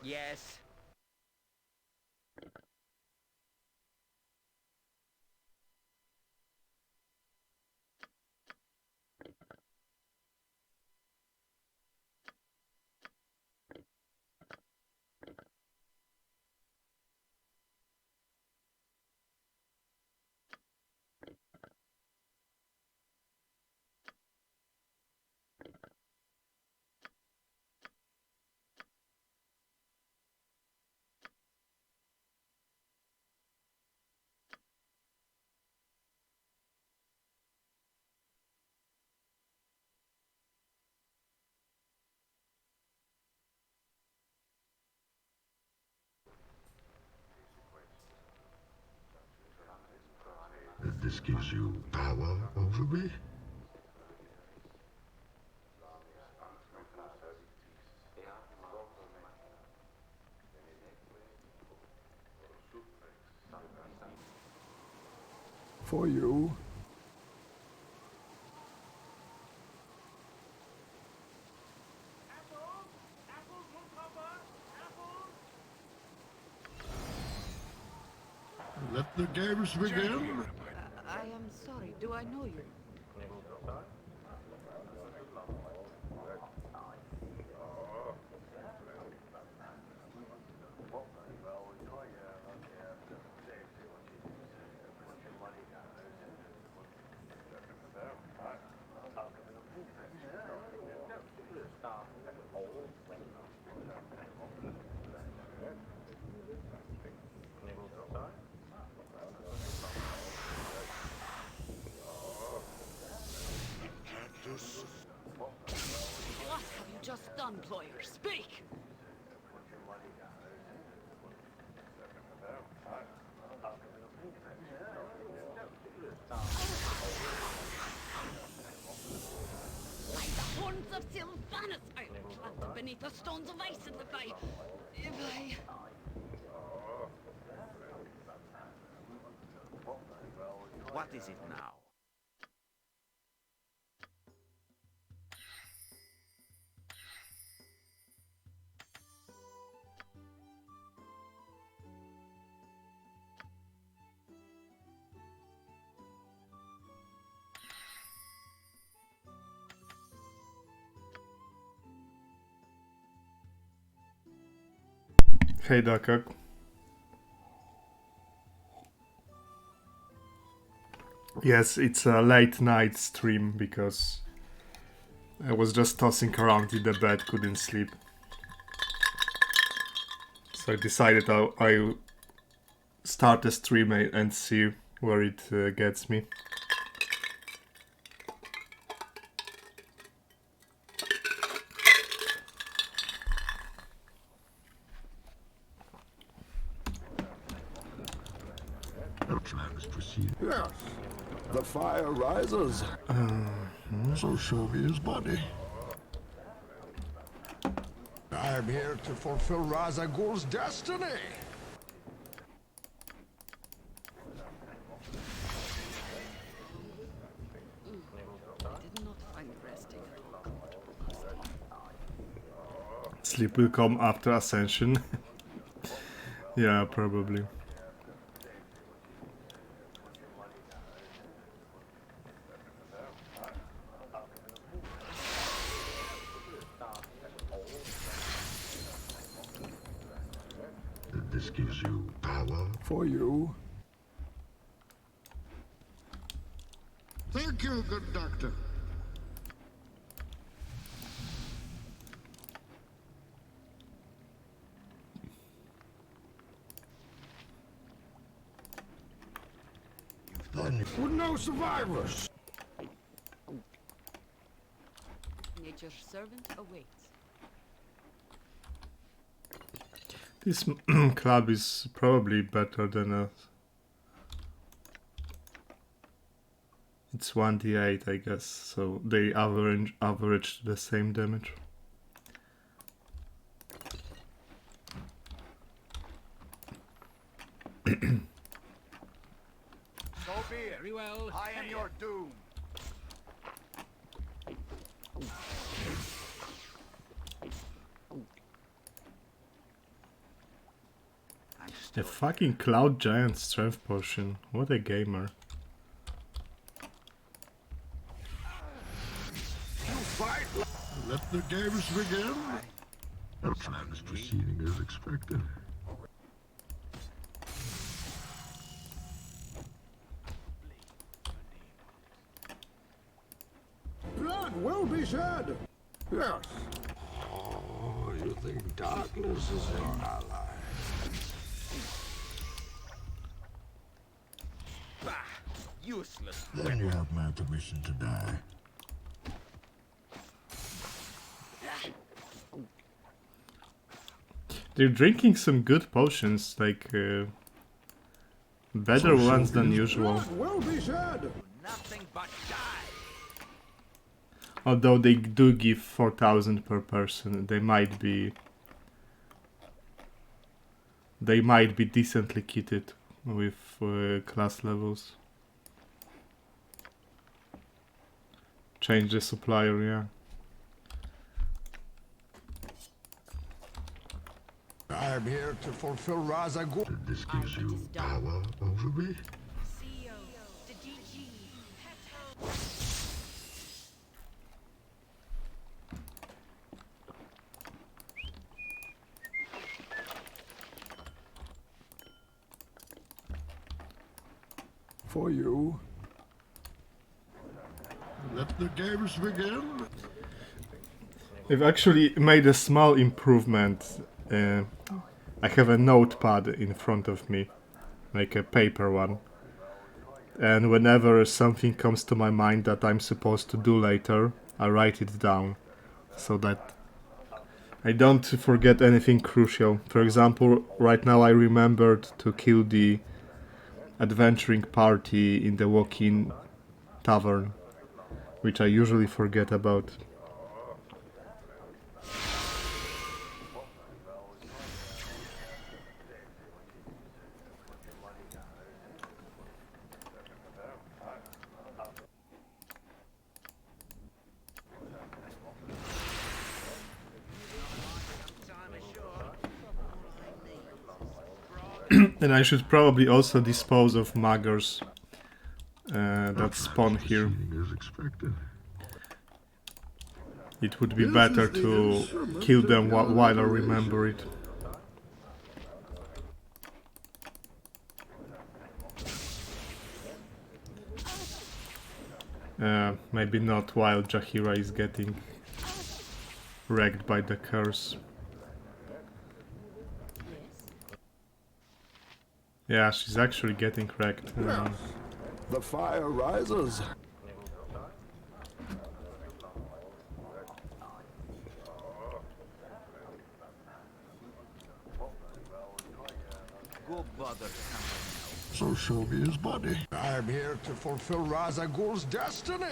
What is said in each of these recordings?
Yes. This gives you power over me? For you. Let the games begin. I am sorry. Do I know you? What have you just done, Ployer? Speak! By the horns of Sylvanus, I'll plant beneath the stones of ice if I... What is it now? Hey Dakak. Yes, it's a late night stream because I was just tossing around in the bed, couldn't sleep. So I decided I start a stream and see where it gets me. Yes. The fire rises. So show me his body. I'm here to fulfill Razagul's destiny. I did not find resting at all comfortable. Sleep will come after Ascension. Yeah, probably. This gives you power. For you. Thank you, good doctor. With no survivors. Nature's servant awaits. This club is probably better than a... It's 1d8, I guess, so they average the same damage. So be it. Very well. I am your doom. A fucking Cloud Giant Strength Potion. What a gamer. Let the games begin. The plan is proceeding as expected. Blood will be shed. Yes. Oh, you think darkness is your ally? Bah! Useless. Then you have my permission to die. They're drinking some good potions, like better ones than usual. Blood will be shed. Nothing but die. Although they do give 4,000 per person, they might be decently kitted with class levels. Change the supplier, yeah. I am here to fulfill Raza Ghul. This gives you power over me. CEO, the DG, For you. Let the games begin. I've actually made a small improvement. I have a notepad in front of me, like a paper one. And whenever something comes to my mind that I'm supposed to do later, I write it down, so that I don't forget anything crucial. For example, right now I remembered to kill the adventuring party in the walk-in tavern, which I usually forget about. And I should probably also dispose of muggers that spawn here. Proceeding as expected. It would be better to kill them while I remember it. Maybe not while Jahira is getting wrecked by the curse. Yeah, she's actually getting wrecked. The fire rises. Go bother So show me his body. I am here to fulfill Raza Ghul's destiny.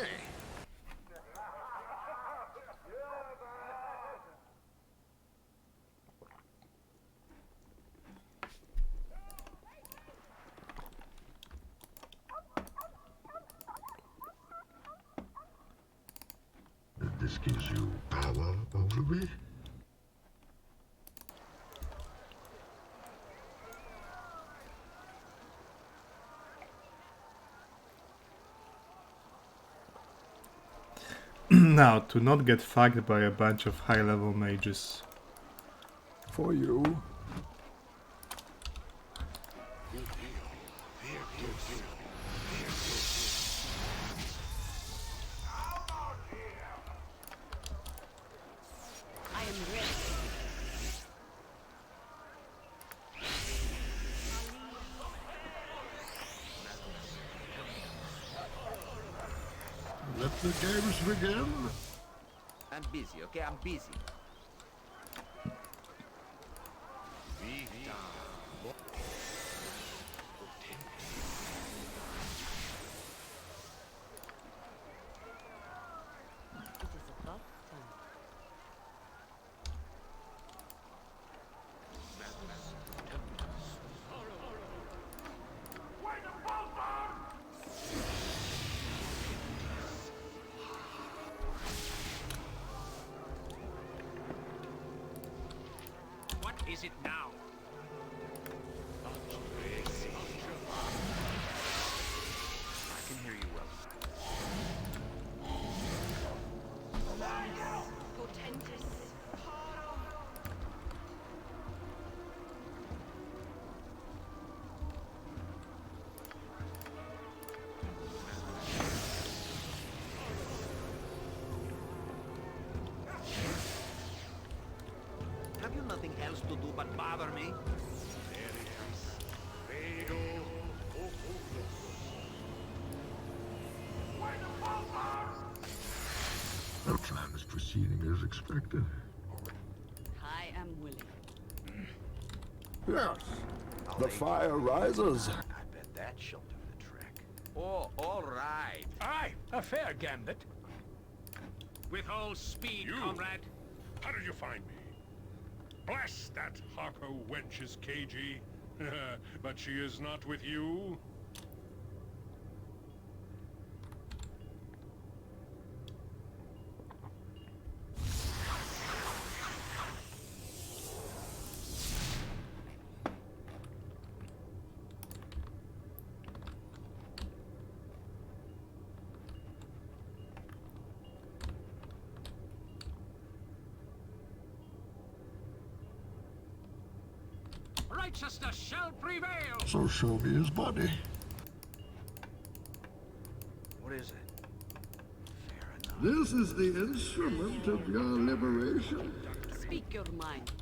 This gives you power over me. Now, to not get fucked by a bunch of high-level mages. For you. I am ready. Let the games begin. I'm busy, okay? I'm busy. It is about time. What is it now? nothing else to do but bother me? Our plan is proceeding as expected. I am willing. Yes. The fire rises. I bet that shall do the trick. Oh, all right. Aye, a fair gambit. With all speed, comrade. How did you find me? Blast that Harko wench is cagey. But she is not with you? Righteousness shall prevail! So show me his body. What is it? Fair enough. This is the instrument of your liberation. Speak your mind.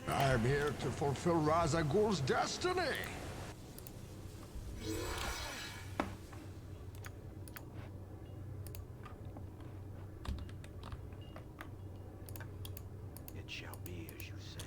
I'm here to fulfill Razagul's destiny. It shall be as you say.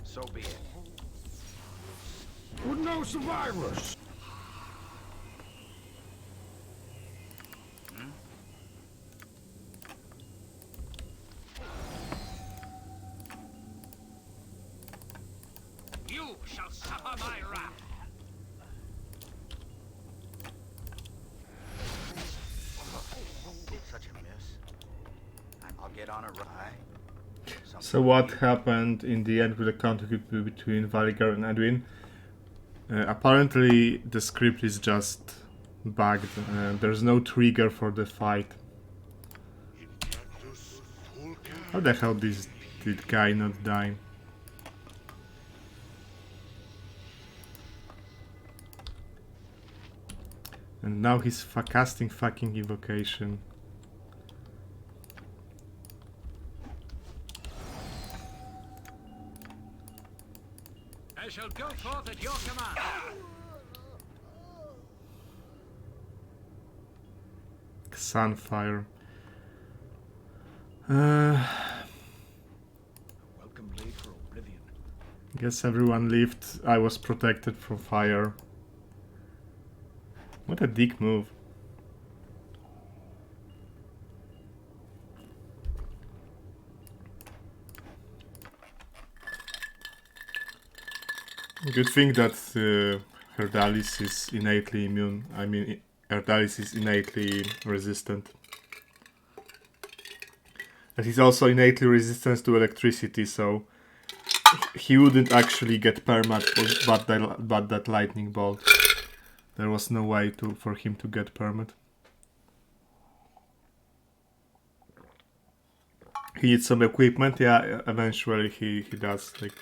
So be it. With no survivors. You shall suffer my wrath! Such a miss. I'll get on a ride. So what happened in the end with the conflict between Valigar and Edwin? Apparently the script is just bugged. There's no trigger for the fight. How the hell did guy not die? And now he's casting fucking evocation. I shall go forth at your command. Sunfire. Welcome blade for oblivion. Guess everyone lived. I was protected from fire. What a dick move. Good thing that Herdalis is innately immune. I mean, Herdalis is innately resistant. And he's also innately resistant to electricity, so he wouldn't actually get permat but that lightning bolt. There was no way for him to get permat. He needs some equipment, yeah, eventually he does, like...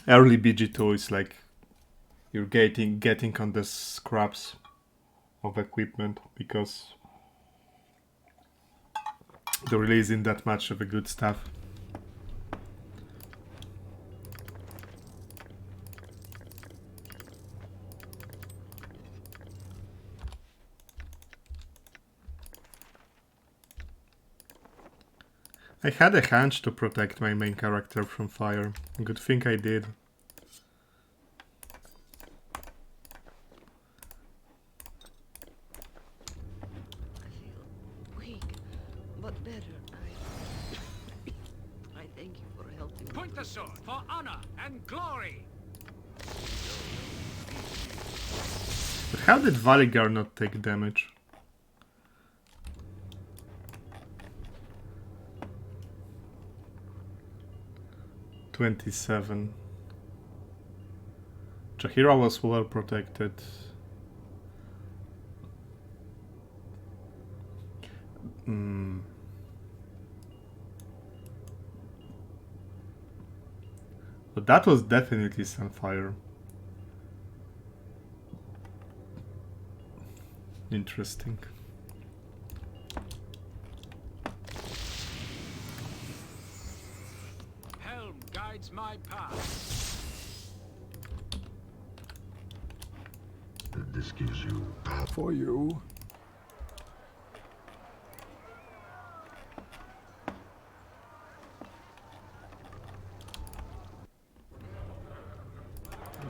early BG2 is like you're getting on the scraps of equipment because there really isn't that much of a good stuff. I had a hunch to protect my main character from fire. Good thing I did. I feel weak, but better. I thank you for helping me. Point the sword for honor and glory! But how did Valigar not take damage? $27. Jahira was well protected. But that was definitely Sunfire. Interesting. Helm guides my path. This gives you power. For you.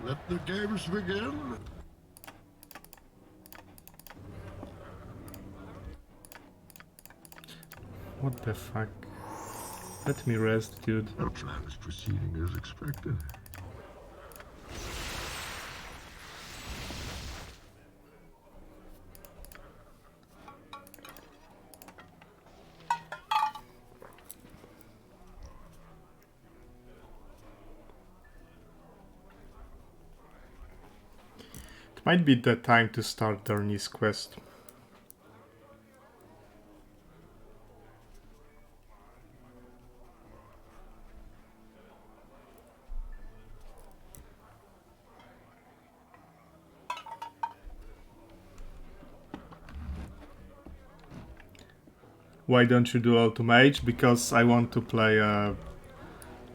Let the games begin. What the fuck? Let me rest, dude. Our plan is proceeding as expected. It might be the time to start Darnie's quest. Why don't you do auto mage? Because I want to play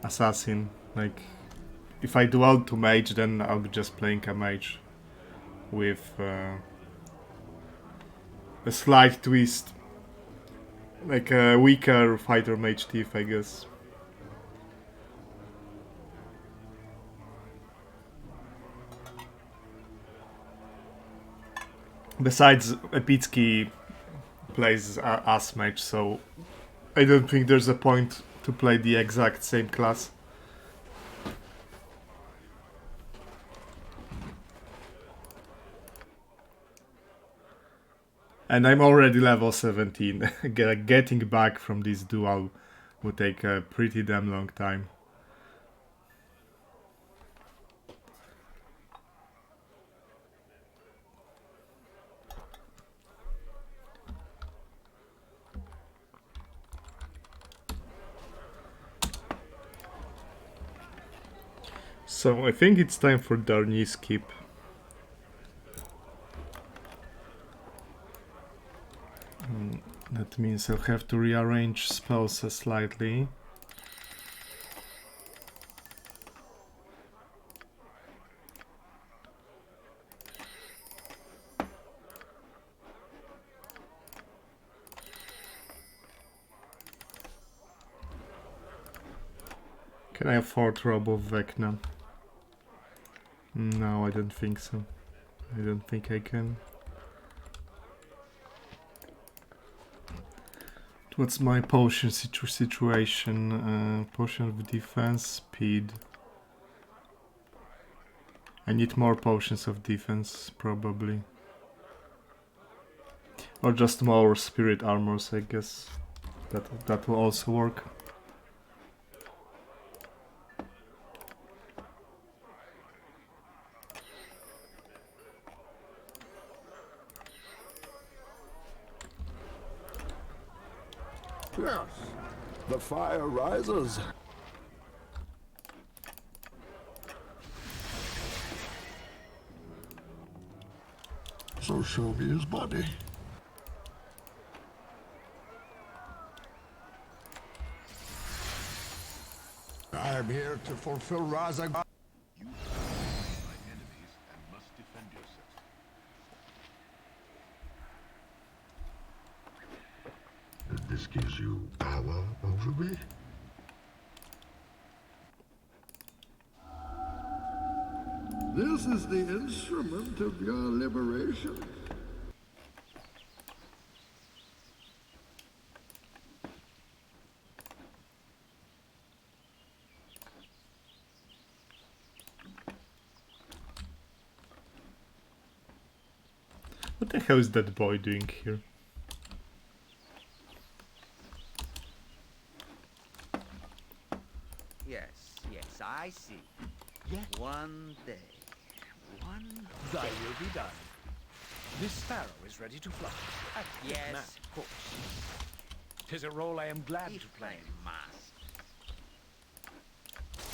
assassin. Like, if I do auto mage, then I'll be just playing a mage with a slight twist, like a weaker fighter mage thief, I guess. Besides, Epicki plays as mage, so I don't think there's a point to play the exact same class. And I'm already level 17. Getting back from this duel would take a pretty damn long time. So I think it's time for Darnie's skip. That means I'll have to rearrange spells slightly. Can I afford Rob of Vecna? No, I don't think so. I don't think I can. What's my potion situation? Potion of defense, speed. I need more potions of defense, probably. Or just more spirit armors, I guess. That will also work. Yes. The fire rises. So show me his body. I am here to fulfill Razag. You are surrounded by enemies and must defend yourself. This gives you power over me. This is the instrument of your liberation. What the hell is that boy doing here? Yes, yes, I see. Yet one day, One, thy will be done. This sparrow is ready to fly. At Yes. yes. Of course. 'Tis a role I am glad If to play. I must.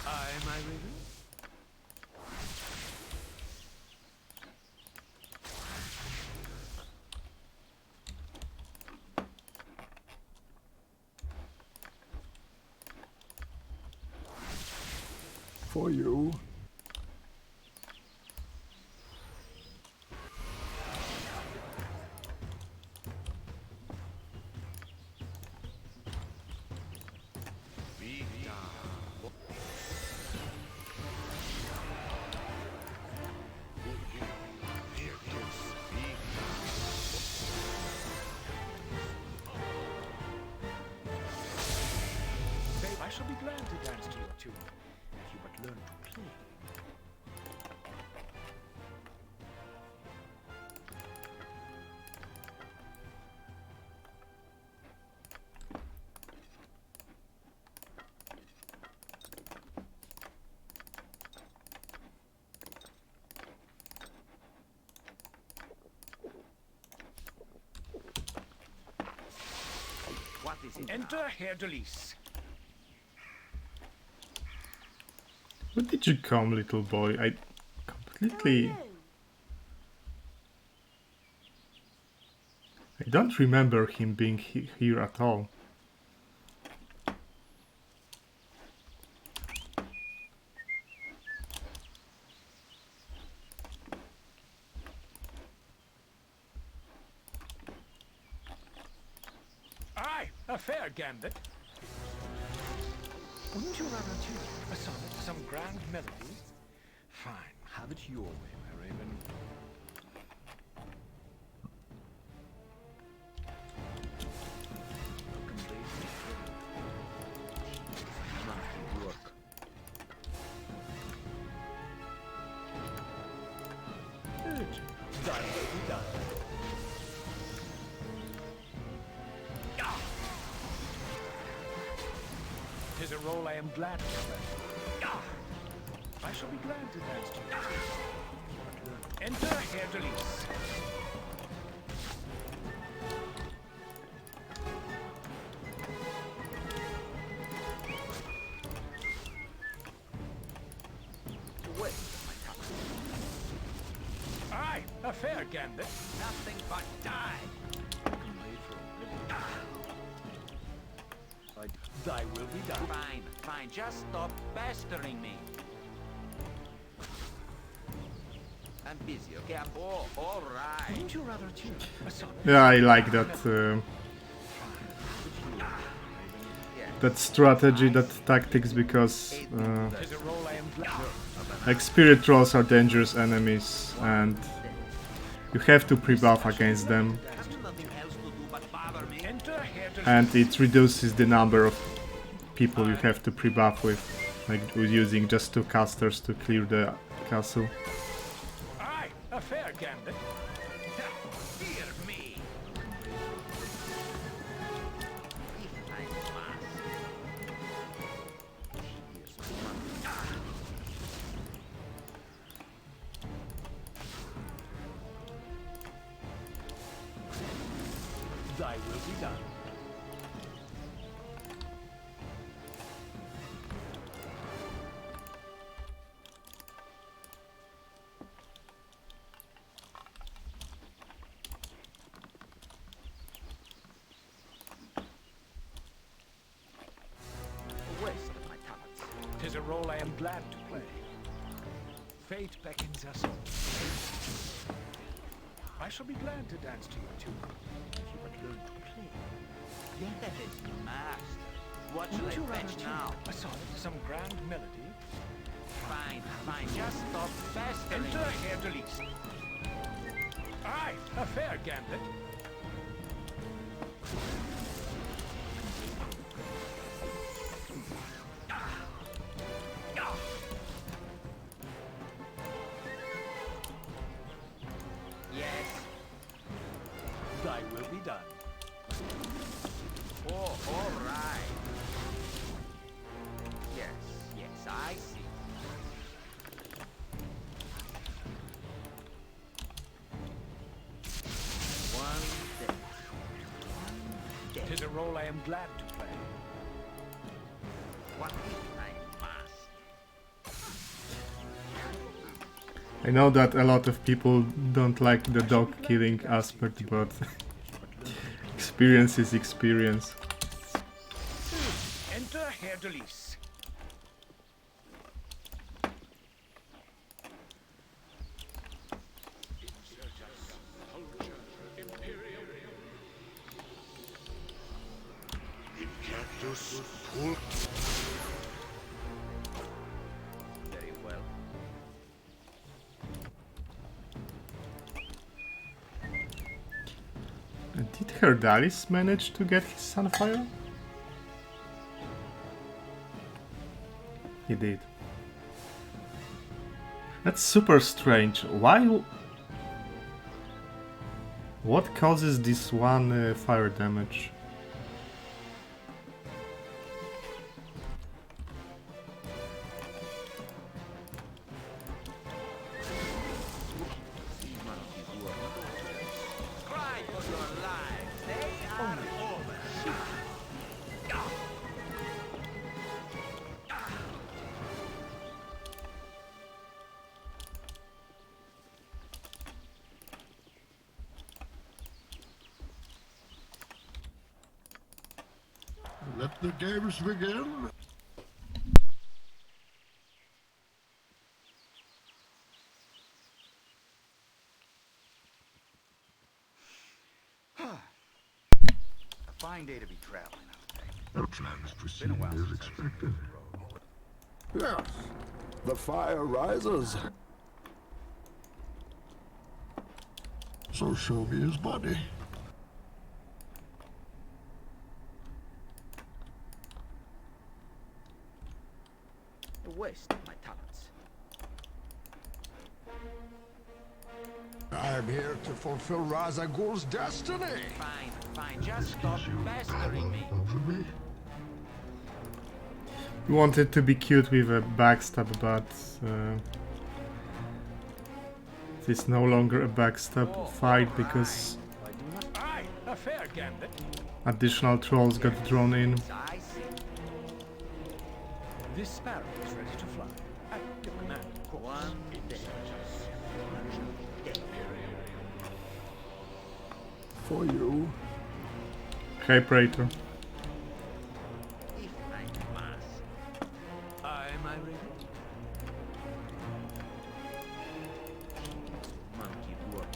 Aye, my raven. For you. Babe, I shall be glad to dance to your tune, if you but learn to play. What is it? Enter Herr Delis. Where did you come, little boy? I completely... I don't remember him being here at all. Aye, a fair gambit. Wouldn't you rather tune a sonnet, some grand melody? Fine, have it your way, my raven. Welcome, Daisy. Monthly work. Good. Thy will be done. Tis a role I am glad to play. I shall be glad to dance to you. Enter Herr Delis. Wait, my top. Aye, a fair gambit. Nothing but die. Thy will be done. Fine, fine. Just stop pestering me. I'm busy, okay? All right. Wouldn't you rather tune a sonnet? Yeah, I like that that strategy, that tactics, because Tis a role I am glad. like spirit trolls are dangerous enemies and you have to pre-buff against them, Have you nothing else to do but bother me? Enter Herr Delis. and it reduces the number of people you have to pre-buff with, like using just 2 casters to clear the castle. Aye, a fair gambit. Fear me. If I must. Thy will be done. A waste of my talents. 'Tis a role I am glad to play. Fate beckons us all. I shall be glad to dance to your tune, if you but learn to play. Yes, master. What shall Wouldn't you I rather fetch tune now? a sonnet, some grand melody? Fine, fine. Just stop pestering Enter me. Herr Delis. Aye, a fair gambit. Yes. Thy will be done. Oh, all right. Yes, yes, I see. role I am glad to play. What if I must? I know that a lot of people don't like the dog killing aspect, but experience is experience. Enter Herr Delis. Very well. Did Herdalis manage to get his Sunfire? He did. That's super strange. Why? What causes this one fire damage? Cry for your lives. They are over. Let the games begin. A fine day to be traveling, I would think. Our plan is Been a proceeding while as since I've expected. Yes, the fire rises. So show me his body. A waste of my talents. I'm here to fulfill Ra's al Ghul's destiny. Fine, fine. Just stop pestering me. Over me. We wanted to be cute with a backstab, but it is no longer a backstab fight because I do not. Aye, a fair gambit. additional trolls got drawn in. I see. This sparrow is ready to fly. At your command, of course. One day. For you. Hey, Praetor. If I must. Am I ready? Monkey work.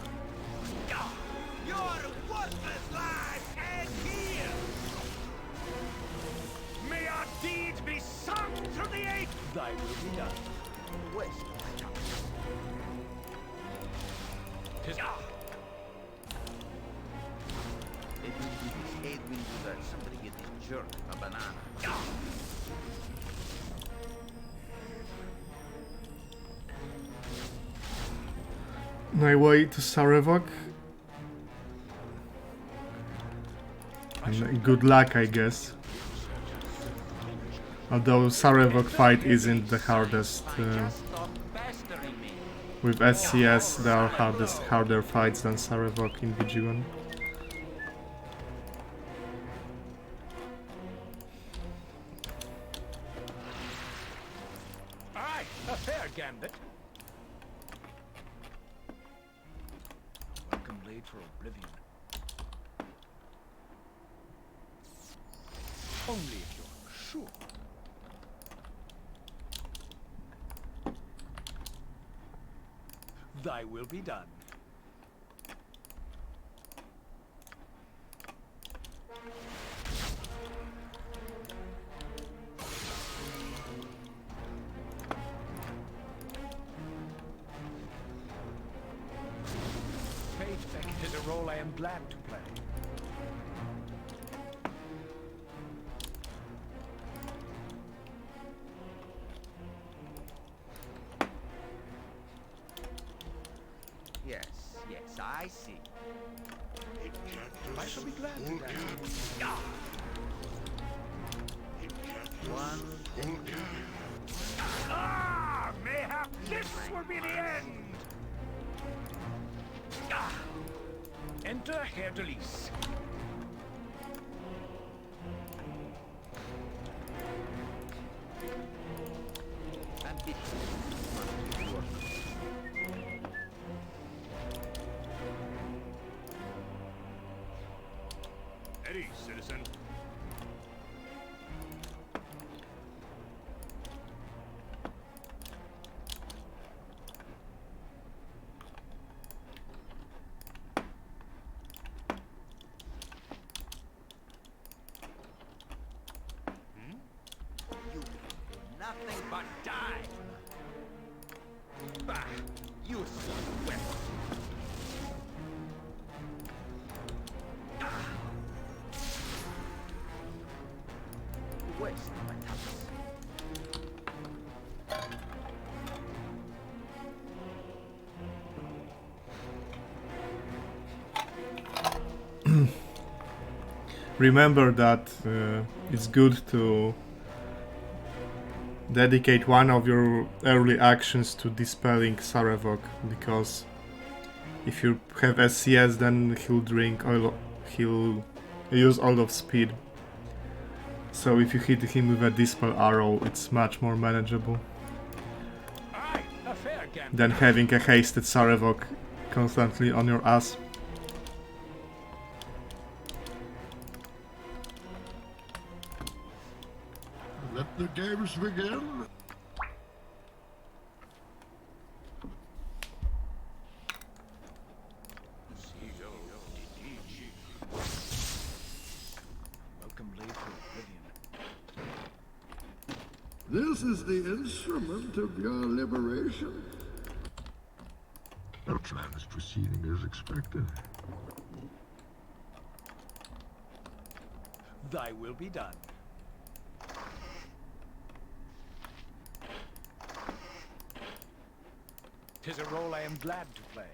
Your worthless lies end here! May our deeds be sung through the age. Thy will be done. Waste of my talents. 'Tis Maybe with his head will do that. Somebody get this jerk a banana. My way to Sarevok. And good luck, I guess. Although Sarevok fight isn't the hardest. Just stop pestering me. With SCS, there are harder fights than Sarevok in VG1. aye, a fair gambit. Welcome blade for oblivion. Only if you're sure. Thy will be done. Fate is a role I am glad to play. Yes, yes, I see. I shall be glad to dance. One Ah! Mayhap this will be the end! Enter Herr Delis. nothing but die. Bah, useless weapon. Waste my taps. Remember that it's good to dedicate one of your early actions to dispelling Sarevok, because if you have SCS, then he'll use all of speed. So if you hit him with a dispel arrow, it's much more manageable Aye, a fair gambit. than having a hasted Sarevok constantly on your ass. Let the games begin. Welcome late for oblivion. This is the instrument of your liberation. Our plan is proceeding as expected. Thy will be done. Tis a role I am glad to play.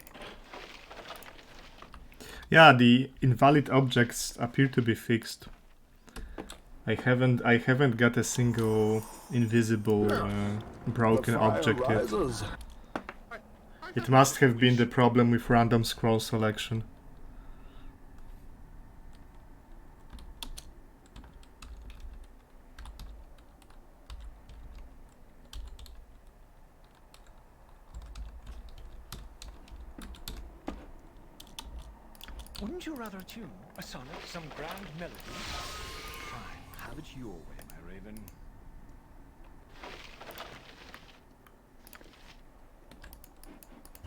Yeah, the invalid objects appear to be fixed. I haven't got a single invisible broken object yet. It must have been the problem with random scroll selection. Wouldn't you rather tune a sonnet, some grand melody? Fine, have it your way, my raven.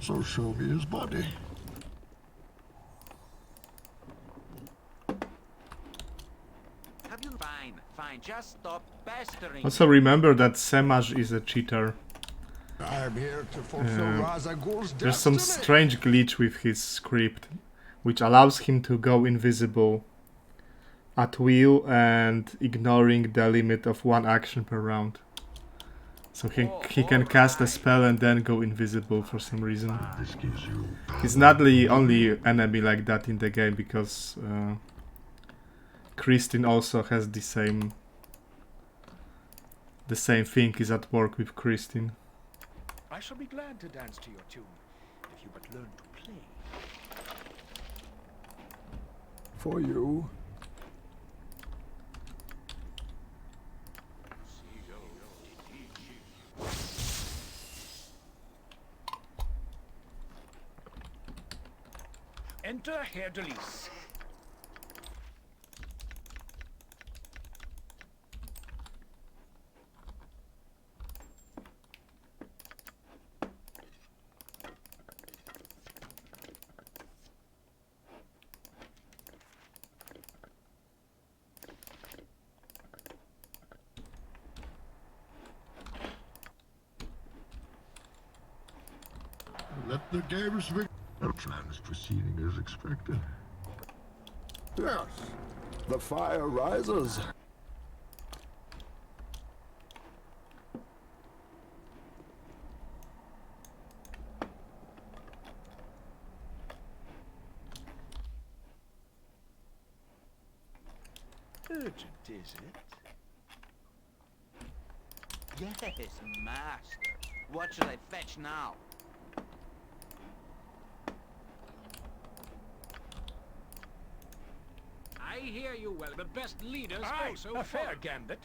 So show me his body. Have you? Fine, fine. Just stop pestering. Also remember that Semaj is a cheater. I'm here to fulfill Razagul's There's some destiny. strange glitch with his script, which allows him to go invisible at will and ignoring the limit of one action per round. So he can cast a spell and then go invisible for some reason. This gives you He's not the only enemy like that in the game, because Kristin also has the same thing is at work with Kristin. I shall be glad to dance to your tune, if you but learn to play. For you. Enter Herr Delis. let the games begin. Our plan is proceeding as expected. Yes. The fire rises. Urgent, is it? Yes, master. What should I fetch now? I hear you well. The best leaders Aye, go so a fair gambit.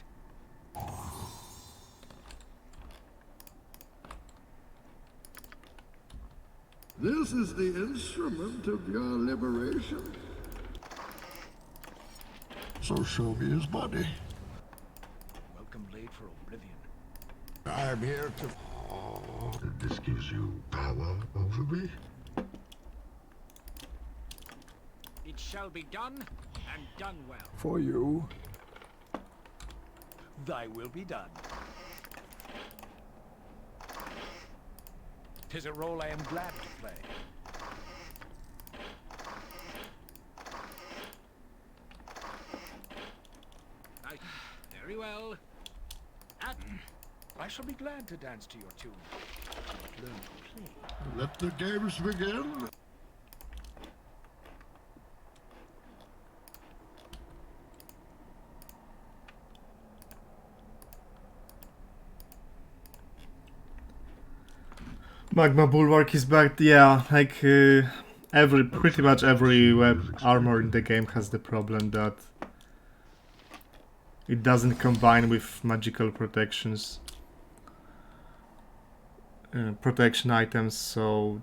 This is the instrument of your liberation. So show me his body. Welcome late for oblivion. I'm here to... This gives you power over me. It shall be done, and done well. For you. Thy will be done. 'Tis a role I am glad to play. Very well. I shall be glad to dance to your tune. Learn to play. Let the games begin. Magma Bulwark is back. Yeah, like pretty much every web armor in the game has the problem that it doesn't combine with magical protections, protection items. So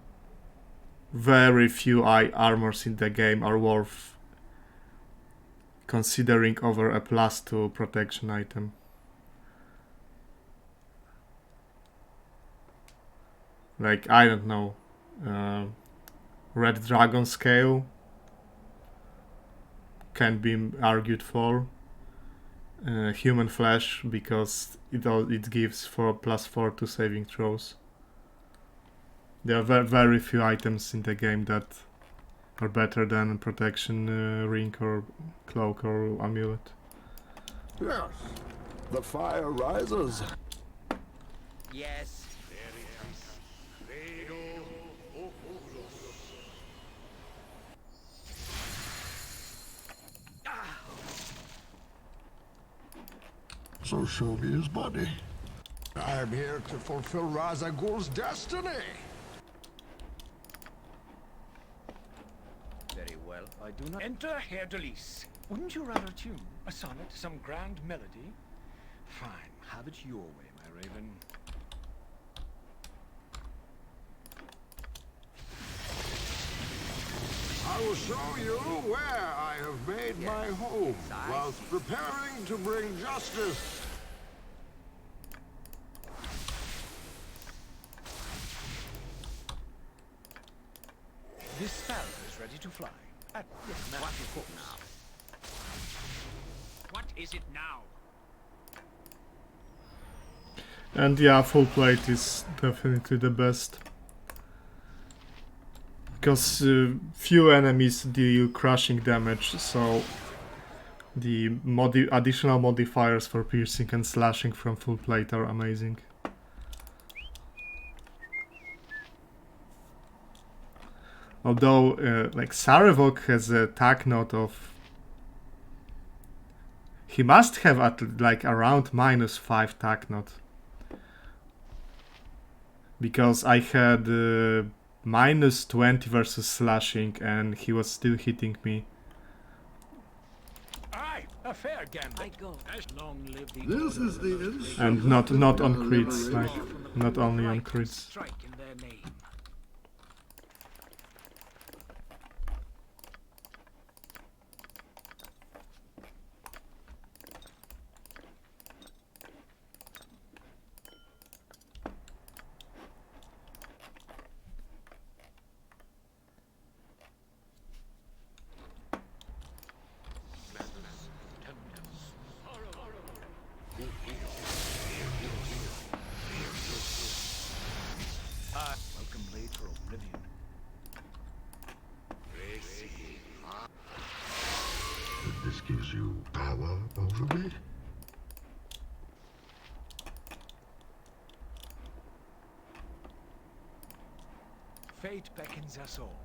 very few armors in the game are worth considering over a +2 protection item. Like, I don't know, Red Dragon Scale can be argued for. Human Flesh, because it gives +4 to saving throws. There are very few items in the game that are better than Protection Ring or Cloak or Amulet. Yes, the fire rises. Yes. So show me his body. I'm here to fulfill Ra's al Ghul's destiny. Very well. I do not enter Herr de Lis. Wouldn't you rather tune a sonnet, some grand melody? Fine, have it your way, my raven. I will show you where I have made my home, whilst preparing to bring justice. This sparrow is ready to fly. At your master's course. What is it now? And yeah, full plate is definitely the best. Because few enemies deal crushing damage, so the additional modifiers for piercing and slashing from full plate are amazing. Although, like, Sarevok has a attack note of... He must have at like around -5 attack note. Because I had -20 versus slashing and he was still hitting me. Aye, a fair gambit. I go. As long live the This is the instant. And not on crits, like, not only on crits. strike in their name. Welcome blade for oblivion. This gives you power over me. Fate beckons us all.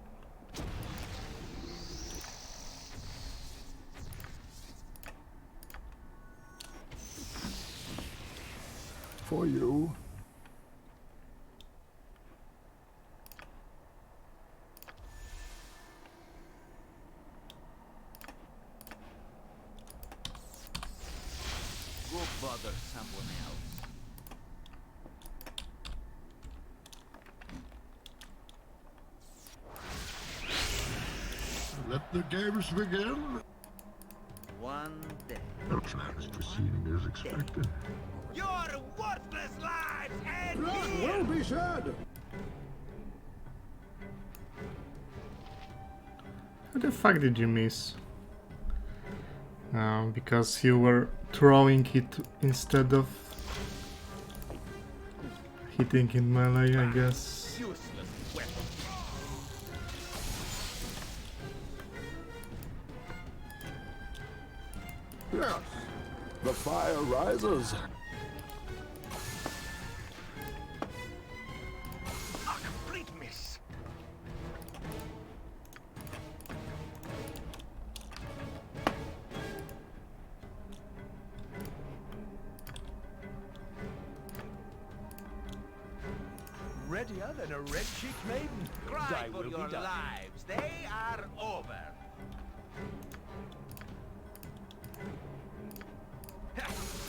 For you. Go bother someone else. Let the games begin. One day. The plan is proceeding as expected. Your worthless lives end That here! will be said. How the fuck did you miss? Because you were throwing it instead of hitting in melee, I guess. Useless weapon. Yes, the fire rises. A complete miss. Readier than a red-cheeked maiden. Cry Thy for will your be done. lives. They are over.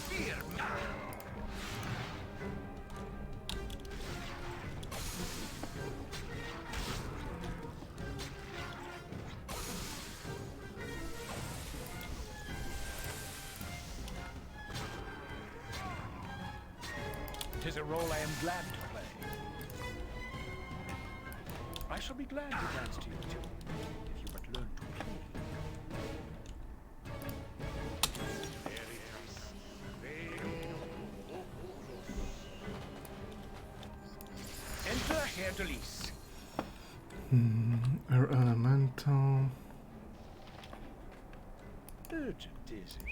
Fear me. Tis a role I am glad to play. I shall be glad to dance to your tune, if you but learn to play. Enter Herr Delis. Air Elemental. Urgent, is it?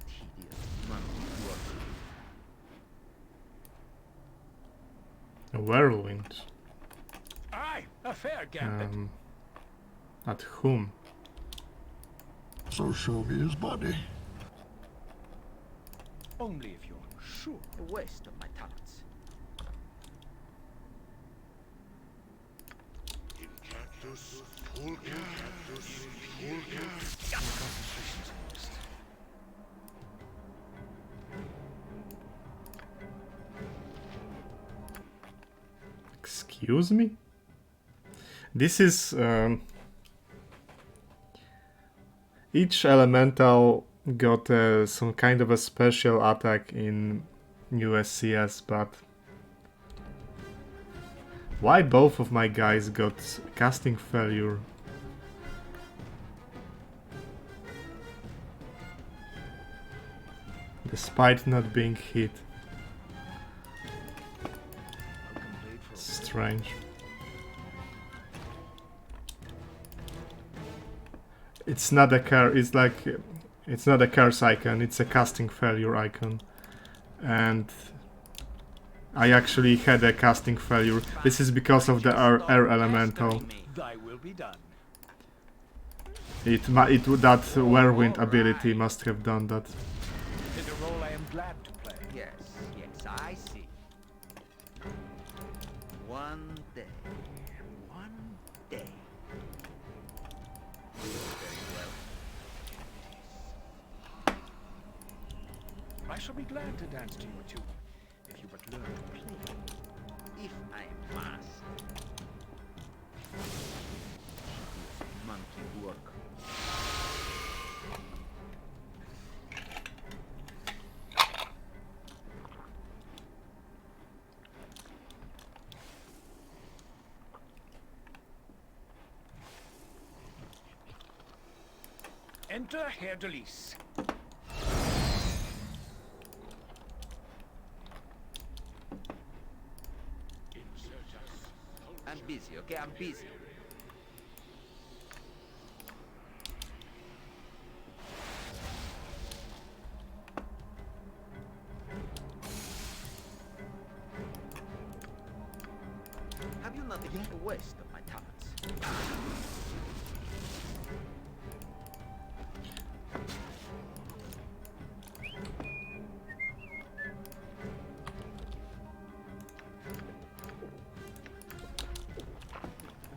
Tedious monkey work. A whirlwind. Aye, a fair gambit. At whom? So show me his body. Only if you're sure. A waste of my talents. Concentration's lost. Excuse me? This is... each elemental got some kind of a special attack in SCS, but... Why both of my guys got casting failure? Despite not being hit. Strange. It's not a car, it's like... It's not a curse icon, it's a casting failure icon. And... I actually had a casting failure. This is because of the air elemental. Thy will be done. That whirlwind ability must have done that. Tis a role I am glad to play. Yes, yes, I see. One day. Very well. I shall be glad to dance to your tune, if you but learn to play. If I must. Monkey work. Enter Herr Delis. I'm busy, okay? I'm busy. Have you nothing to waste of my talents?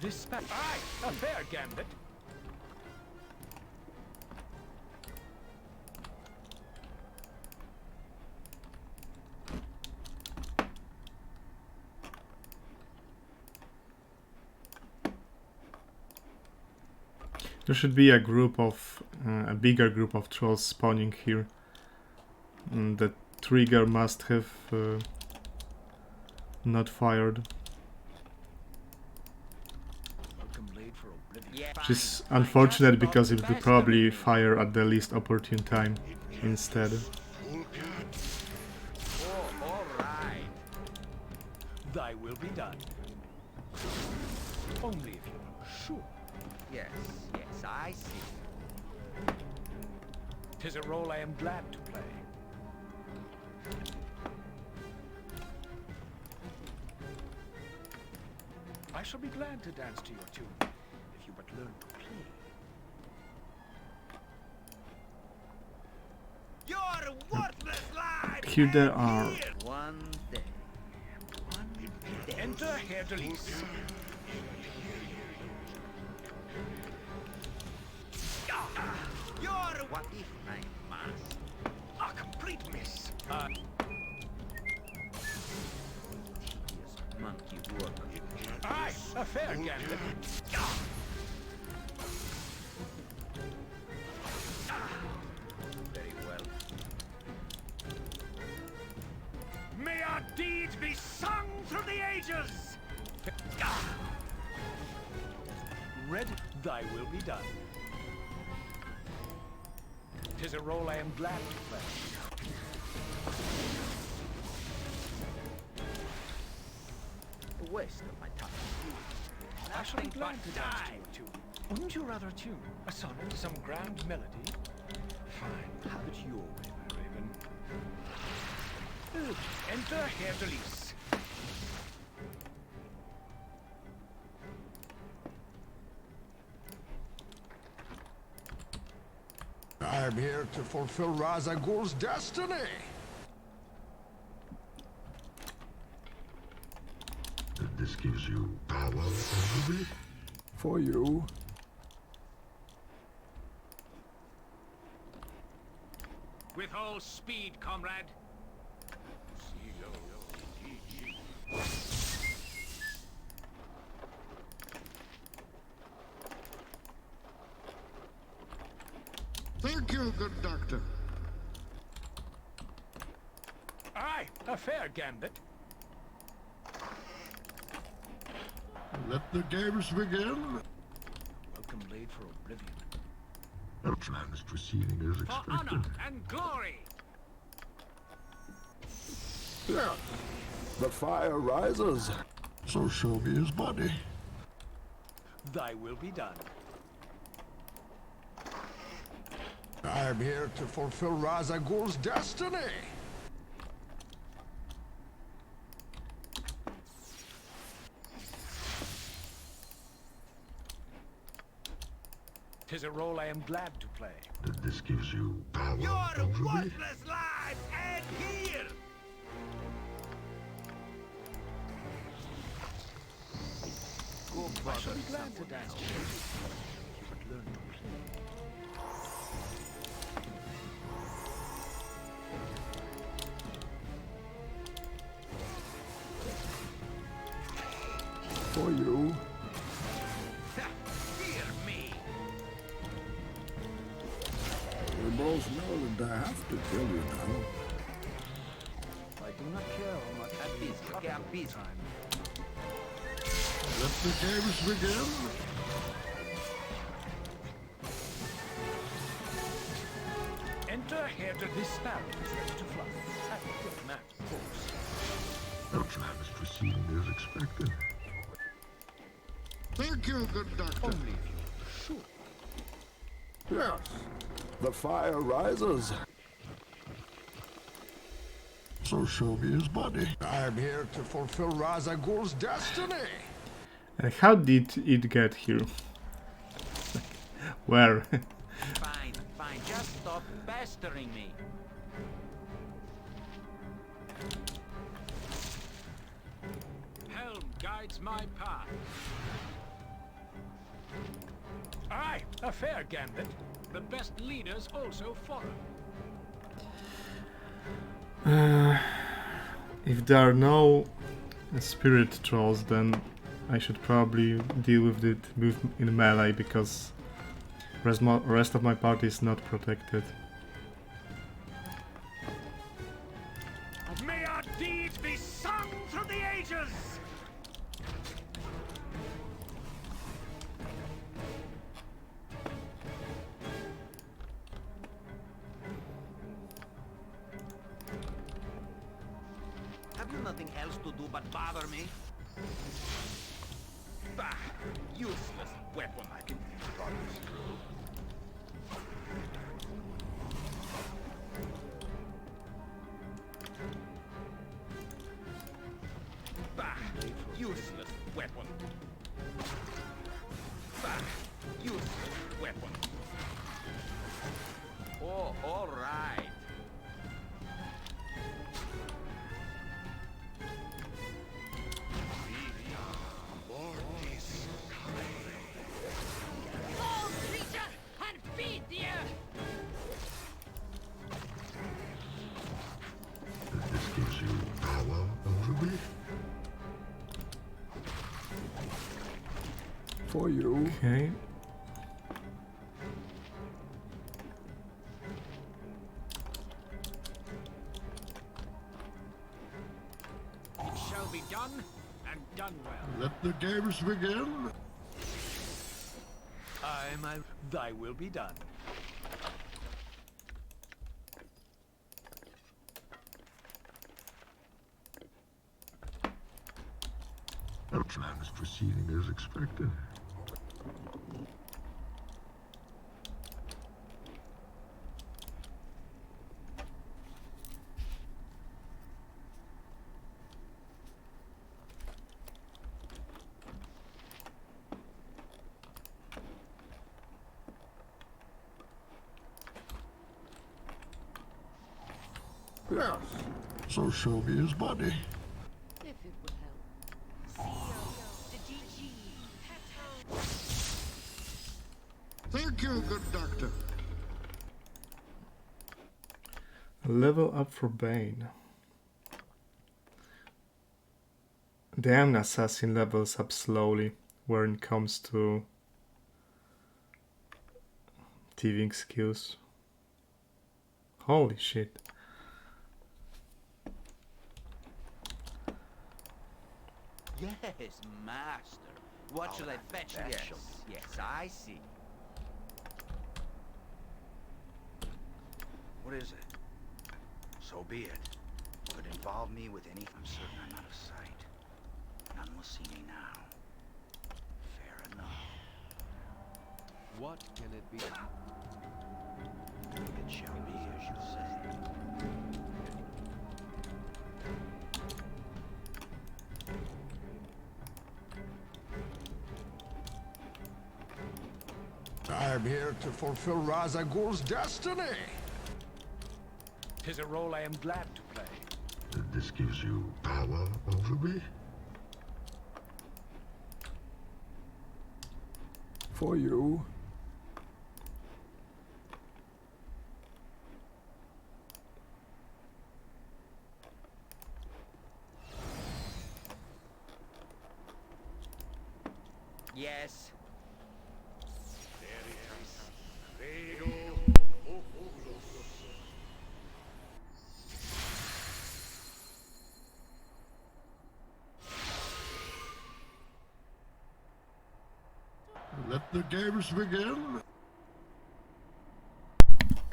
This aye, a fair gambit. There should be a group of... a bigger group of trolls spawning here. The trigger must have not fired. Which is unfortunate because it will probably fire at the least opportune time instead. Oh, will be done. Only if you're sure. Yes, yes, I see. 'Tis a role I am glad to play. I shall be glad to dance to your tune, if you but learn to play. You're worthless life! Here there are. One day. One day. Enter Herr Delis. You're what if I must? A complete miss. Tedious monkey work. Aye, a fair gambit. Very well. May our deeds be sung through the ages! Red, thy will be done. 'Tis a role I am glad to play. A waste of my time. I shall be Nothing glad but to dance to die. your tune. Wouldn't you rather tune a sonnet, some grand melody? Fine, have it your way, my raven. Enter Herr Delis. I'm here to fulfill Ra's al Ghul's destiny. This gives you power over me? For you. With all speed, comrade. Thank you, good doctor. Aye, a fair gambit. Let the games begin. Welcome laid for oblivion. The plan is proceeding as For expected. honor and glory! Yeah. The fire rises. So show me his body. Thy will be done. I'm here to fulfill Ra's al Ghul's destiny. Tis a role I am glad to play. This gives you power You're over me? worthless life! And here! Go I shall bother be glad to someone dance to else. you, if you but learn to play. For you. Hear me! We both know that I have to kill you now. I do not care how much I'm busy, okay, I'm busy. time. Let the games begin. Enter here to this sparrow is ready to fly. At the diplomat course. The plan is proceeding as expected. Thank you, good doctor. Only if you're sure. Yes. The fire rises. So show me his body. I'm here to fulfill Ra's al Ghul's destiny. And how did it get here? Where? Fine, fine, just stop pestering me. Helm guides my path. Aye, a fair gambit. The best leaders also follow. If there are no spirit trolls, then I should probably deal with it in melee, because rest of my party is not protected. May our deeds be sung through the ages! Have you nothing else to do but bother me? Bah! Useless weapon. I can run this through. Bah! Useless weapon. Bah! Useless weapon. Oh, all right. Fall, creature, and feed the earth! This gives you power over me. For you. Okay. It shall be done, and done well. Let the games begin. Thy will be done. The plan is proceeding as expected. Yes. So show me his body. If it would help. Thank you, good doctor. Level up for Bane. Damn, assassin levels up slowly when it comes to thieving skills. Holy shit. Yes, master. What should I fetch? Yes, yes, I see. What is it? So be it. Could involve me with any... I'm certain I'm out of sight. None will see me now. Fair enough. What can it be? It shall be as you say. I'm here to fulfill Ra's al Ghul's destiny. 'Tis a role I am glad to play. This gives you power over me. For you. Yes. Let the games begin.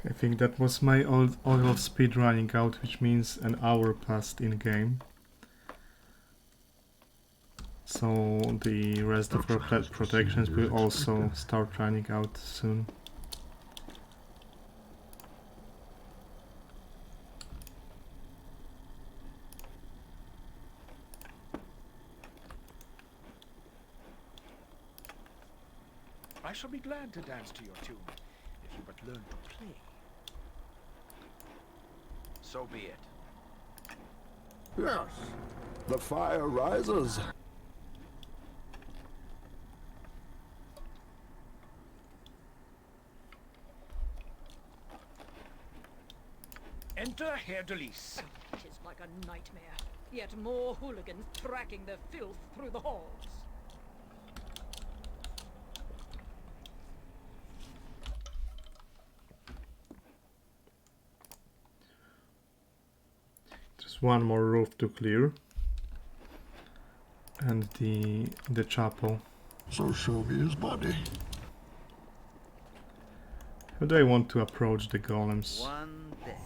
I think that was my oil of speed running out, which means an hour passed in game. So the rest of our protections will also start running out soon. I shall be glad to dance to your tune, if you but learn to play. So be it. Yes. The fire rises. Enter Herr Delis. It is like a nightmare. Yet more hooligans tracking their filth through the halls. Just one more roof to clear. And the chapel. So show me his body. How do I want to approach the golems? One day.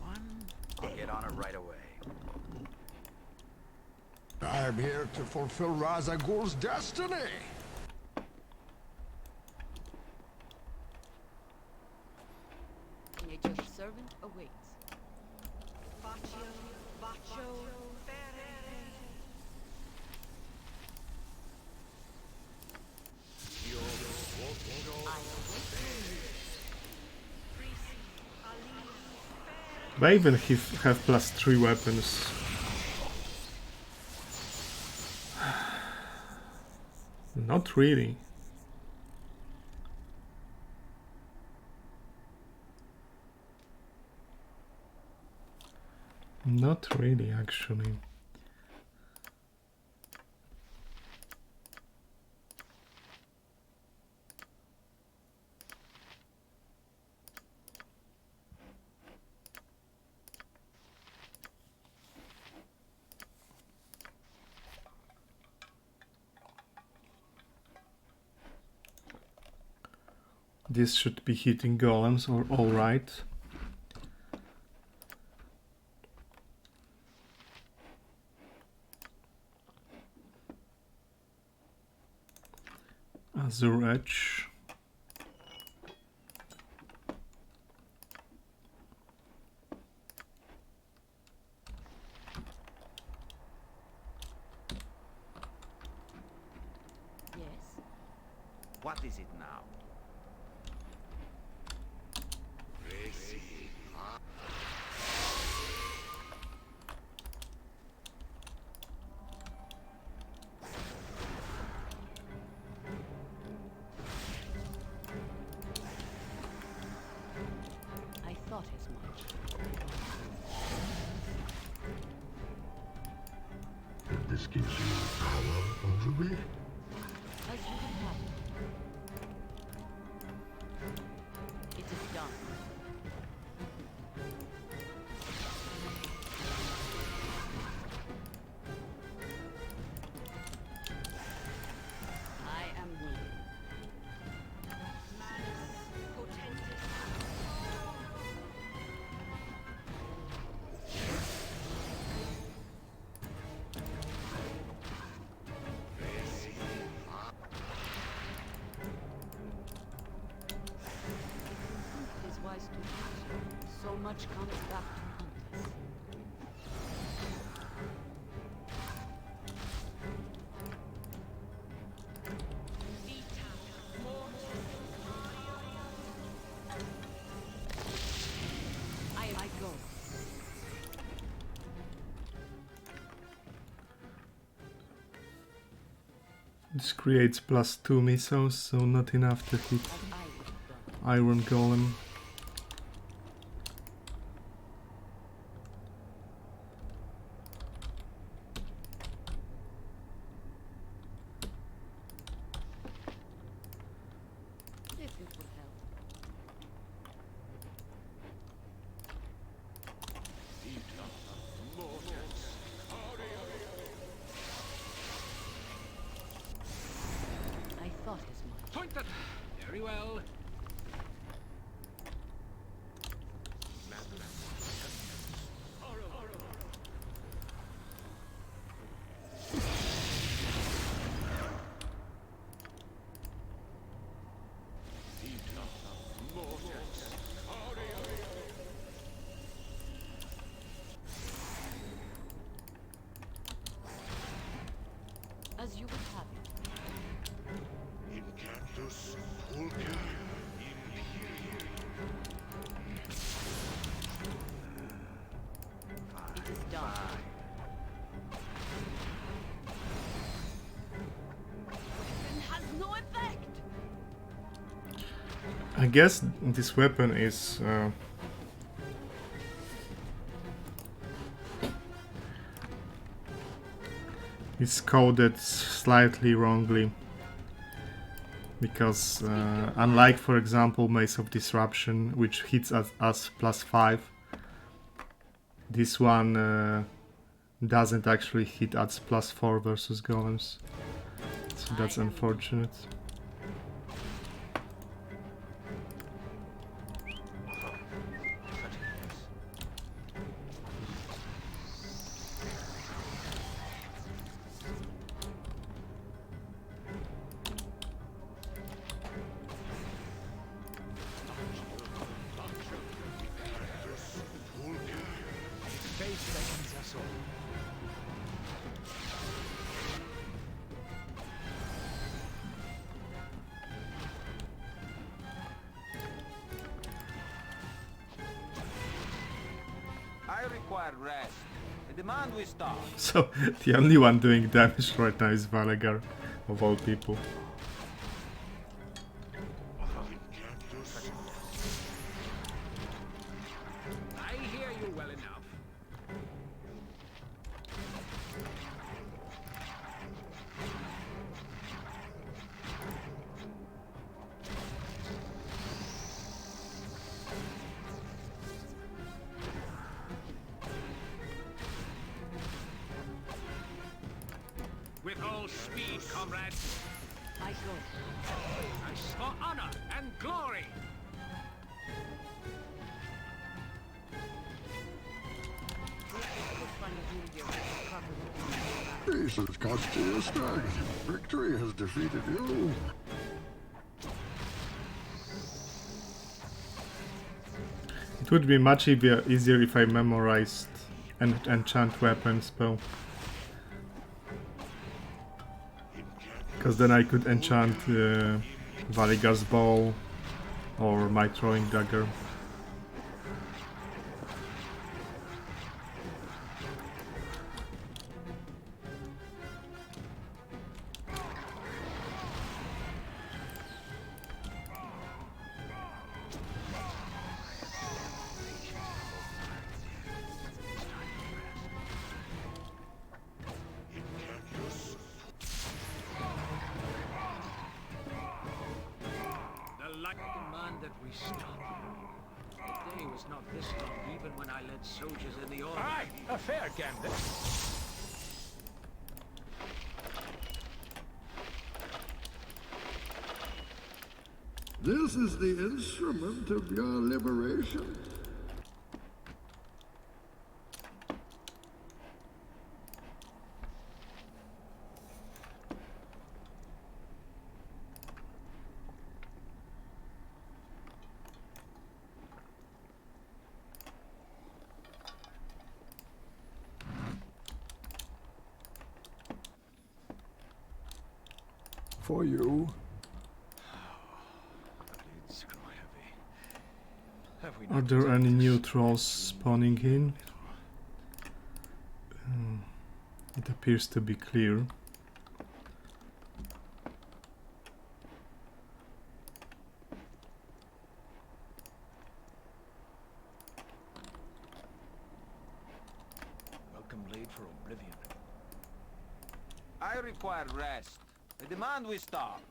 One day. I'll get on it right away. I am here to fulfill Ra's al Ghul's destiny. Nature's servant awaits. Baccio, Baccio, But even have +3 weapons. Not really. Not really, actually. This should be hitting golems, or all right. Azure Edge. Yes. What is it now? I thought as much. And this gives you power over me? As you would have it. It is done. I am willing. It is wise to do so. So much comes back to haunt us. I go. This creates +2 missiles, so not enough to hit As I would have done. Iron Golem. If it would help. I thought as much. Pointed. Very well. As you would have it. Incantus Pulcher It is done. Weapon has no effect. I guess this weapon is it's coded slightly wrongly, because unlike, for example, Maze of Disruption, which hits us +5, this one doesn't actually hit us +4 versus golems, so that's unfortunate. soul. I require rest. I demand we stop. So the only one doing damage right now is Valagar, of all people. I hear you well enough. With all speed, comrades. I go. For honor and glory. Jesus cost you your strength. Victory has defeated you. It would be much easier if I memorized an enchant weapon spell. Because then I could enchant Valigar's bow or my throwing dagger. That we stop. The day was not this long, even when I led soldiers in the order. Aye, a fair gambit. This is the instrument of your liberation. For you. It's grow heavy. Have we Are not there done any this? new trolls spawning in? It appears to be clear. Welcome blade for oblivion. I require rest. I demand we stop.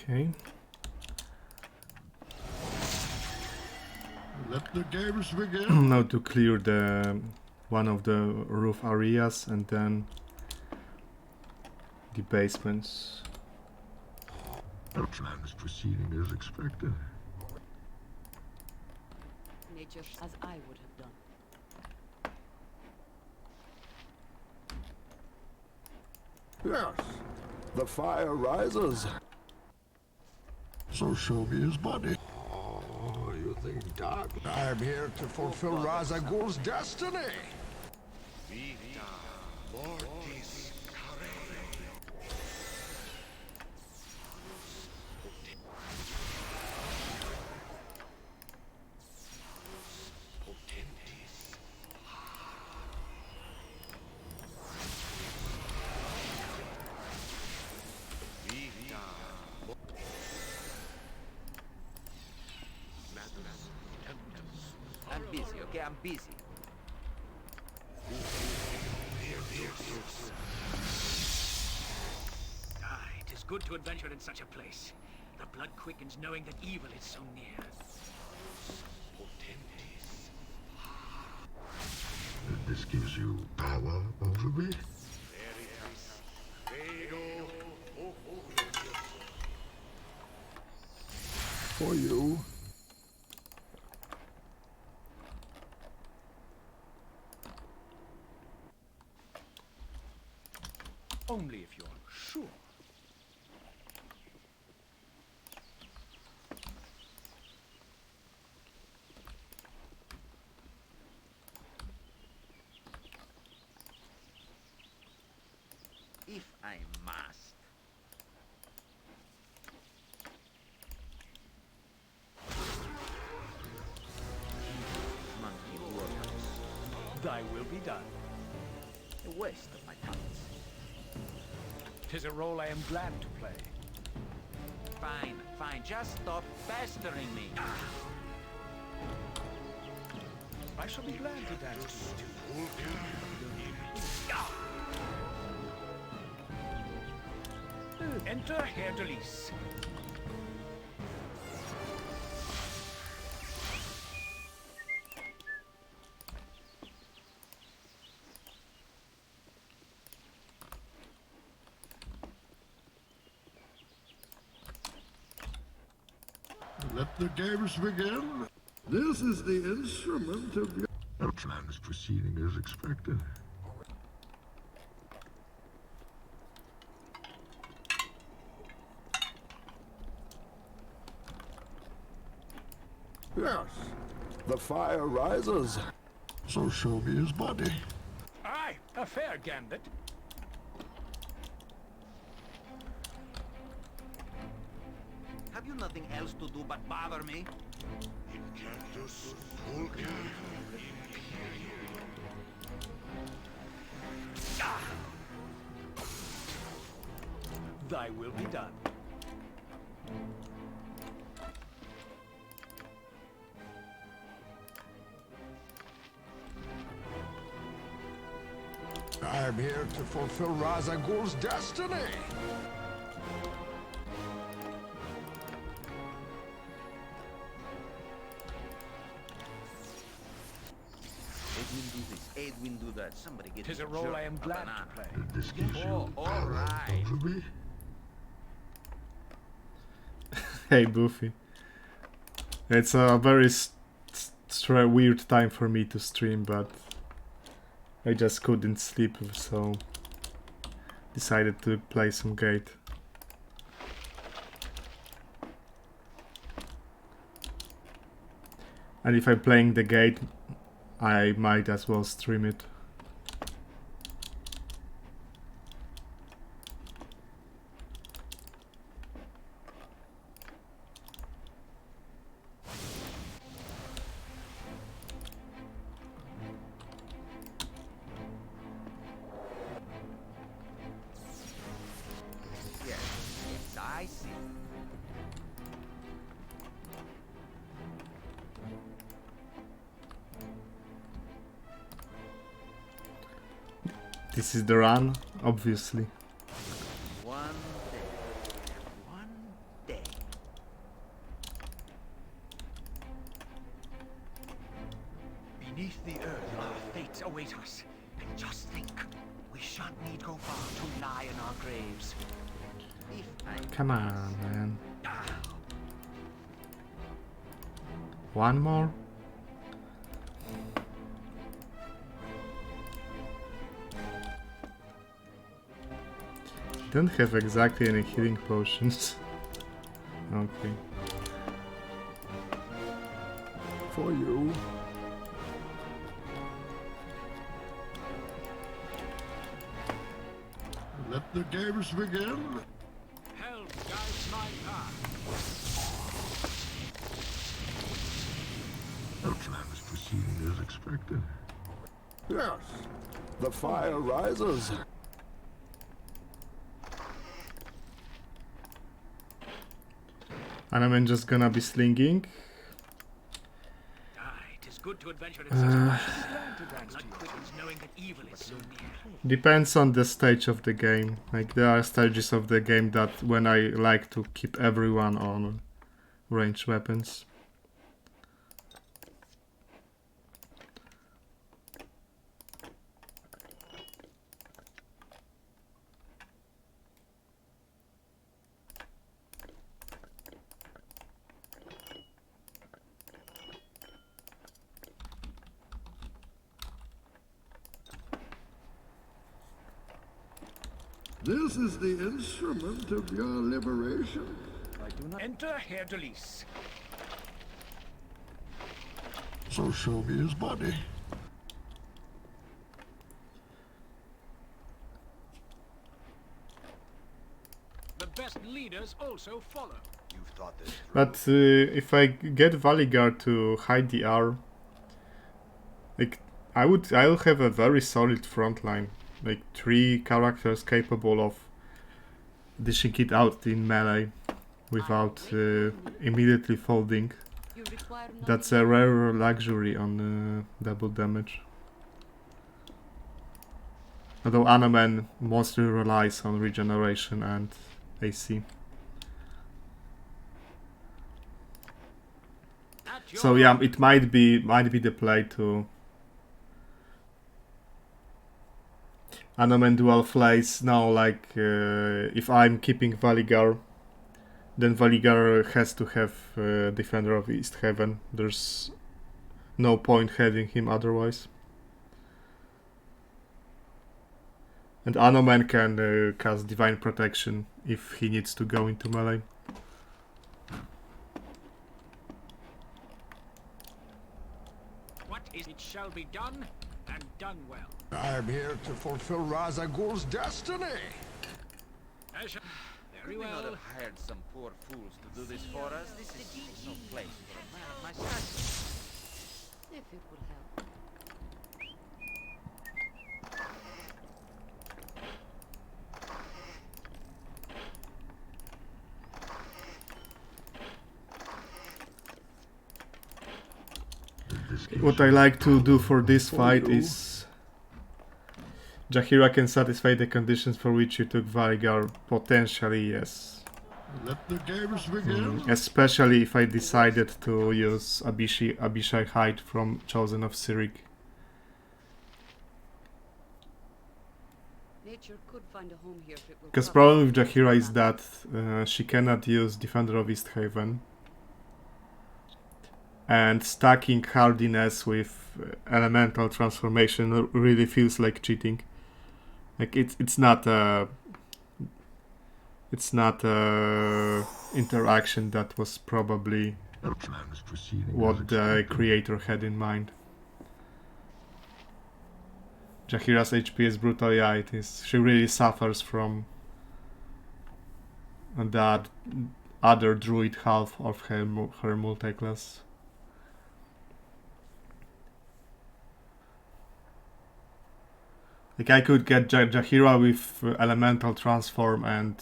Okay. Let the games begin. Now to clear the one of the roof areas and then the basements. The plan is proceeding as expected. Nature as I would have done. Yes. The fire rises. So show me his body. Oh, you think dark? I'm here to fulfill Ra's al Ghul's destiny. I'm busy, okay? I'm busy. Aye, it is good to adventure in such a place. The blood quickens knowing that evil is so near. This gives you power over me. For you. Only if you're sure. If I must. Monkey workers. Thy will be done. A waste of my talents. 'Tis a role I am glad to play. Fine, fine. Just stop pestering me. I shall be glad to dance to you. Enter Herr de Lis. Let the games begin. This is the instrument of your... Our plan is proceeding as expected. Yes, the fire rises. So show me his body. Aye, a fair gambit. Have you nothing else to do but bother me? Thy will be done. I'm here to fulfill Ra's al Ghul's destiny. Edwin do this, Edwin do that. Somebody get 'Tis this a role jerk I am a glad banana. to play. This gives you Oh, all power right. over me. Hey Buffy. It's a very weird time for me to stream, but I just couldn't sleep, so decided to play some Gate. And if I'm playing the Gate, I might as well stream it. Yes, yes, I see. This is the run, obviously. One day. Beneath the earth, our fates await us. And just think, we shan't need go far to lie in our graves. If I Come on, man. One more? Don't have exactly any healing potions. Okay. For you. Let the games begin. Help guides my path. Our plan is proceeding as expected. Yes, the fire rises. And I'm just gonna be slinging. Aye, 'tis good to adventure in such a glad to dance to you. Knowing that evil is so near. Depends on the stage of the game. Like there are stages of the game that when I like to keep everyone on ranged weapons. This is the instrument of your liberation. I do not enter Herr Delis. So show me his body. The best leaders also follow. You've thought this through. But if I get Valigar to hide the R, like I'll have a very solid front line. Like 3 characters capable of dishing it out in melee without immediately folding. You require no That's a rare luxury on double damage. Although Anoman mostly relies on regeneration and AC. So yeah, it might be the play to Anoman dual flays now. Like if I'm keeping Valigar, then Valigar has to have Defender of East Heaven. There's no point having him otherwise. And Anoman can cast Divine Protection if he needs to go into melee. What is it shall be done, and done well. I'm here to fulfill Razagul's destiny. Very Could we not well. have hired some poor fools to do this for us? This is no place for a man of my stature. if it will help. What I like to do for this fight is Jaheira can satisfy the conditions for which you took Valigar. Potentially, yes. Let the games begin. Especially if I decided to use Abishai Hide from Chosen of Cyric. Nature could find a home here if it will. Because cover problem with the Jaheira is land. that she cannot use Defender of East Haven. And stacking hardiness with elemental transformation really feels like cheating. Like it's not a interaction that was probably Our plan is proceeding what as the expected. creator had in mind. Jaheira's HP is brutal, yeah, it is. She really suffers from that other druid half of her multiclass. Like I could get Jaheira with elemental transform and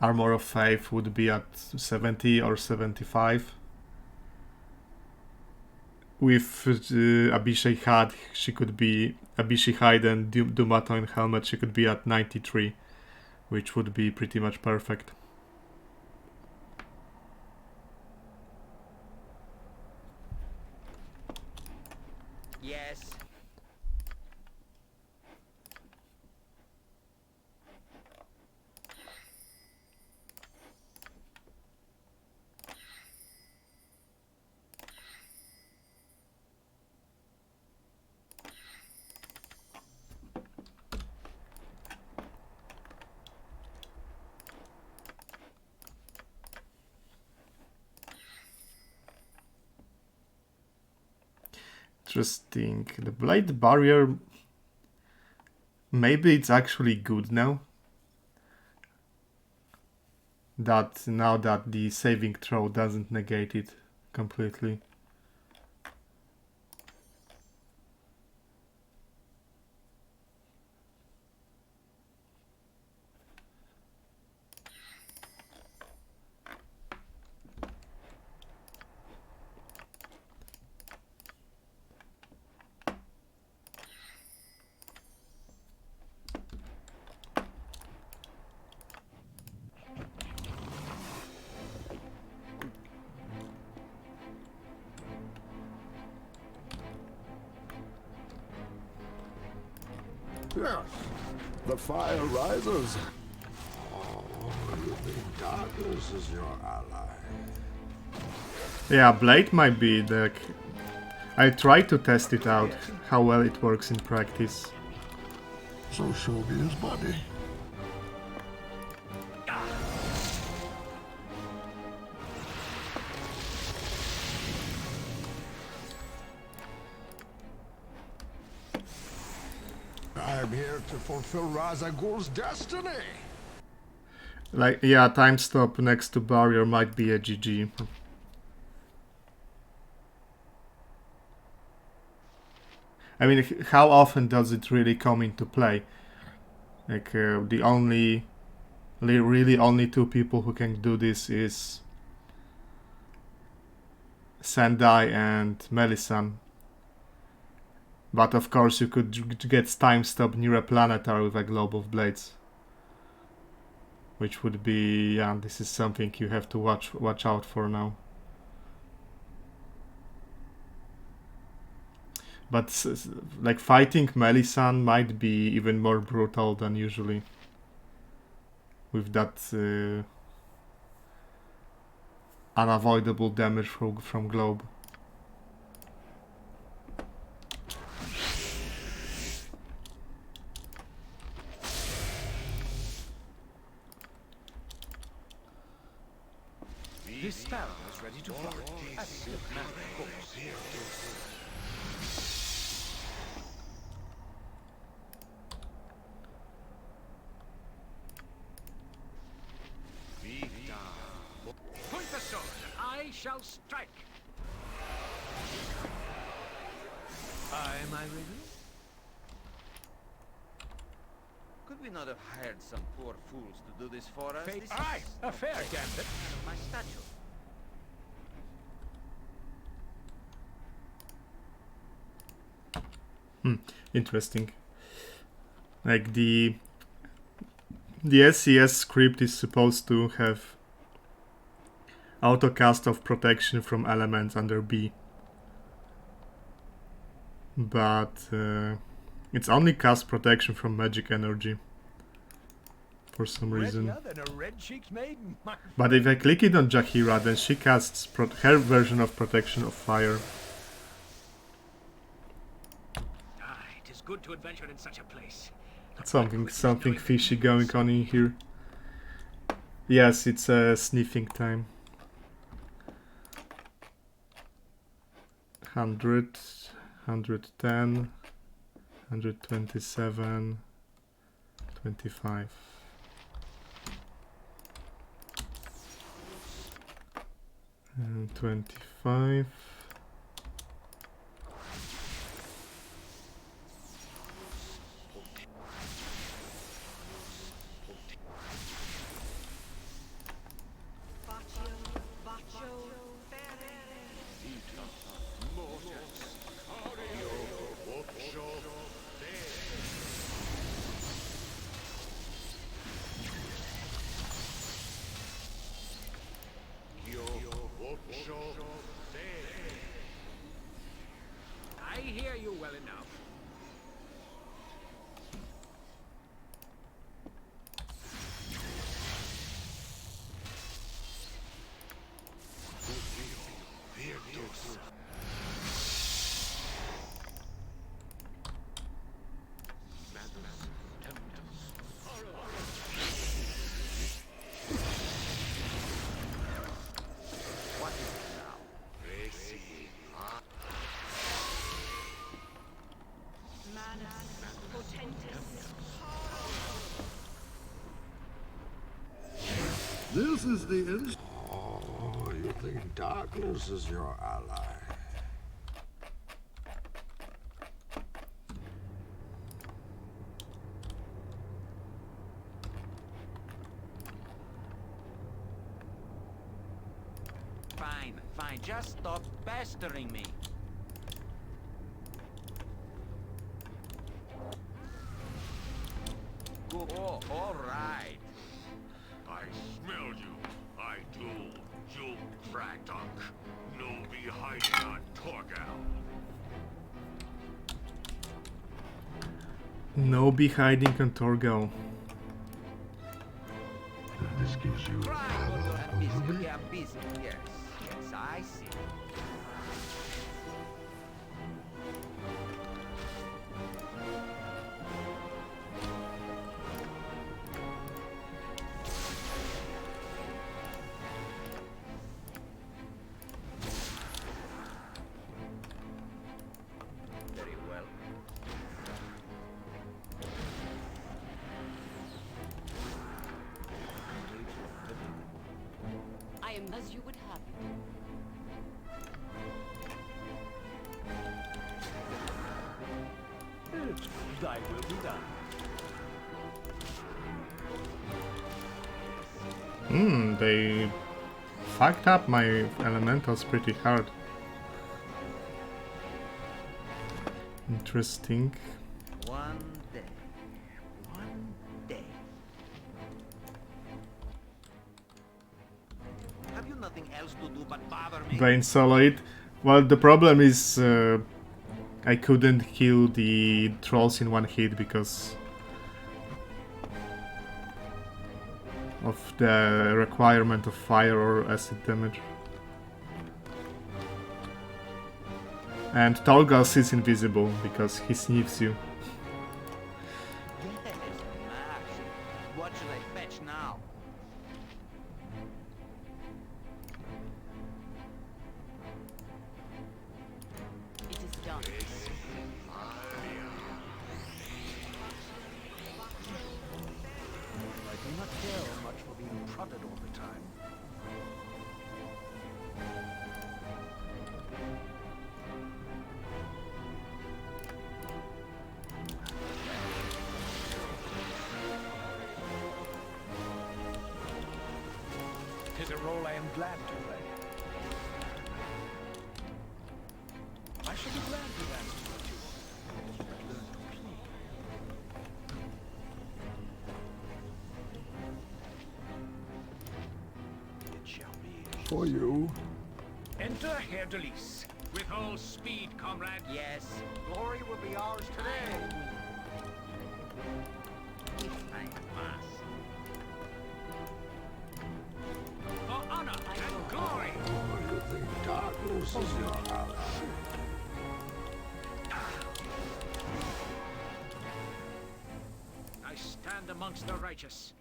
Armor of Faith would be at 70 or 75. With Abishai Hide, she could be Abishai Hide and Dumaton Helmet, she could be at 93, which would be pretty much perfect. Yes. Interesting. The Blade Barrier, maybe it's actually good now. Now that the saving throw doesn't negate it completely. Yes, the fire rises. You think darkness is your ally? Yeah, Blade might be the... I tried to test it out, how well it works in practice. So show me his body. I'm here to fulfill Ra's al Ghul's destiny. Like, yeah, time stop next to barrier might be a GG. I mean, how often does it really come into play? Like, the only, really only two people who can do this is Sendai and Melissan. But of course you could get time stop near a planetary with a globe of blades. Which would be, yeah, this is something you have to watch out for now. But like fighting Melissan might be even more brutal than usually. With that unavoidable damage from globe. This sparrow is ready to fly. As is the man, of course. Point the sword. I shall strike. Am I ready? Could we not have hired some poor fools to do this for us? Fate. This Aye, is a fair complete gambit. of my statue. Interesting. Like the SCS script is supposed to have autocast of protection from elements under B. But it's only cast protection from magic energy. For some reason. Readier than a red-cheeked maiden. But if I click it on Jaheira, then she casts her version of protection of fire. Aye, it is good to adventure in such a place. Something fishy going on in here. Yes, it's a sniffing time. 100, 110, 127, 25. And 25. I hear you well enough. This is the instrument. Oh, you think darkness is your ally? Fine, fine. Just stop pestering me. Go. Oh, all right. I smell you. I do. You Kratok. No be hiding on Torgal. No be hiding on Torgal. This gives you Try power go to busy. over me. Yeah, busy. Yes. Yes, I see. Very well. I'm as you would have it. Thy will be done. They fucked up my elementals pretty hard. Interesting. One day. One day. Have you nothing else to do but bother me? Vein Solid. Well, the problem is I couldn't kill the trolls in one hit because of the requirement of fire or acid damage. And Tolgas is invisible because he sniffs you. Yes, Max. What should I fetch now? It is done. I do not care much for being prodded all the time. Tis a role I am glad to play. I shall be glad to dance to a tune, but learn to play. It shall be. For you. Enter Herr Delis. With all speed, comrade. Yes. Glory will be ours today. I must. For honor and glory. Oh, you think darkness is your ally? I stand amongst the righteous.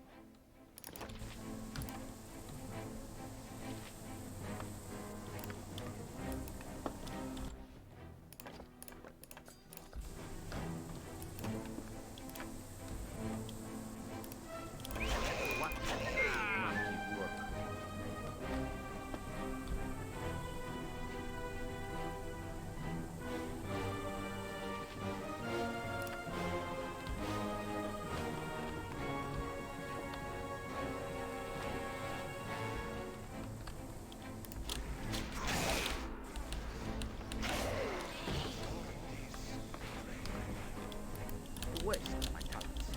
What? Monkey work. Waste my talents.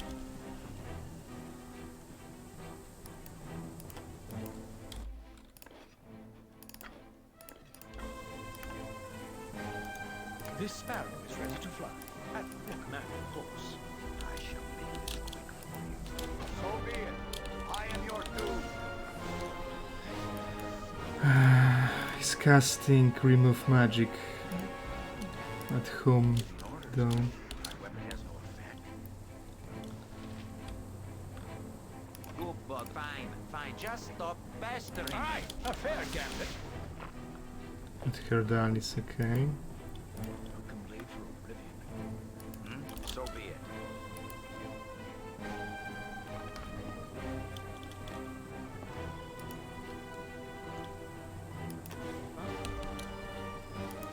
This sparrow is ready to fly. At the command, of course. I shall make this quick for you. So be it. I am your doom. He's casting Remove Magic. At whom, though? My weapon has no effect. Good, but fine, fine. Just stop pestering Aye, me. a fair gambit. At Herdan is okay. You can blade for oblivion. So be it.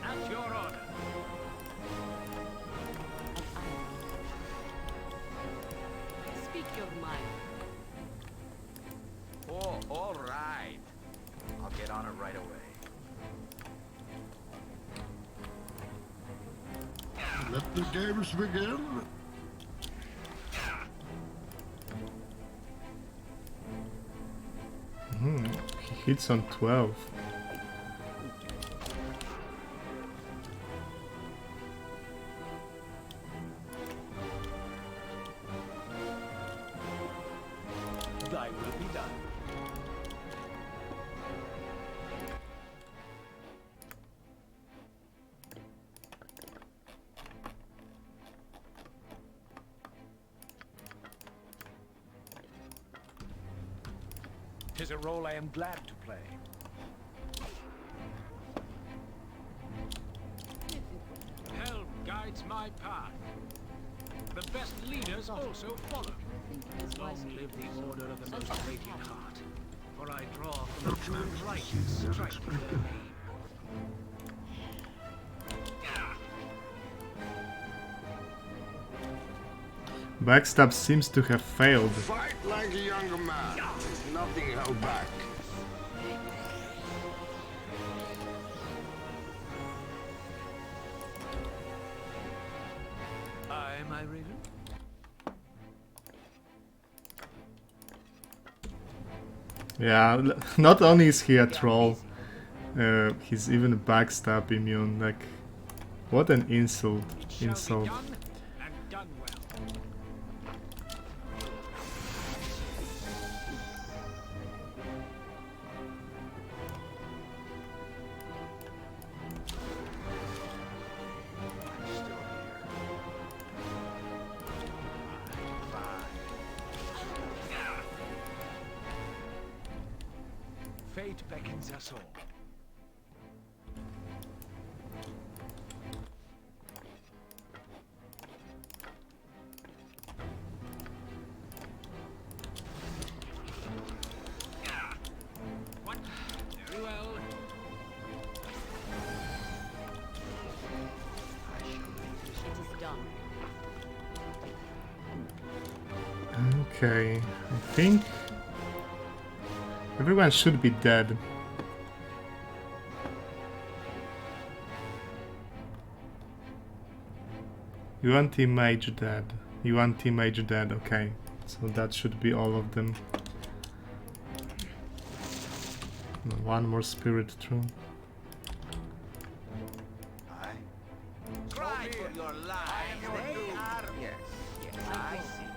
At your order. Speak your mind. Oh, all right. I'll get on it right away. Let the games begin. He hits on 12. Thy will be done. Tis a role I am glad to play. Helm guides my path. The best leaders also follow. Long live the order of the most radiant heart. for I draw from the true right Proceeding as strike. expected. Backstab seems to have failed. Fight like a younger man. Nothing held back. Aye, my raven. Yeah, not only is he a troll, he's even backstab immune. Like, what an insult! It shall be done, and done well. I'm still here. Fine. Fate beckons us all. What? Very well. It is done. Okay, I think everyone should be dead. You anti-mage dead. You anti-mage dead, okay. So that should be all of them. One more spirit true. Aye. Cry for your lives. They are. Yes, yes, I see.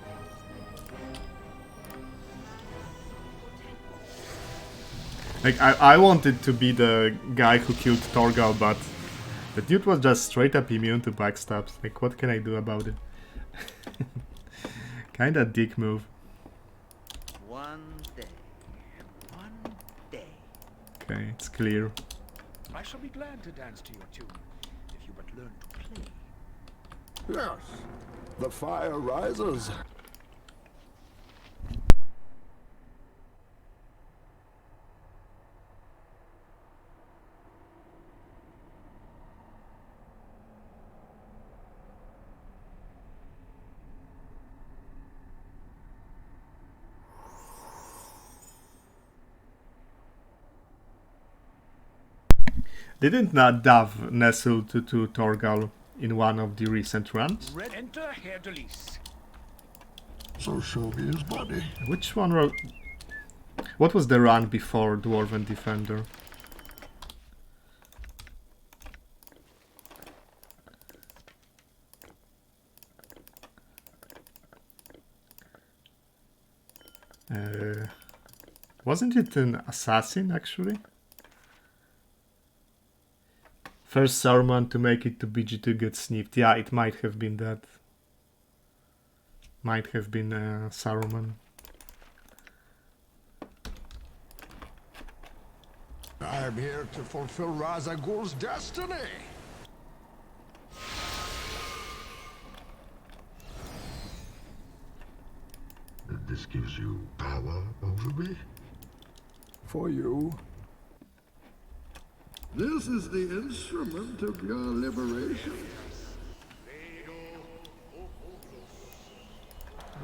Like, I wanted to be the guy who killed Torgal, but the dude was just straight up immune to backstabs. Like, what can I do about it? Kinda dick move. One day. One day. Okay, it's clear. I shall be glad to dance to your tune, if you but learn to play. Yes, the fire rises. Didn't Dav nestle to Torgal in one of the recent runs? Red enter Herr de Lis. So shall be his body. Which one wrote... What was the run before Dwarven Defender? Wasn't it an assassin, actually? First Saruman to make it to BG2 gets snipped. Yeah, it might have been that. Might have been Saruman. I am here to fulfill Ra's al Ghul's destiny. This gives you power over me? For you. This is the instrument of your liberation.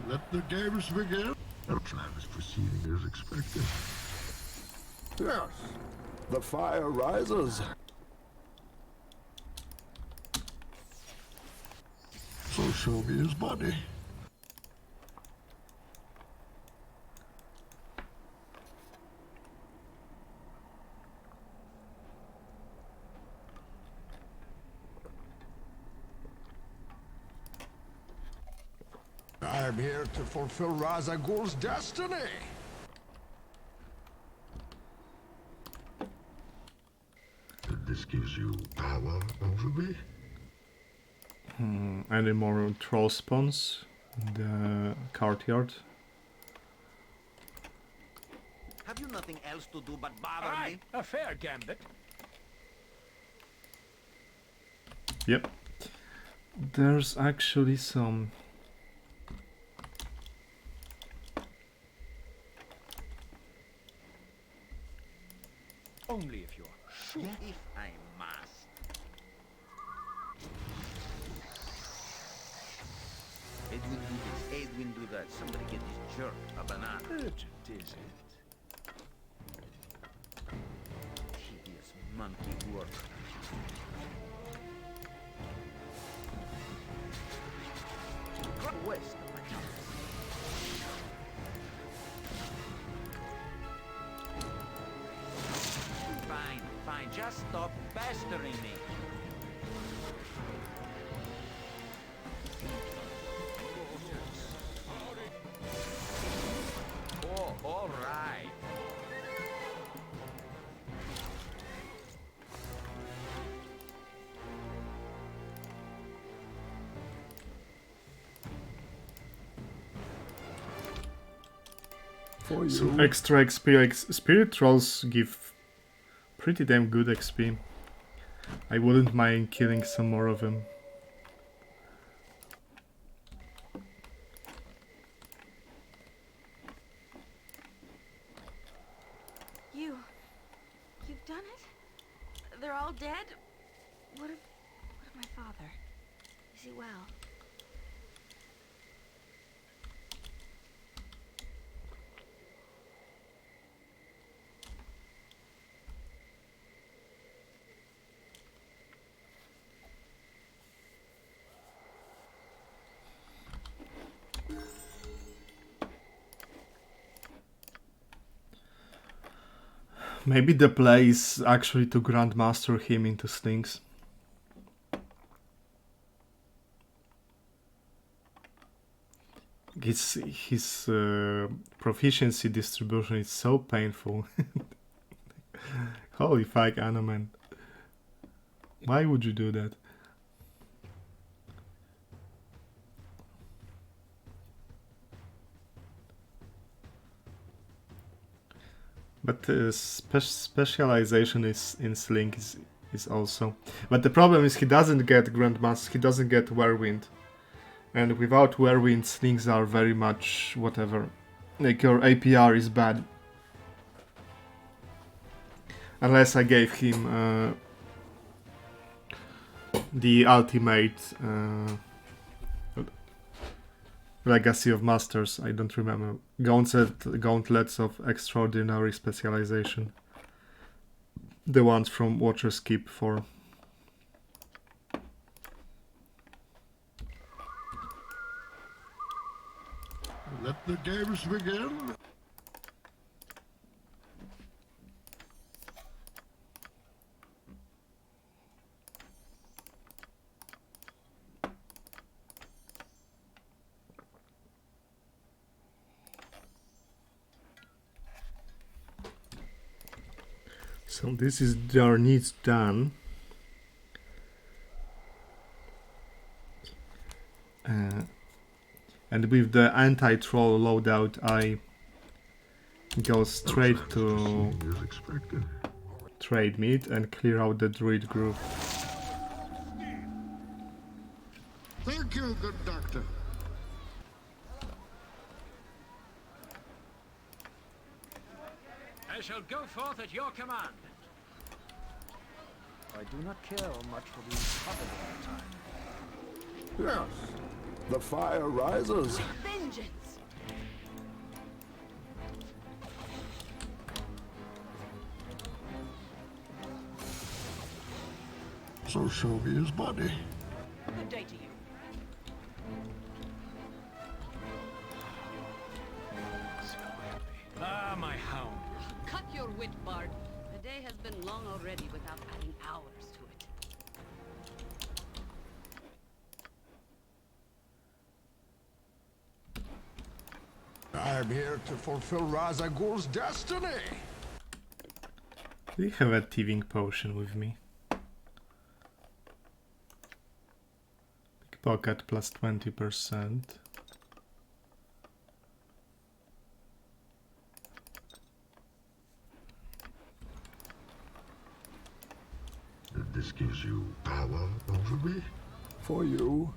Let the games begin. Our plan is proceeding as expected. Yes, the fire rises. So shall be his body. I am here to fulfill Ra's al Ghul's destiny. This gives you power over me? Any more troll spawns in the courtyard? Have you nothing else to do but bother Aye, me? a fair gambit. Yep. There's actually some... Somebody get this jerk a banana. Urgent, is it? Hideous monkey work. Waste of my time. Fine, fine. Just stop pestering me. Oh, all right. For you. Some extra XP. Spirit Trolls give pretty damn good XP. I wouldn't mind killing some more of them. You've done it? They're all dead? What of my father? Is he well? Maybe the play is actually to Grandmaster him into slings. His proficiency distribution is so painful. Holy fuck, Anoman. Why would you do that? But specialization is in Sling is also. But the problem is he doesn't get Grandmaster, he doesn't get Whirlwind. And without Whirlwind, Slings are very much whatever. Like your APR is bad. Unless I gave him the ultimate Legacy of Masters, I don't remember. Gauntlets of Extraordinary Specialization. The ones from Watcher's Keep 4. Let the games begin. So this is their needs done. And with the anti-troll loadout, I go straight to trade meat and clear out the druid group. Thank you, good doctor. I shall go forth at your command. I do not care much for being covered all the time. Yes. The fire rises. Vengeance! So show me his body. Good day to you. Ah, my hound. Cut your wit, Bard. The day has been long already without adding hours to it. I'm here to fulfill Razagul's destiny. Do you have a thieving potion with me? Pickpocket plus 20%. This gives you power over me? For you.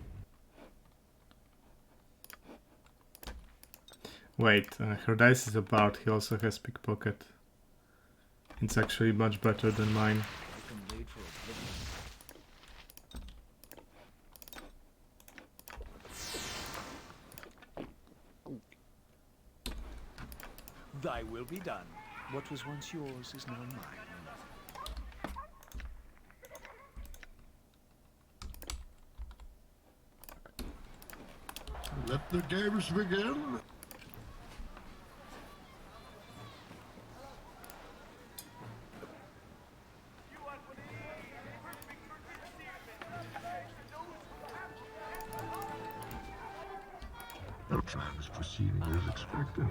Wait, her dice is a bard, he also has pickpocket. It's actually much better than mine. I can wait for Thy will be done. What was once yours is now mine. Let the games begin. No time is proceeding as expected.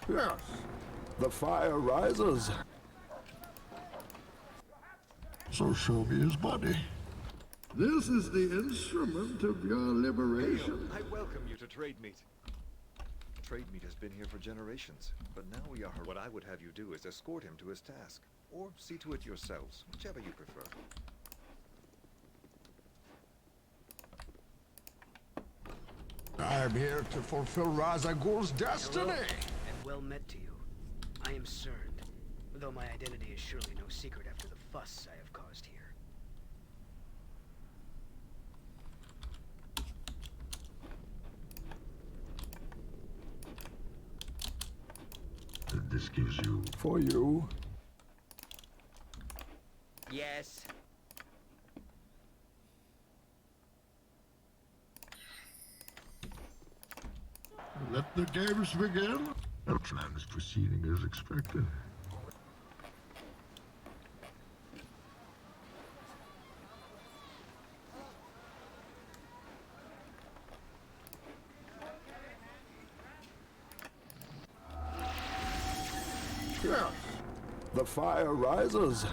Yes, the fire rises. So show me his body. This is the instrument of your liberation. I welcome you to trade meet. Trade meet has been here for generations, but now we are. What I would have you do is escort him to his task, or see to it yourselves, whichever you prefer. I am here to fulfill Ra's al Ghul's destiny. Hello, and well met to you. I am Cerned, though my identity is surely no secret after the fuss I have caused here. This gives you... For you. Yes. Let the games begin. No time is proceeding as expected. Yes, the fire rises.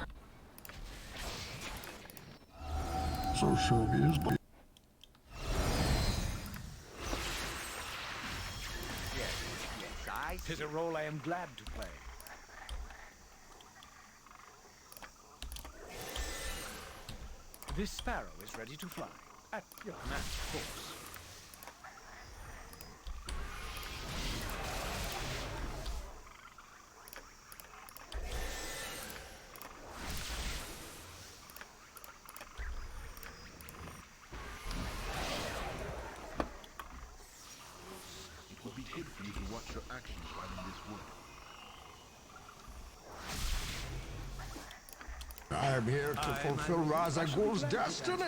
So show me his body. Tis a role I am glad to play. This sparrow is ready to fly. At your command, of course. It would be good for you to watch your actions while in this wood. I am here to fulfill Ra's al Ghul's destiny.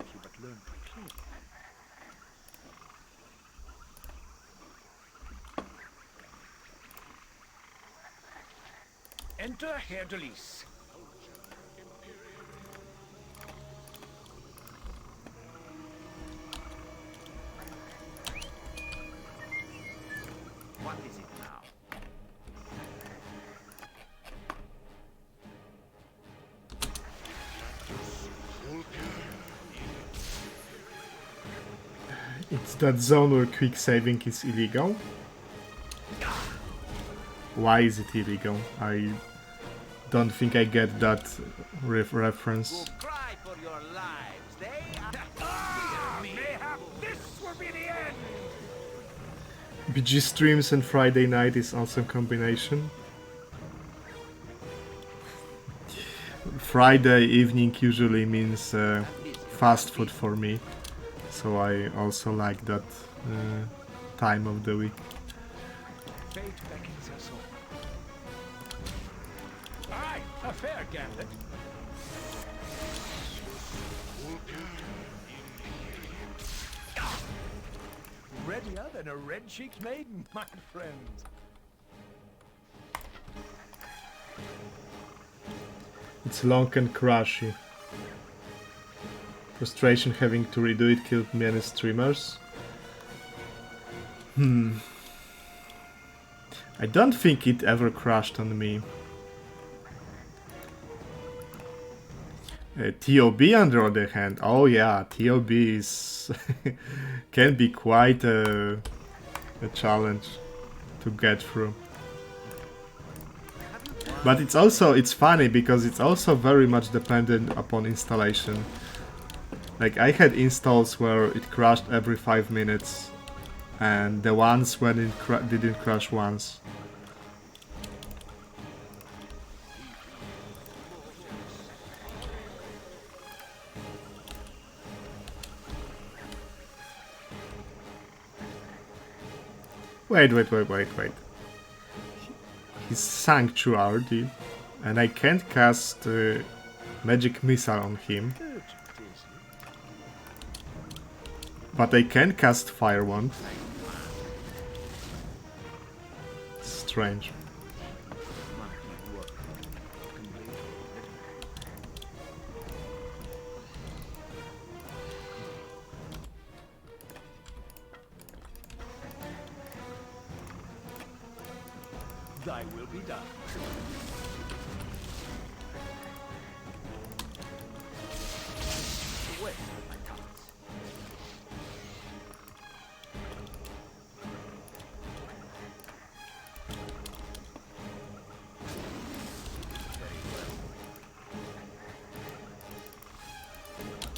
If you but learn to play. Enter Herr Delis. What is it now? It's that zone where quick saving is illegal. Why is it illegal? I don't think I get that reference. Cry for your lives. They Mayhap this will be the end. BG streams and Friday night is awesome combination. Friday evening usually means fast food for me, so I also like that time of the week. Fate beckons us all. Aye, a fair gambit. Readier than a red-cheeked maiden, my friend. It's long and crashy. Frustration having to redo it killed many streamers. I don't think it ever crashed on me. TOB on the other hand, oh yeah, TOB is can be quite a challenge to get through. But it's funny because it's also very much dependent upon installation. Like I had installs where it crashed every 5 minutes, and the ones when it didn't crash once. Wait. He's sanctuary, and I can't cast magic missile on him. But I can cast fire wand. Strange. Thy will be done. Wait, my thoughts.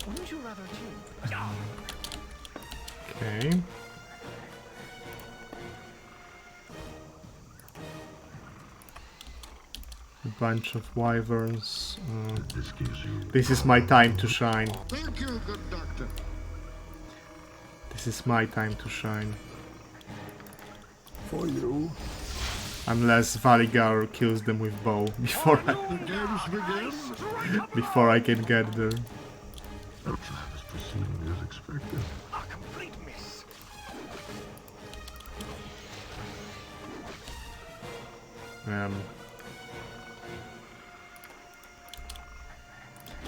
Wouldn't you rather tune? Okay. A bunch of wyverns. This is my time to shine. Thank you, good doctor. This is my time to shine. For you. Unless Valigar kills them with bow before The games begin. before I can get there. The plan is proceeding as expected. A complete miss.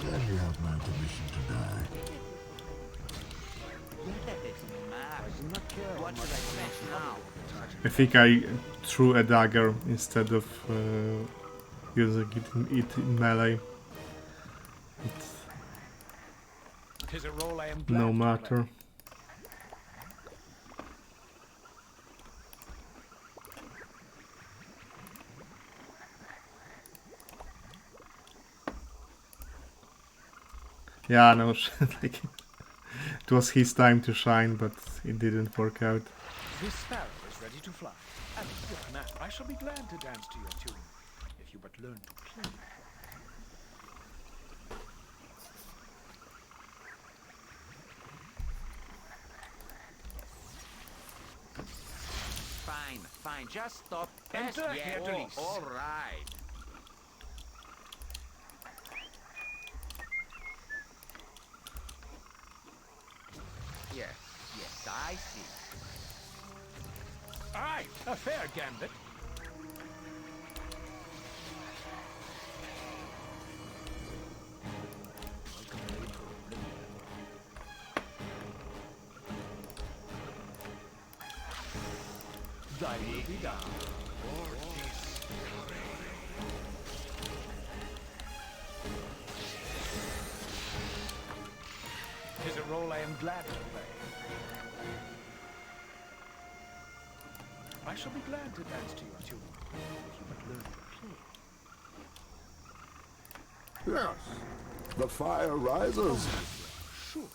Then you have my permission to die. What should I fetch now? I think I threw a dagger instead of using it in melee. Tis a role I am glad No to matter. play. Yeah, no, like it was his time to shine, but it didn't work out. This sparrow is ready to fly. And with that, I shall be glad to dance to your tune, if you but learn to play. Fine, just stop. Enter Herr Delis. All right. Yes, I see. Aye, a fair gambit. Thy will be done. Tis a role I am glad to play. I shall be glad to dance to your tune, if you but learn to play. Yes. The fire rises. Sure.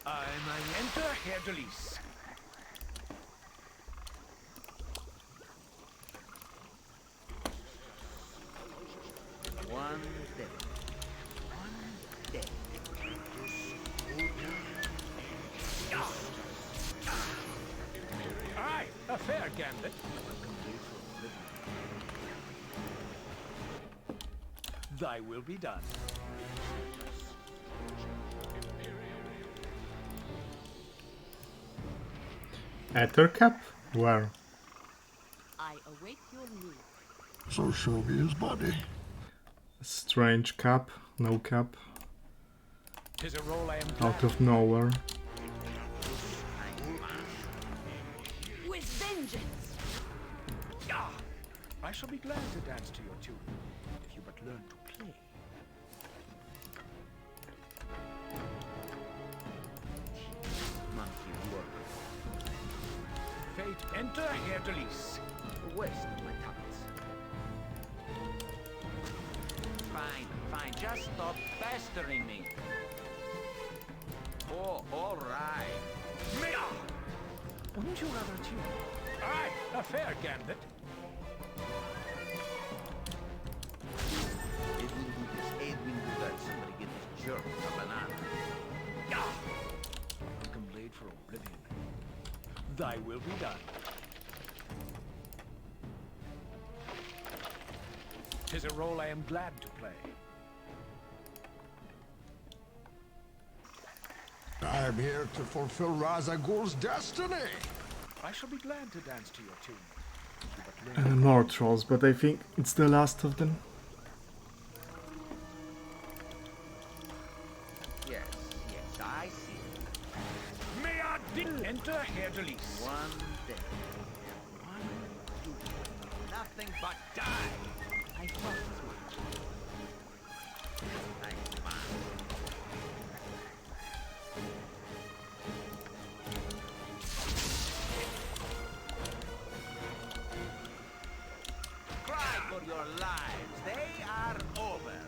I enter Herr Delis. One day. Aye, a fair gambit. Thy will be done. Ethercap? Where? I await your news. So show me his body. Strange cap, no cap, Tis a role I am glad out of nowhere. With vengeance! Ah, I shall be glad to dance to your tune, if you but learn to play. Monkey work. Fate, enter Herr Delis. Waste my thoughts. Fine, just stop pestering me. Oh, all right. Mea! Wouldn't you rather tune? Aye, a fair gambit. It will do that somebody get this jerk a banana. Welcome blade for oblivion. Thy will be done. 'Tis a role I am glad to play. I'm here to fulfill Ra's al Ghul's destiny. I shall be glad to dance to your tune. And more trolls, but I think it's the last of them. Yes, yes, I see. May I enter Herr Delis? One day. One future. Nothing but die. I thought as much. Nice man. Cry for your lives. They are over.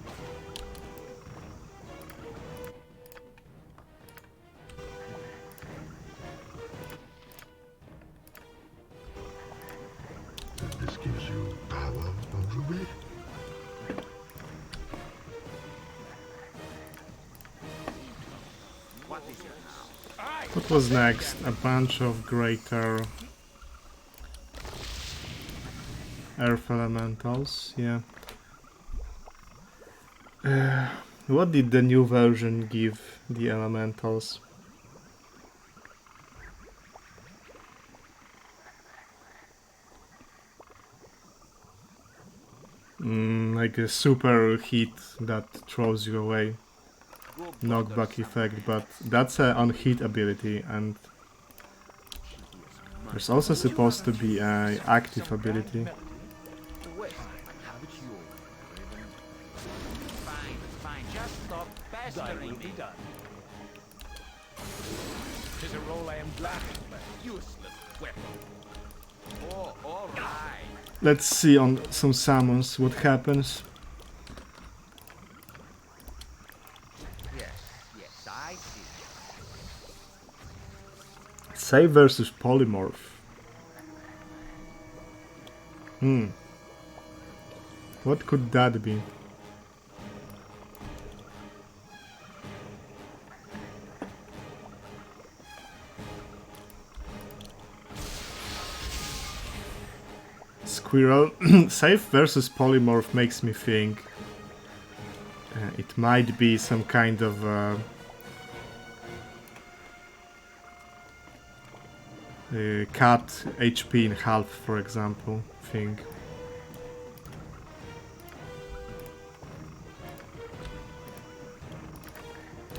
This gives you power over me. What is your now? What was next? A bunch of greater earth elementals, yeah. What did the new version give the elementals? Like a super heat that throws you away. Knockback effect, but that's an on-hit ability, and there's also supposed to be an active ability. Fine, fine. Just stop Thy will pestering be me. done. 'Tis a role I am glad to play. Useless weapon. Oh, all right. Let's see on some summons what happens. Yes, yes, I see. Save versus polymorph. What could that be? Squirrel. Save versus polymorph makes me think it might be some kind of cut HP in half, for example, thing.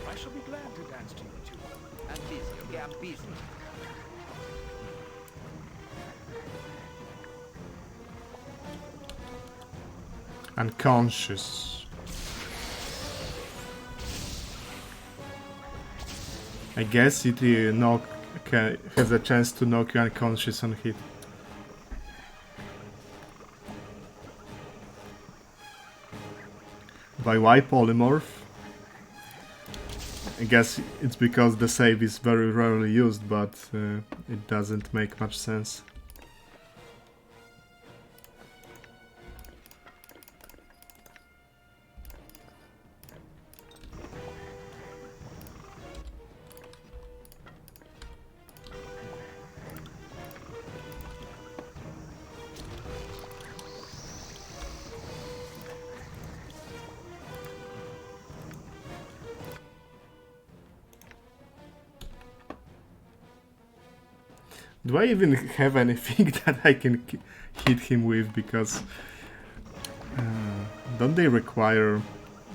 I shall be glad to dance to your tune. I'm busy, okay? I'm busy. Unconscious. I guess it has a chance to knock you unconscious on hit. By why polymorph? I guess it's because the save is very rarely used, but it doesn't make much sense. Do I even have anything that I can hit him with? Because don't they require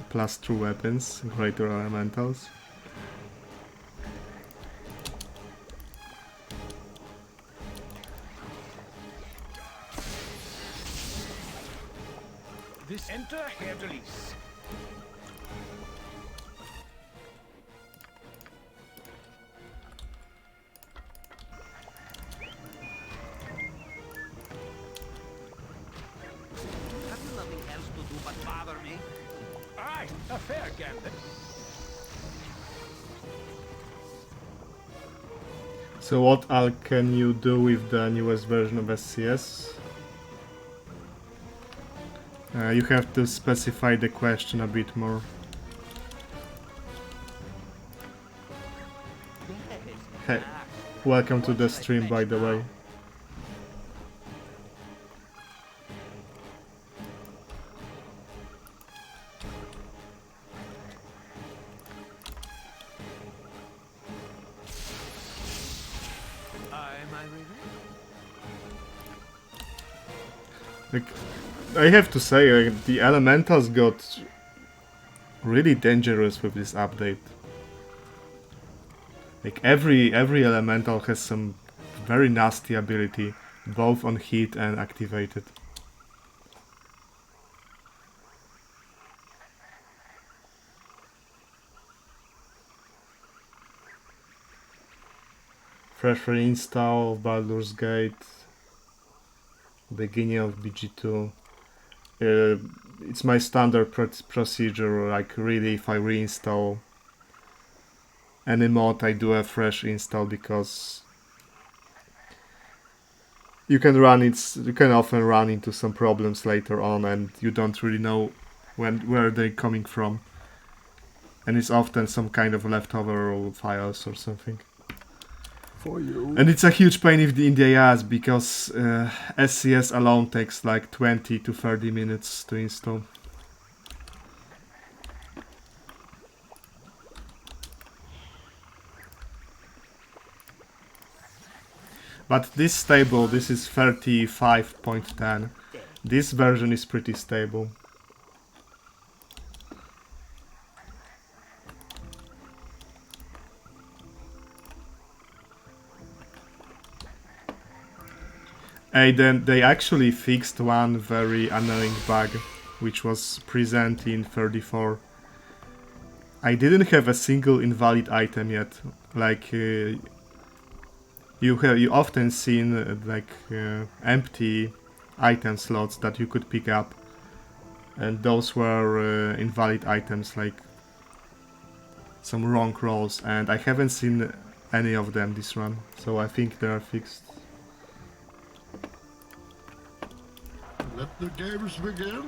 +2 weapons, greater elementals? This enter Herr Delis. Have you nothing else to do but bother me? Aye, a fair gambit. So what all can you do with the newest version of SCS? You have to specify the question a bit more. Hey, welcome to the stream, by the way. Like, I have to say, the elementals got really dangerous with this update. Like every elemental has some very nasty ability, both on hit and activated. Fresh reinstall of Baldur's Gate. Beginning of BG2. It's my standard procedure, like really if I reinstall any mod I do a fresh install because you can often run into some problems later on and you don't really know where they're coming from. And it's often some kind of leftover files or something. For you. And it's a huge pain in the ass because SCS alone takes like 20 to 30 minutes to install. But this stable, this is 35.10. This version is pretty stable. And then they actually fixed one very annoying bug, which was present in 34. I didn't have a single invalid item yet. Like you often seen empty item slots that you could pick up, and those were invalid items, like some wrong rolls. And I haven't seen any of them this run, so I think they are fixed. Let the games begin.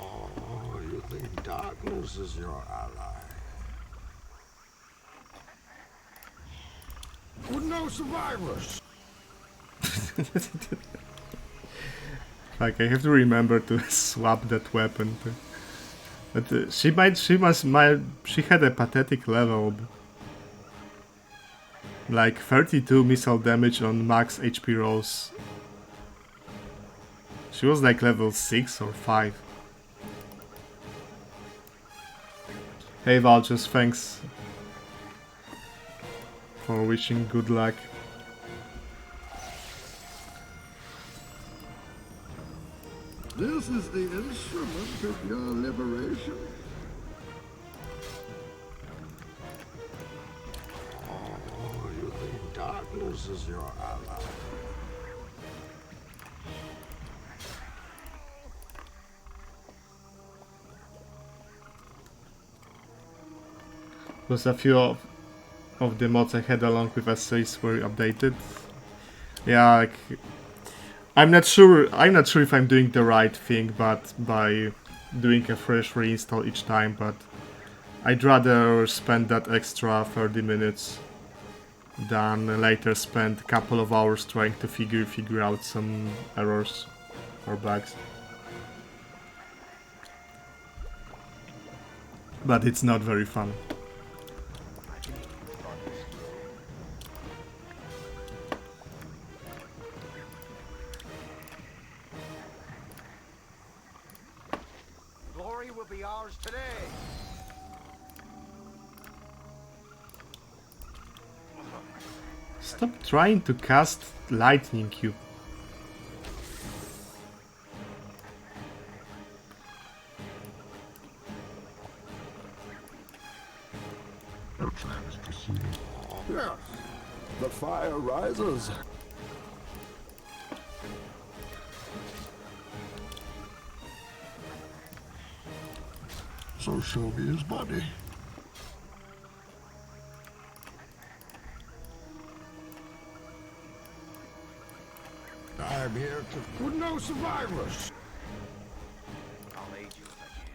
Oh, you think darkness is your ally? With no survivors. Like I have to remember to swap that weapon. But she had a pathetic level. Like 32 missile damage on max HP rolls. She was like level 6 or 5. Hey Valgus, thanks for wishing good luck. This is the instrument of your liberation. Darkness is your ally. Plus a few of the mods I had along with essays were updated. Yeah, like I'm not sure if I'm doing the right thing, but by doing a fresh reinstall each time, but I'd rather spend that extra 30 minutes than later spend a couple of hours trying to figure out some errors or bugs. But it's not very fun. Glory will be ours today. Stop trying to cast lightning cube. Yes, the fire rises. So show me his body. I'm here to... With no survivors. I'll aid you if I can.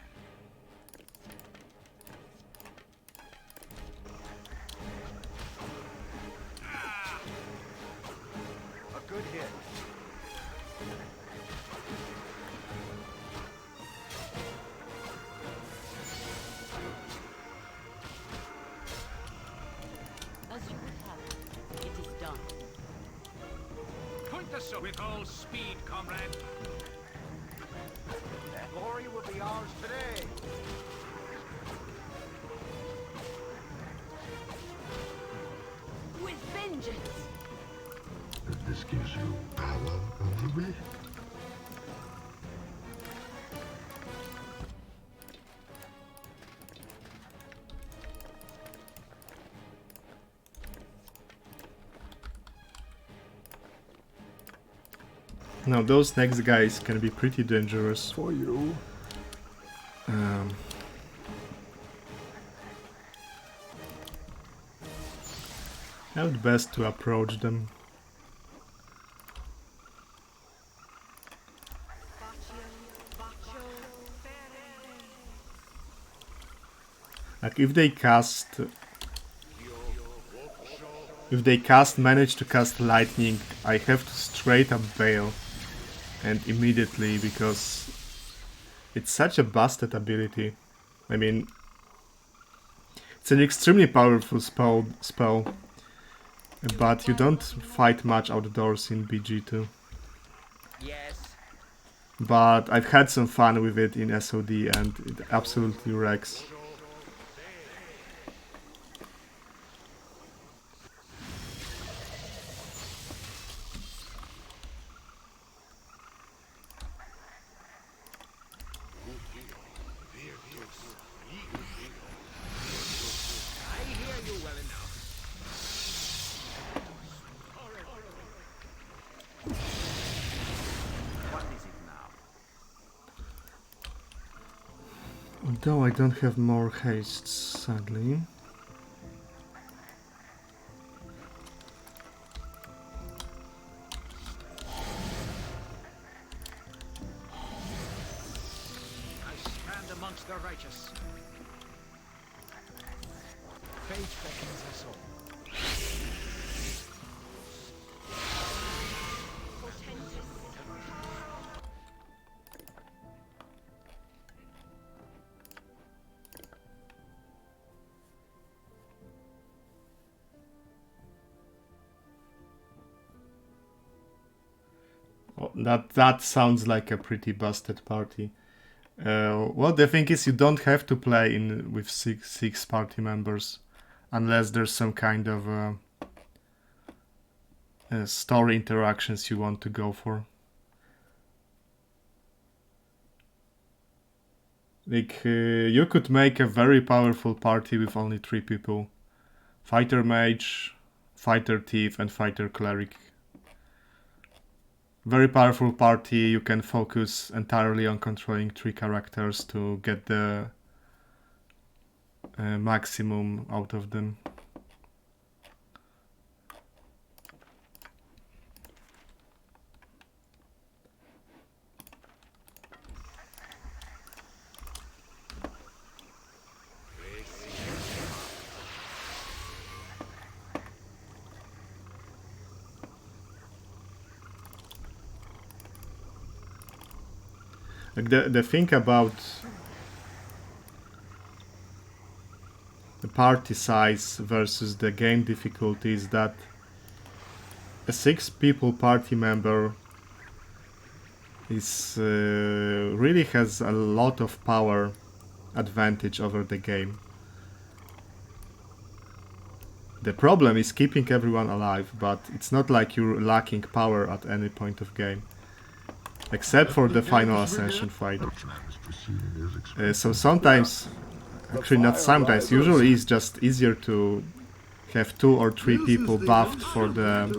So with all speed, comrade. Glory will be ours today. With vengeance. If this gives you power over me, Now those next guys can be pretty dangerous. For you. How best to approach them? Like if they manage to cast lightning, I have to straight up bail, and immediately, because it's such a busted ability. I mean, it's an extremely powerful spell, but you don't fight much outdoors in BG2. Yes. But I've had some fun with it in SOD and it absolutely wrecks. Although I don't have more haste, sadly. I stand amongst the righteous. Fate beckons us all. Oh, that sounds like a pretty busted party. Well, the thing is, you don't have to play in with six party members, unless there's some kind of story interactions you want to go for. Like, you could make a very powerful party with only 3 people. Fighter Mage, Fighter Thief, and Fighter Cleric. Very powerful party, you can focus entirely on controlling 3 characters to get the maximum out of them. Like the thing about the party size versus the game difficulty is that a 6 people party member is really has a lot of power advantage over the game. The problem is keeping everyone alive, but it's not like you're lacking power at any point of game. Except for the final Ascension fight. So sometimes, actually not sometimes, usually it's just easier to have 2 or 3 people buffed for the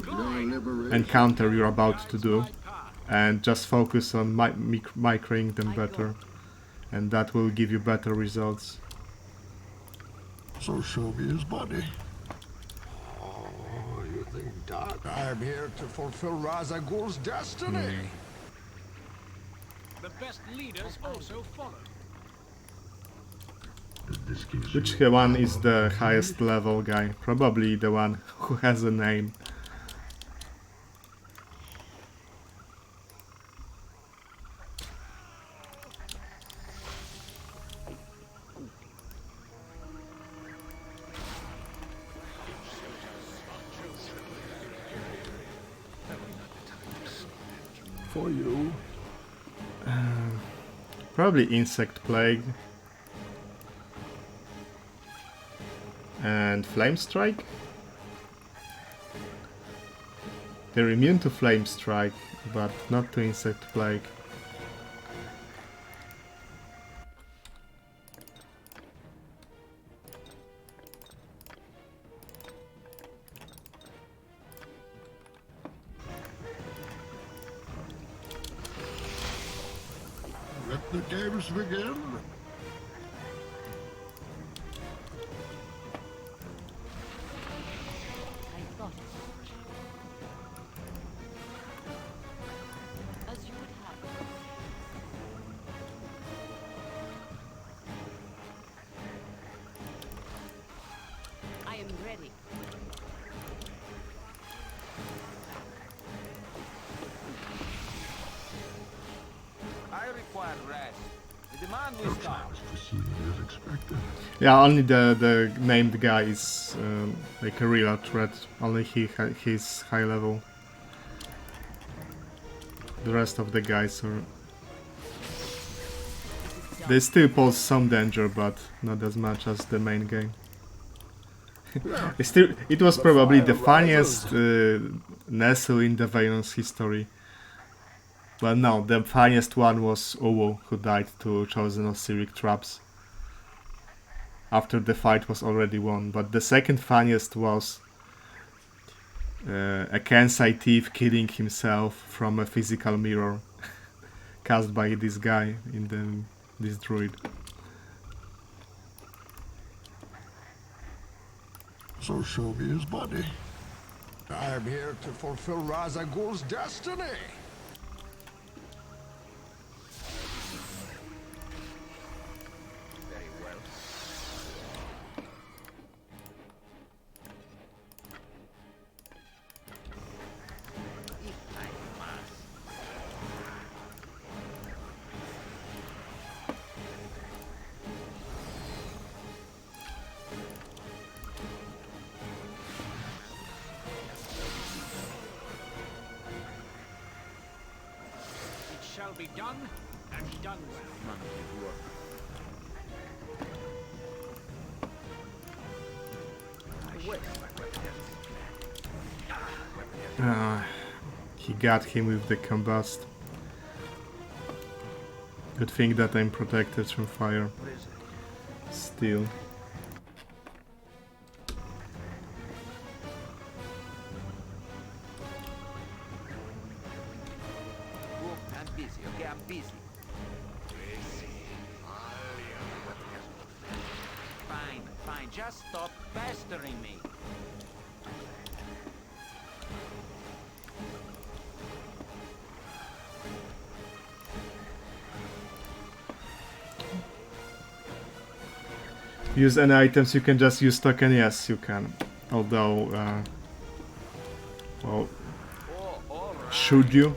encounter you're about to do, and just focus on microing them better, and that will give you better results. so show me his body. Oh, you think dark? I'm here to fulfill Razagul's destiny. The best leaders also follow. Which one is the highest level guy? Probably the one who has a name. for you. Probably insect plague. And flame strike. They're immune to flame strike, but not to insect plague. Let the games begin. I thought it. As you would have. I am ready. I require rest. The demand will stop. Proceeding as expected. Yeah, only the named guy is like a real threat. Only he's high level. The rest of the guys are... They still pose some danger, but not as much as the main game. It was probably the funniest Nestle in the Valence history. Well, no, the funniest one was Owo, who died to Chosen Osiric traps after the fight was already won. But the second funniest was a Kensai thief killing himself from a physical mirror cast by this guy in this druid. So show me his body. I am here to fulfill Razagul's destiny. Very well. If I must. It shall be done, and done well. Monkey work. He got him with the combust. Good thing that I'm protected from fire. Still. Oh, I'm busy, okay? I'm busy. Fine, fine. Just stop pestering me. Use any items you can just use token? Yes, you can. Although, well, Oh, all right. should you?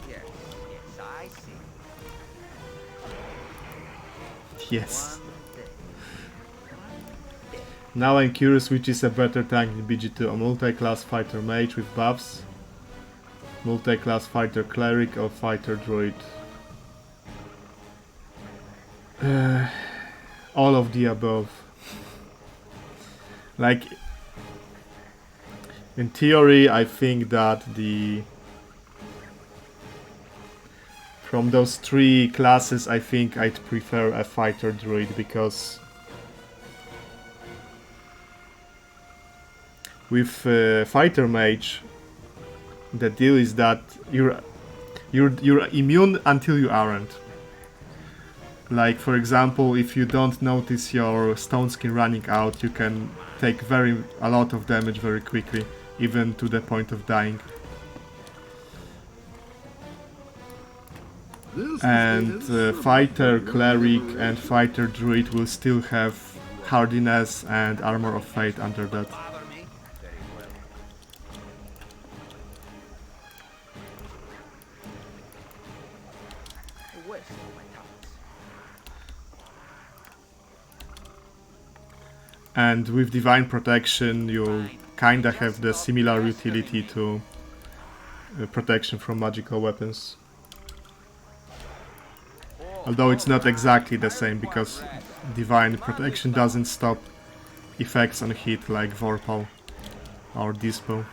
Yes, yes, I see. Yes. One day. Now I'm curious which is a better tank in BG2, a multi-class fighter mage with buffs, multi-class fighter cleric or fighter druid. All of the above. Like, in theory I think that from those three classes I think I'd prefer a fighter druid, because with fighter mage the deal is that you're immune until you aren't. Like, for example, if you don't notice your stone skin running out, you can take a lot of damage very quickly, even to the point of dying. And fighter cleric and fighter druid will still have hardiness and armor of fate under that. Bother me? Very well. A waste of my talents. And with Divine Protection you kinda have the similar utility to protection from magical weapons. Although it's not exactly the same, because Divine Protection doesn't stop effects on hit like Vorpal or Dispo.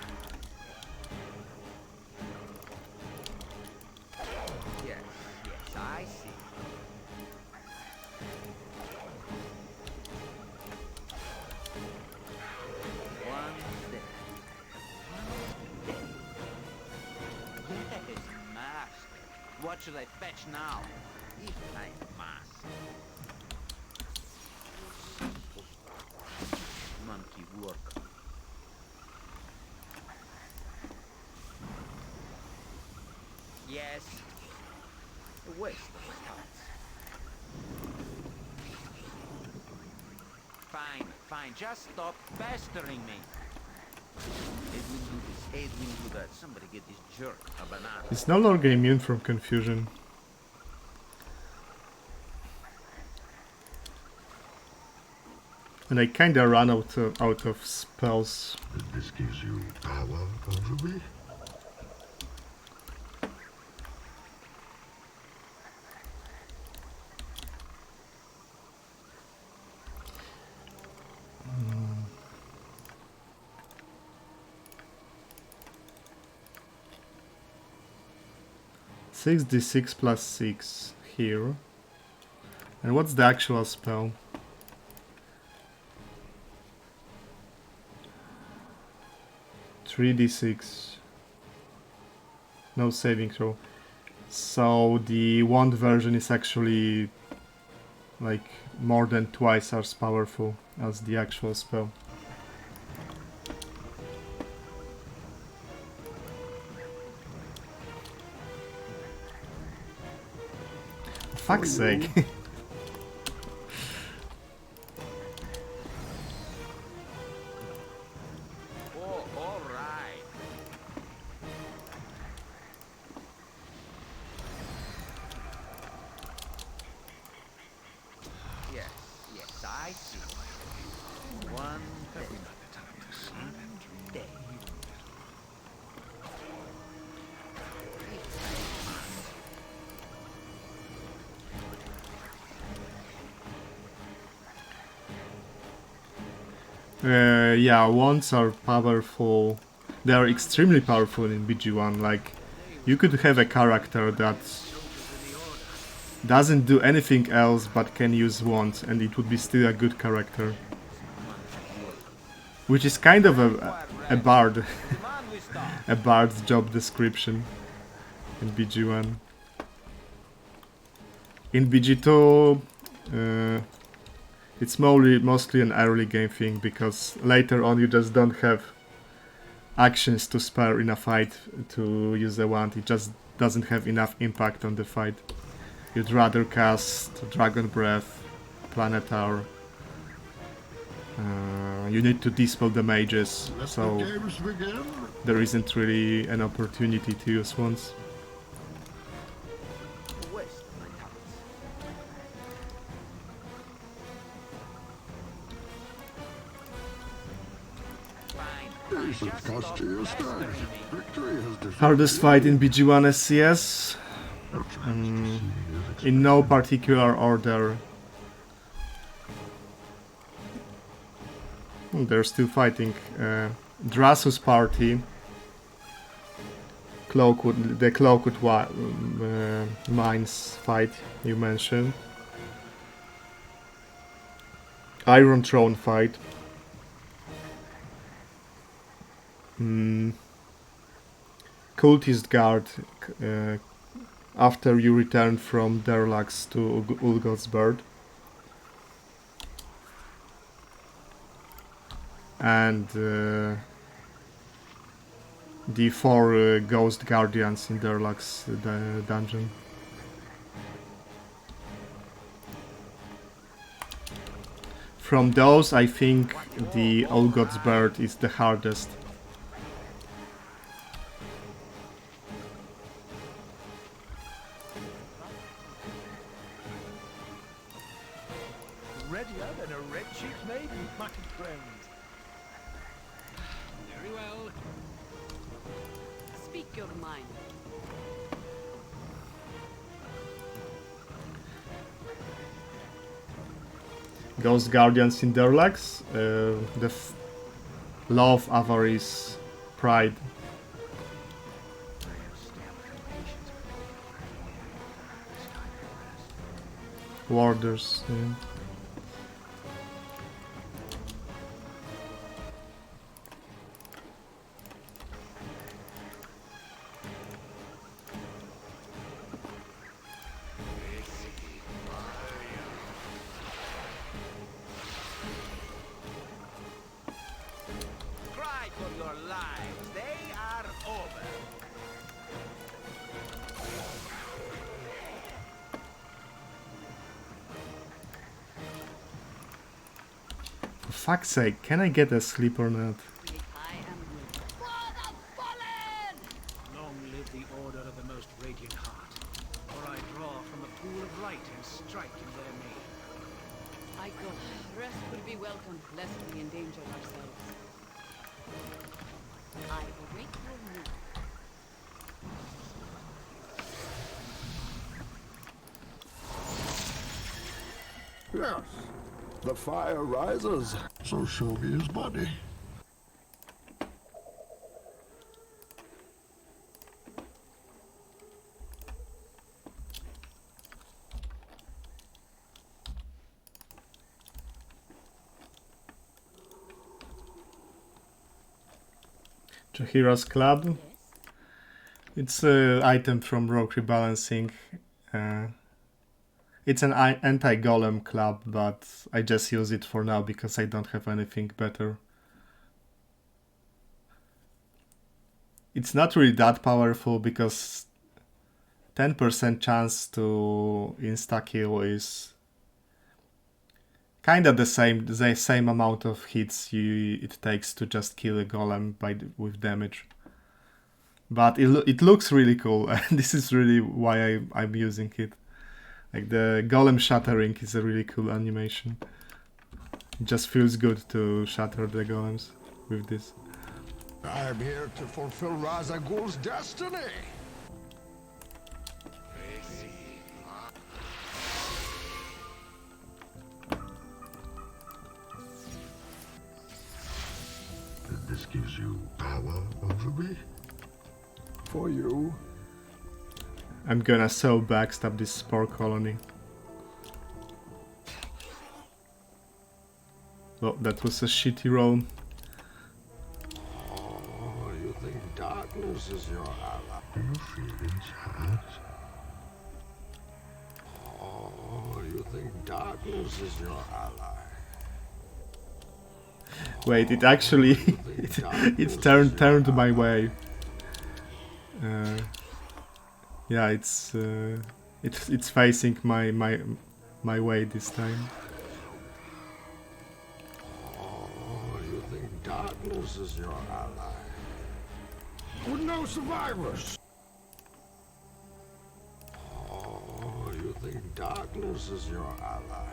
Yes, yes, I see. One day. Yes, master. What should I fetch now? If I must. Monkey work. Yes. A waste of parts. Fine, fine. Just stop pestering me. Edwin do this, Edwin do that. Somebody get this jerk a banana. It's no longer immune from confusion. And I kinda ran out of spells. This gives you power over me? Hmm. 6d6 plus 6 here. And what's the actual spell? (3d6). No saving throw. So the wand version is actually like more than twice as powerful as the actual spell. For fuck's sake. Oh, all right. Yes, yes, I see. One day. Yeah, wands are powerful. They are extremely powerful in BG1. Like, you could have a character that doesn't do anything else but can use wands, and it would be still a good character. Which is kind of a bard. A bard's job description in BG1. In BG2, it's mostly an early game thing, because later on you just don't have actions to spare in a fight to use the wand. It just doesn't have enough impact on the fight. You'd rather cast Dragon Breath, Planetar. You need to dispel the mages, so there isn't really an opportunity to use wands. Hardest fight in BG1 SCS? In no particular order. They're still fighting. Drasus party. The Cloakwood Mines fight you mentioned. Iron Throne fight. Cultist Guard after you return from Derlax to Ulgoth's Bird. And the 4 Ghost Guardians in Derlax dungeon. From those, I think the Ulgoth's Bird is the hardest. readier than a red-cheeked maiden, my friend. Very well. Speak your mind. Ghost Guardians in their legs. Love, avarice, pride. Warders. Yeah. Cry for your lives. They are over. For fuck's sake, can I get a sleeper net? I am with for the fallen! Long live the Order of the Most Radiant Heart, for I draw from the pool of light and strike in their name. I go. Rest would be welcome, lest we endanger ourselves. I await your move. Yes. The fire rises. So show me his body. Jahira's Club. It's an item from Rogue Rebalancing. It's an anti-golem club, but I just use it for now because I don't have anything better. It's not really that powerful because 10% chance to insta-kill is kind of the same amount of hits it takes to just kill a golem with damage. But it looks really cool, and this is really why I'm using it. Like the golem shattering is a really cool animation. It just feels good to shatter the golems with this. I'm here to fulfill Ra's al Ghul's destiny. This gives you power over me? For you. I'm gonna so backstab this spore colony. Oh, that was a shitty roll. Oh, you think darkness is your ally? Do your feelings hurt? Oh, you think darkness is your ally? Wait, it actually it turned my way. Yeah, it's facing my way this time. Oh, you think darkness is your ally? With no survivors. Oh, you think darkness is your ally?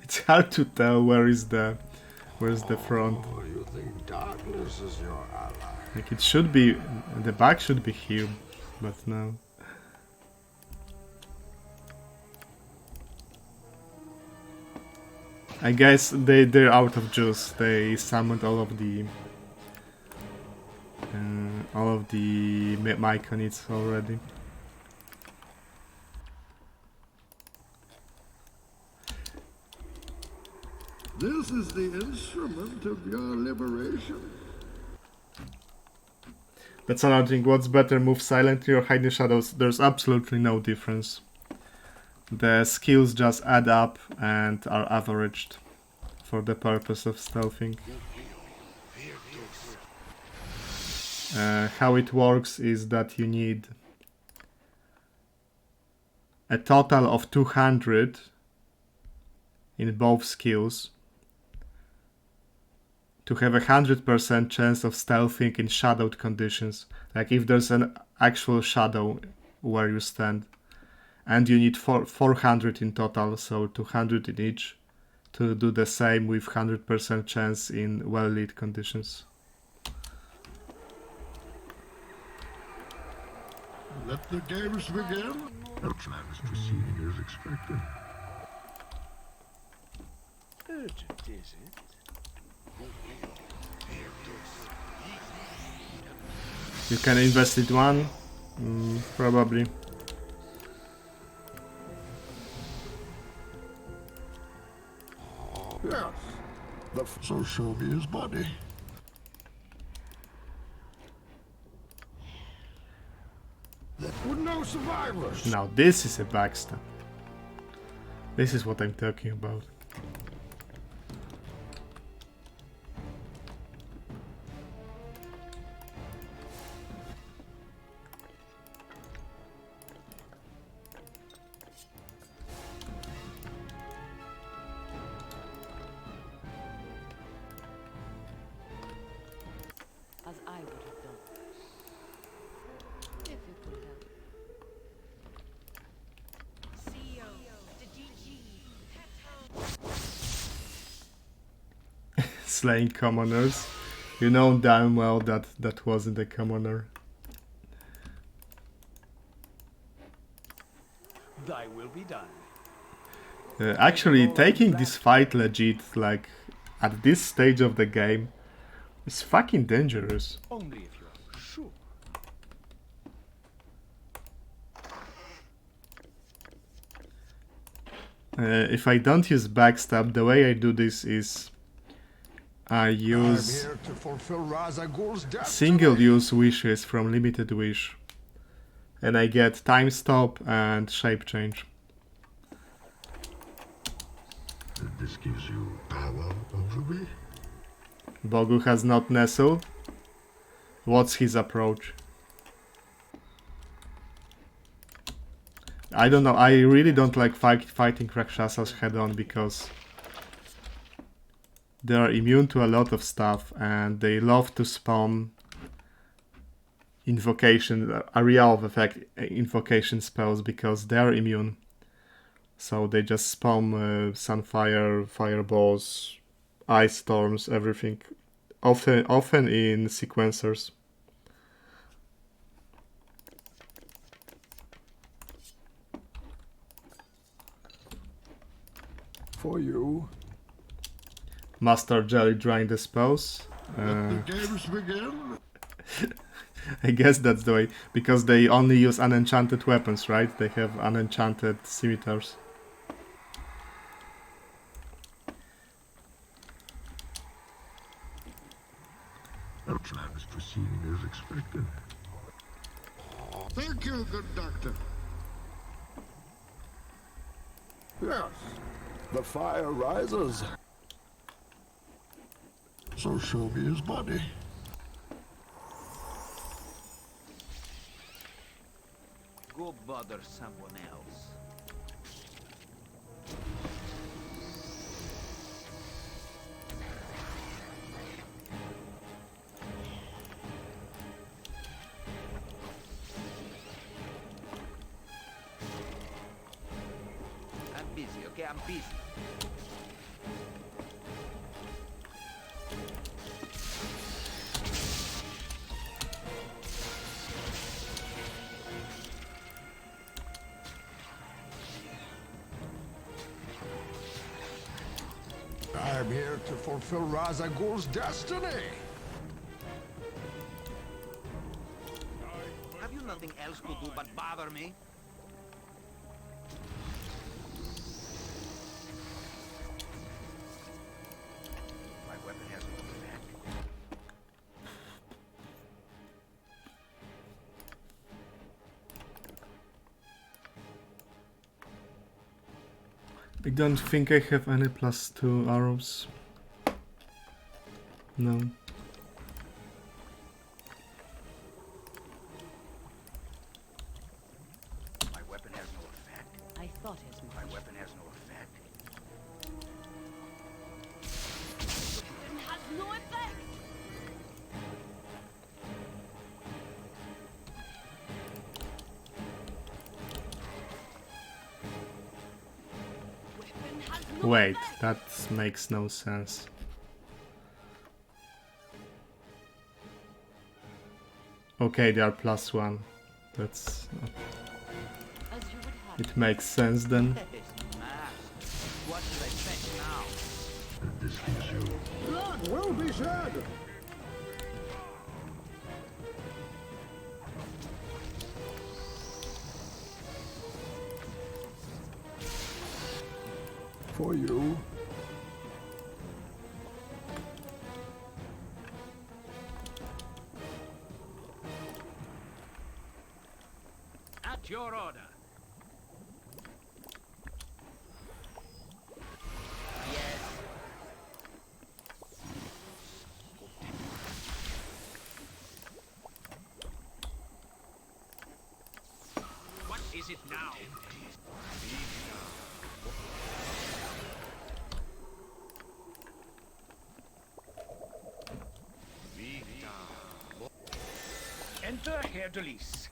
It's hard to tell where's the front. Oh, you think darkness is your ally? Like it should be, the back should be here, but no. I guess they're out of juice. They summoned all of the Myconids already. This is the instrument of your liberation. That's another thing. What's better, move silently or hide in shadows? There's absolutely no difference. The skills just add up and are averaged for the purpose of stealthing. How it works is that you need a total of 200 in both skills to have 100% chance of stealthing in shadowed conditions. Like if there's an actual shadow where you stand. And you need 400 in total, so 200 in each, to do the same with 100% chance in well-lit conditions. Let the games begin. No plan is proceeding as expected. Urgent, is it? You can invest it one, probably. Yes. So show me his body. With no survivors. Now this is a backstab. This is what I'm talking about. As I would have done. If it would help. Slaying commoners. You know damn well that that wasn't a commoner. Thy will be done. Actually, taking this fight legit, like, at this stage of the game, is fucking dangerous. Only if you are sure. If I don't use backstab, the way I do this is I use single-use wishes from Limited Wish, and I get time stop and shape change. This gives you power over me. Bogu has not Nestle. What's his approach? I don't know, I really don't like fighting Rakshasas head-on because they are immune to a lot of stuff and they love to spawn invocation, area of effect invocation spells because they are immune. So they just spawn Sunfire, Fireballs, Ice Storms, everything. Often in sequencers. For you. Master Jelly drawing the spells. Let the games begin. I guess that's the way, because they only use unenchanted weapons, right? They have unenchanted scimitars. The plan is proceeding as expected. Thank you, good doctor. Yes. The fire rises. So show me his body. Go bother someone else. I'm busy, okay? I'm busy. I'm here to fulfill Razagul's destiny. Have you nothing else to do but bother me? My weapon has no effect. I don't think I have any +2 arrows. No. My weapon has no effect. I thought as much. My weapon has no effect. It has no effect. wait, that makes no sense. Okay, they are +1. That's... it makes sense then. What should I fetch now? This gives you Blood will be shed! For you. At your order. Yes. What is it now? Enter Herr Delis.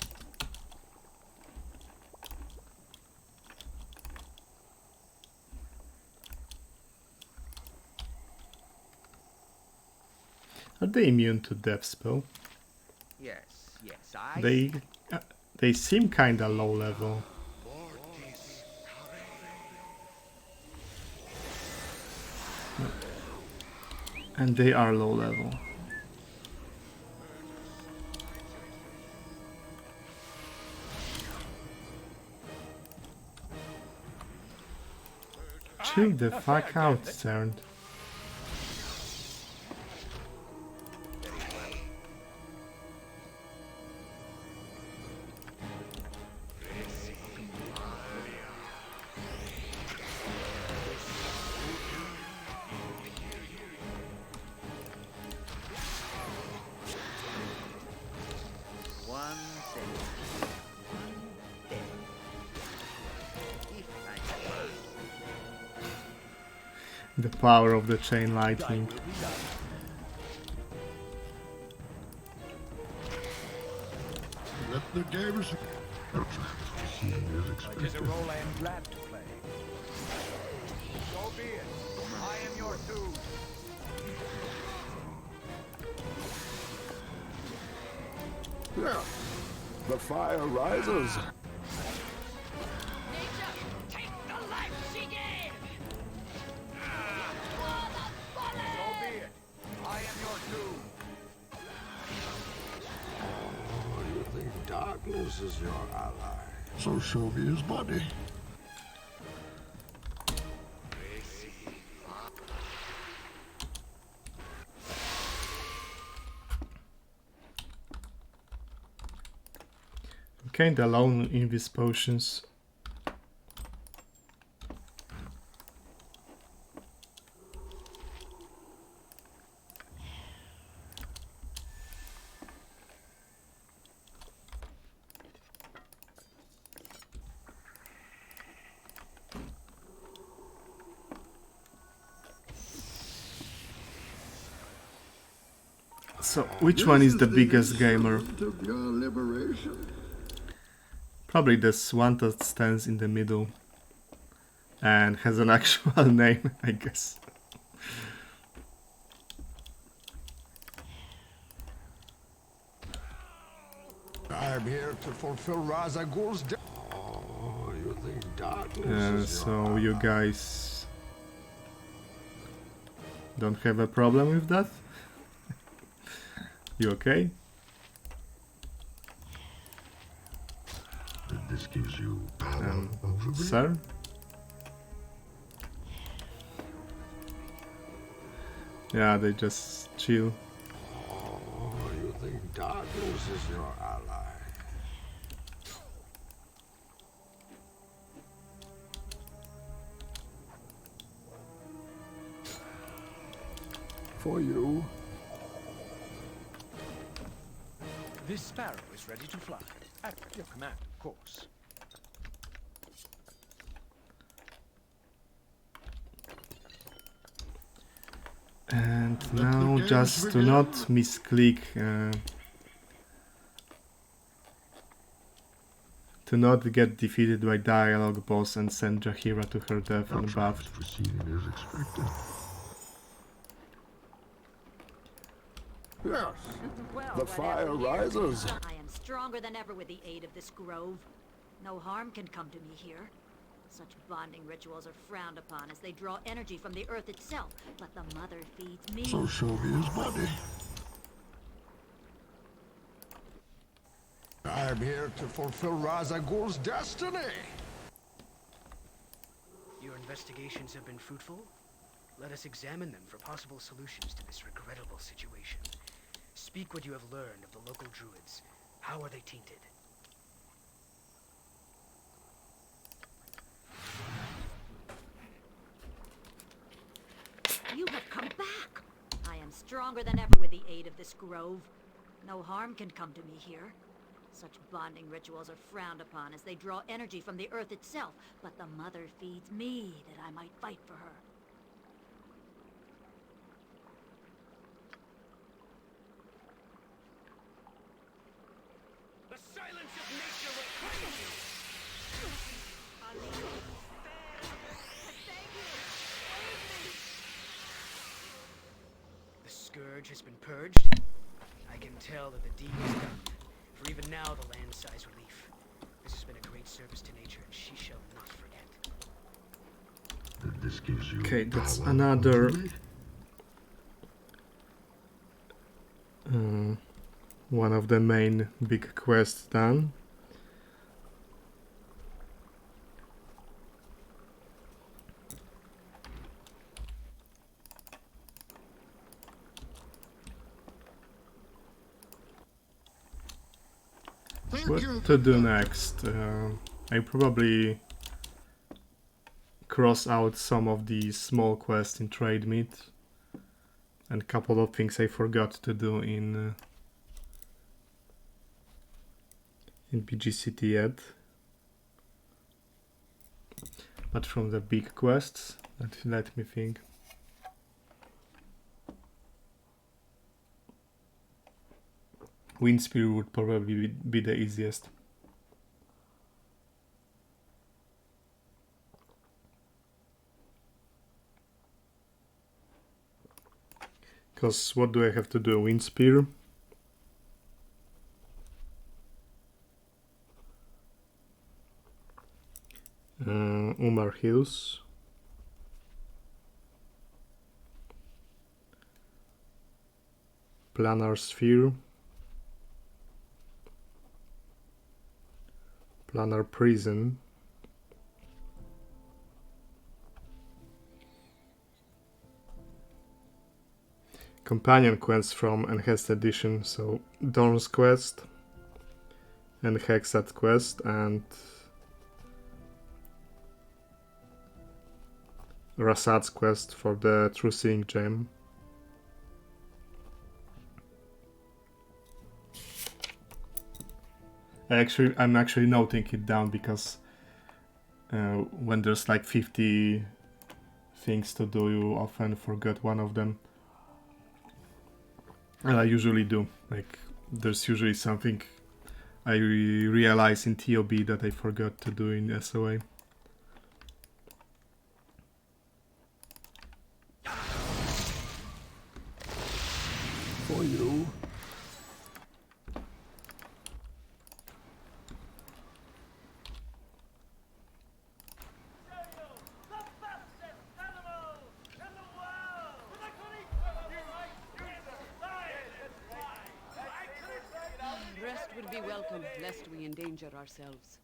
Are they immune to death spell? Yes, yes, I... They seem kinda low level. And they are low level. Chill the fuck out, CERN. The power of the chain lightning. let the gamers. It is a role I am glad to play. So be it. I am your doom. Yeah. The fire rises. Nature, take the life she gave! So be it. I am your doom. Oh, you think darkness is your ally? So show me his body. Kinda alone in these potions. So, which one is the biggest gamer? Of your liberation. Probably this one that stands in the middle and has an actual name, I guess. I'm here to fulfill Ra's al Ghul's death. Oh, you think darkness is So your you ally? guys don't have a problem with that? You okay? This gives you power over me. Sir? Yeah, they just chill. Oh, you think darkness is your ally? For you. This sparrow is ready to fly. At your command, of course. And now just do not misclick To not get defeated by dialogue boss and send Jahira to her death on Outrageous buff. proceeding as expected. Yes. Well, The fire whatever it is, rises. I am stronger than ever with the aid of this grove. No harm can come to me here. Such bonding rituals are frowned upon as they draw energy from the earth itself, but the mother feeds me. So show me his body. I am here to fulfill Ra's al Ghul's destiny. Your investigations have been fruitful? Let us examine them for possible solutions to this regrettable situation. Speak what you have learned of the local druids. How are they tainted? You have come back! I am stronger than ever with the aid of this grove. No harm can come to me here. Such bonding rituals are frowned upon as they draw energy from the earth itself, but the mother feeds me that I might fight for her. The silence of nature will claim you! The scourge has been purged? I can tell that the deed is done. For even now the land sighs relief. This has been a great service to nature, and she shall not forget. This gives you Okay, that's power another over me. one of the main big quests done. What to do next? I probably cross out some of the small quests in Trade Meat and a couple of things I forgot to do in BG City yet. But from the big quests, let me think. Windspear would probably be the easiest. Because what do I have to do? Windspear. Umar Hills. Planar Sphere. Planar Prison. Companion quests from Enhanced Edition, so Dawn's Quest and Hexat Quest and Rasad's Quest for the True Seeing Gem. I'm actually noting it down because when there's like 50 things to do, you often forget one of them. And I usually do. Like, there's usually something I realize in TOB that I forgot to do in SOA. For you. Rest would be welcome, lest we endanger ourselves.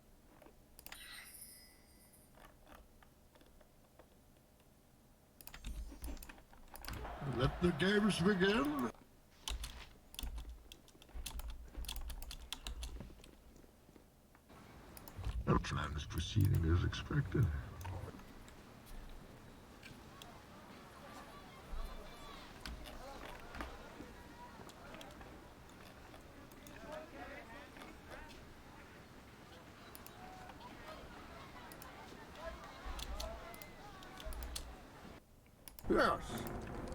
Let the games begin. Our plan is proceeding as expected. Yes.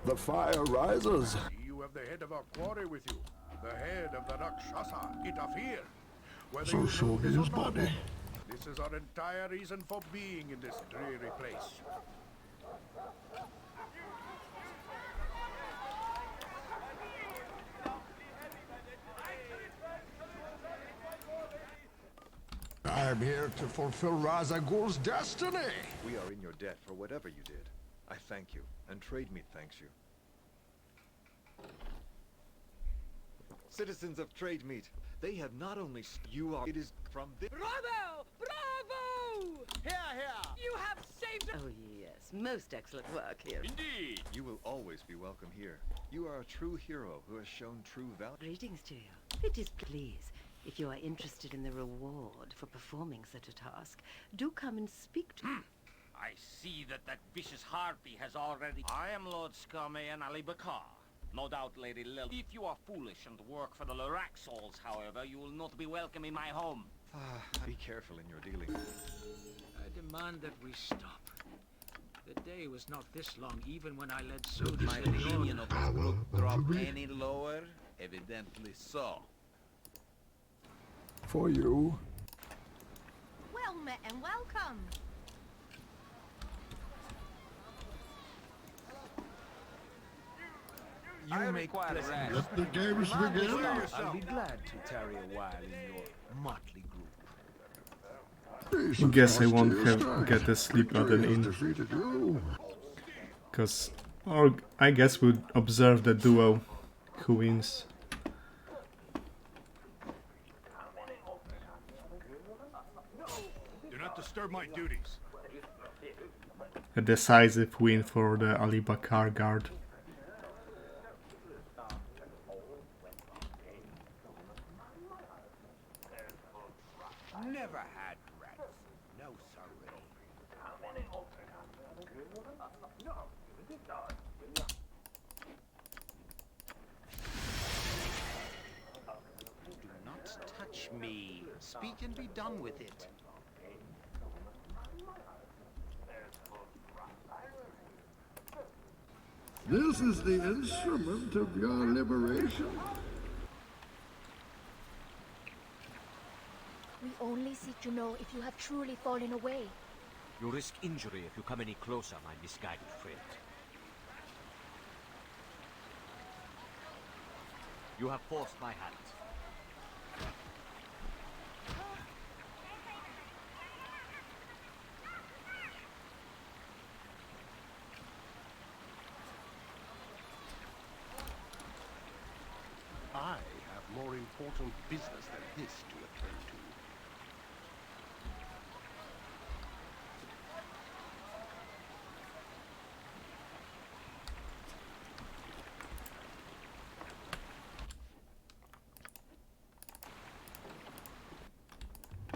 The fire rises. You have the head of our quarry with you. The head of the Rakshasa, Itafir. Whether So you show know me this or his not, body. This is our entire reason for being in this dreary place. I'm here to fulfill Ra's al Ghul's destiny. We are in your debt for whatever you did. I thank you, and Trade Meat thanks you. Citizens of Trade Meat, they have not only you are. It is from this. Bravo! Bravo! Here, here! You have saved. Oh yes, most excellent work here. Indeed. You will always be welcome here. You are a true hero who has shown true value. Greetings to you. It is please. If you are interested in the reward for performing such a task, do come and speak to me. I see that vicious harpy has already... I am Lord Skarmayan Ali Bakar. No doubt, Lady Lil. If you are foolish and work for the Loraxals, however, you will not be welcome in my home. Be careful in your dealings. I demand that we stop. The day was not this long, even when I led soldiers My in the opinion order. of this group drop any lower? Evidently so. For you. Well met and welcome. You make pleasant. Let the games begin. I'll be glad to tarry a while in your motley group. These Guess I won't atrocities get a sleep at an inn. defeated you. Because, or I guess we'll observe the duel. Who wins? Do not disturb my duties. A decisive win for the Ali Bakar Guard. Never had rats. No, sorry. Do not touch me. Speak and be done with it. This is the instrument of your liberation. We only seek to know if you have truly fallen away. You risk injury if you come any closer, my misguided friend. You have forced my hand. I have more important business than this to attend to.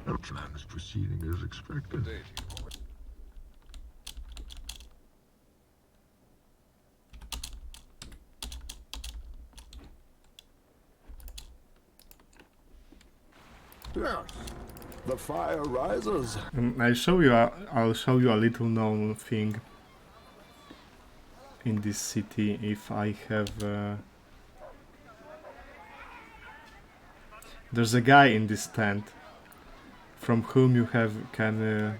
No plan is proceeding as expected. Yes. The fire rises. I'll show you a little known thing in this city if I have. There's a guy in this tent from whom you can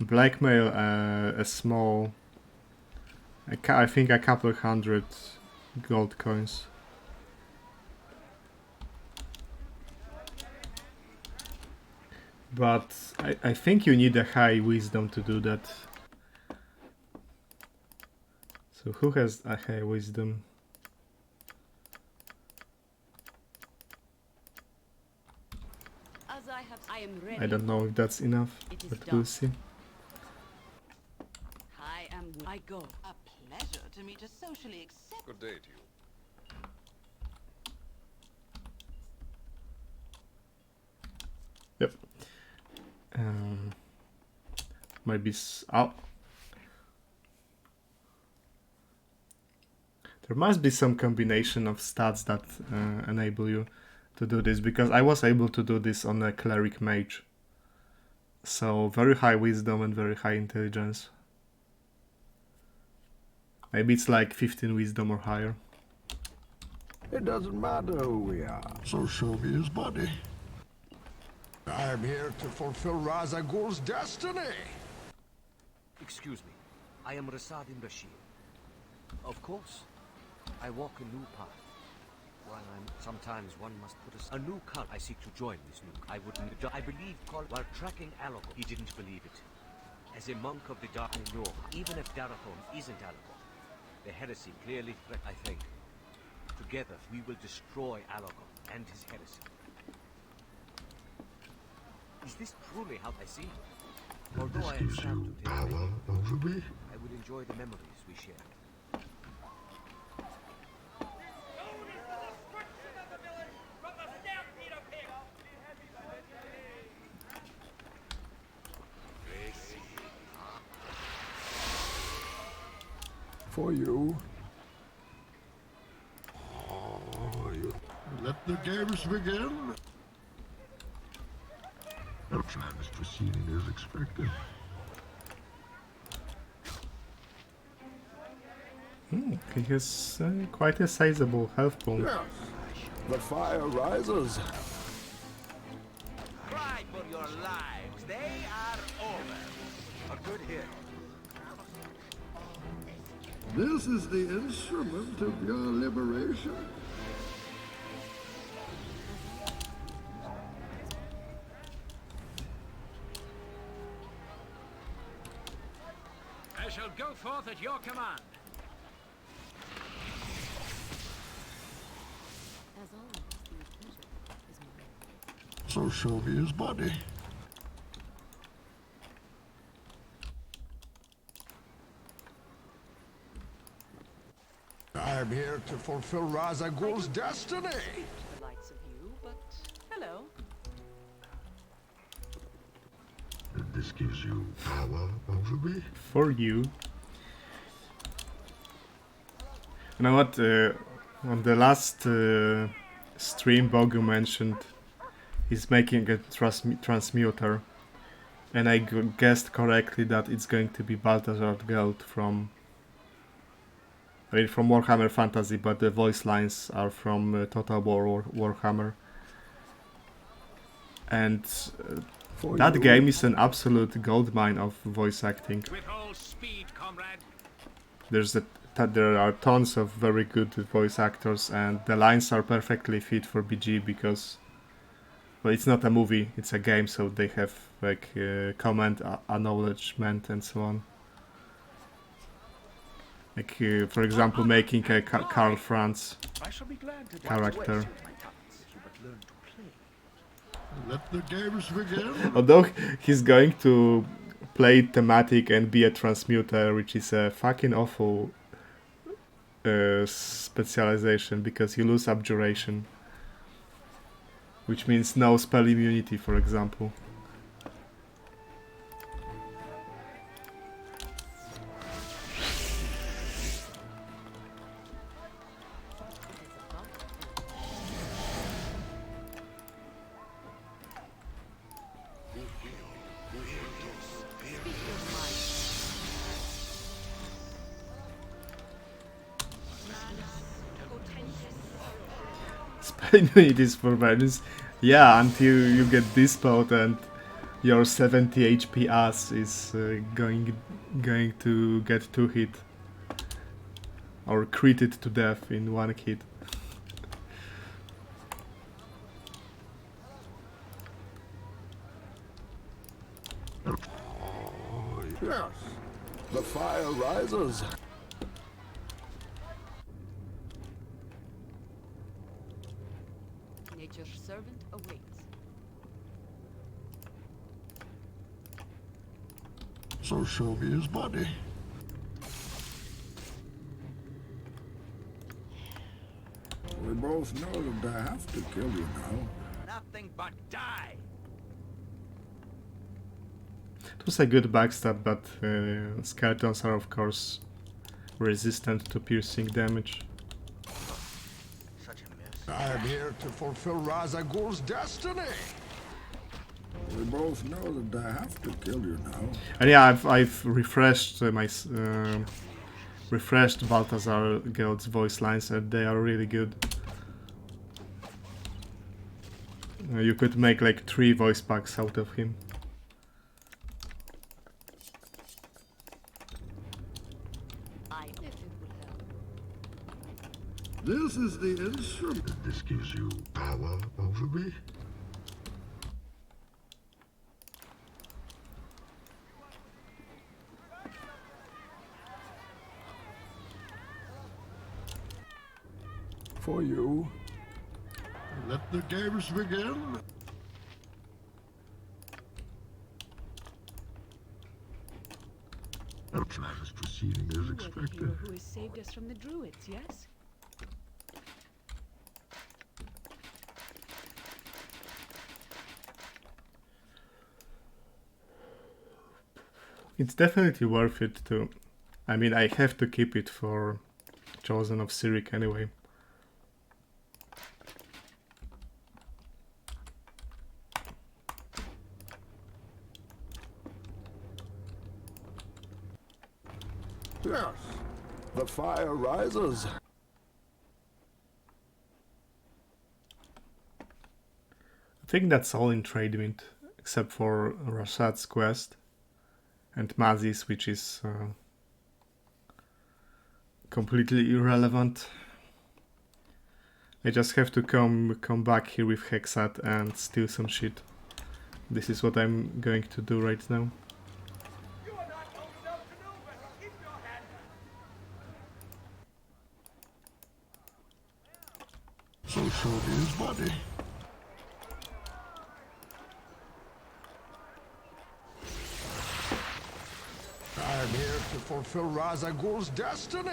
blackmail a small, I think a couple hundred gold coins. But I think you need a high wisdom to do that. So who has a high wisdom? As I am ready. I don't know if that's enough, but we'll see. I go. A pleasure to meet a socially acceptable. Good day to you. Yep. Maybe there must be some combination of stats that enable you to do this, because I was able to do this on a cleric mage. So very high wisdom and very high intelligence. Maybe it's like 15 wisdom or higher. It doesn't matter who we are. So show me his body. I'm here to fulfill Ra's al Ghul's destiny. Excuse me. I am Rasadin Bashir. Of course. I walk a new path. Sometimes one must put a new cult. I seek to join this new. I believe while tracking Aragorn. He didn't believe it. As a monk of the dark, I know even if Aragorn isn't Aragorn, the heresy clearly threat. I think together we will destroy Aragorn and his heresy. Is this truly how I see it? Although I am sad to take Power over me. I will enjoy the memories we share. For you. Let the games begin. No plan is proceeding as expected. He has quite a sizable health pool. Yes. The fire rises. Cry for your lives. They are over. A good hit. This is the instrument of your liberation. I shall go forth at your command. As always, the pleasure is mine. So show me his body. I'm here to fulfill Ra's al Ghul's destiny. The likes of you, but hello. And this gives you power over me. For you. You know what? On the last stream, Bogu mentioned he's making a transmuter, and I guessed correctly that it's going to be Balthazar Geld from. I mean, from Warhammer Fantasy, but the voice lines are from Total War Warhammer. And that game is an absolute goldmine of voice acting. With all speed, comrade. There are tons of very good voice actors, and the lines are perfectly fit for BG because, well, it's not a movie, it's a game, so they have like comment, acknowledgement, and so on. Like, for example, making a Karl Franz character. Let the games begin. Although he's going to play thematic and be a transmuter, which is a fucking awful specialization because you lose abjuration, which means no spell immunity, for example. Immunities for violence. Yeah, until you get dispelled and your 70 HP ass is going to get 2 hit or critted to death in 1 hit. Yes. The fire rises. Nature's servant awaits. So show me his body. We both know that I have to kill you now. Nothing but die. It was a good backstab, but skeletons are of course resistant to piercing damage. I am here to fulfill Ra's al Ghul's destiny. We both know that I have to kill you now. And yeah, I've refreshed refreshed Balthazar Geld's voice lines, and they are really good. You could make like 3 voice packs out of him. This is the instrument. This gives you power over me. For you. Let the games begin. Our plan is proceeding as expected. Who has saved us from the druids, yes? It's definitely worth it to... I mean, I have to keep it for Chosen of Cyric anyway. Yes. The fire rises. I think that's all in Tradewind, except for Rashad's quest and Mazi's, which is completely irrelevant. I just have to come back here with Hexat and steal some shit. This is what I'm going to do right now. So show me his body. I'm here to fulfill Razagul's destiny.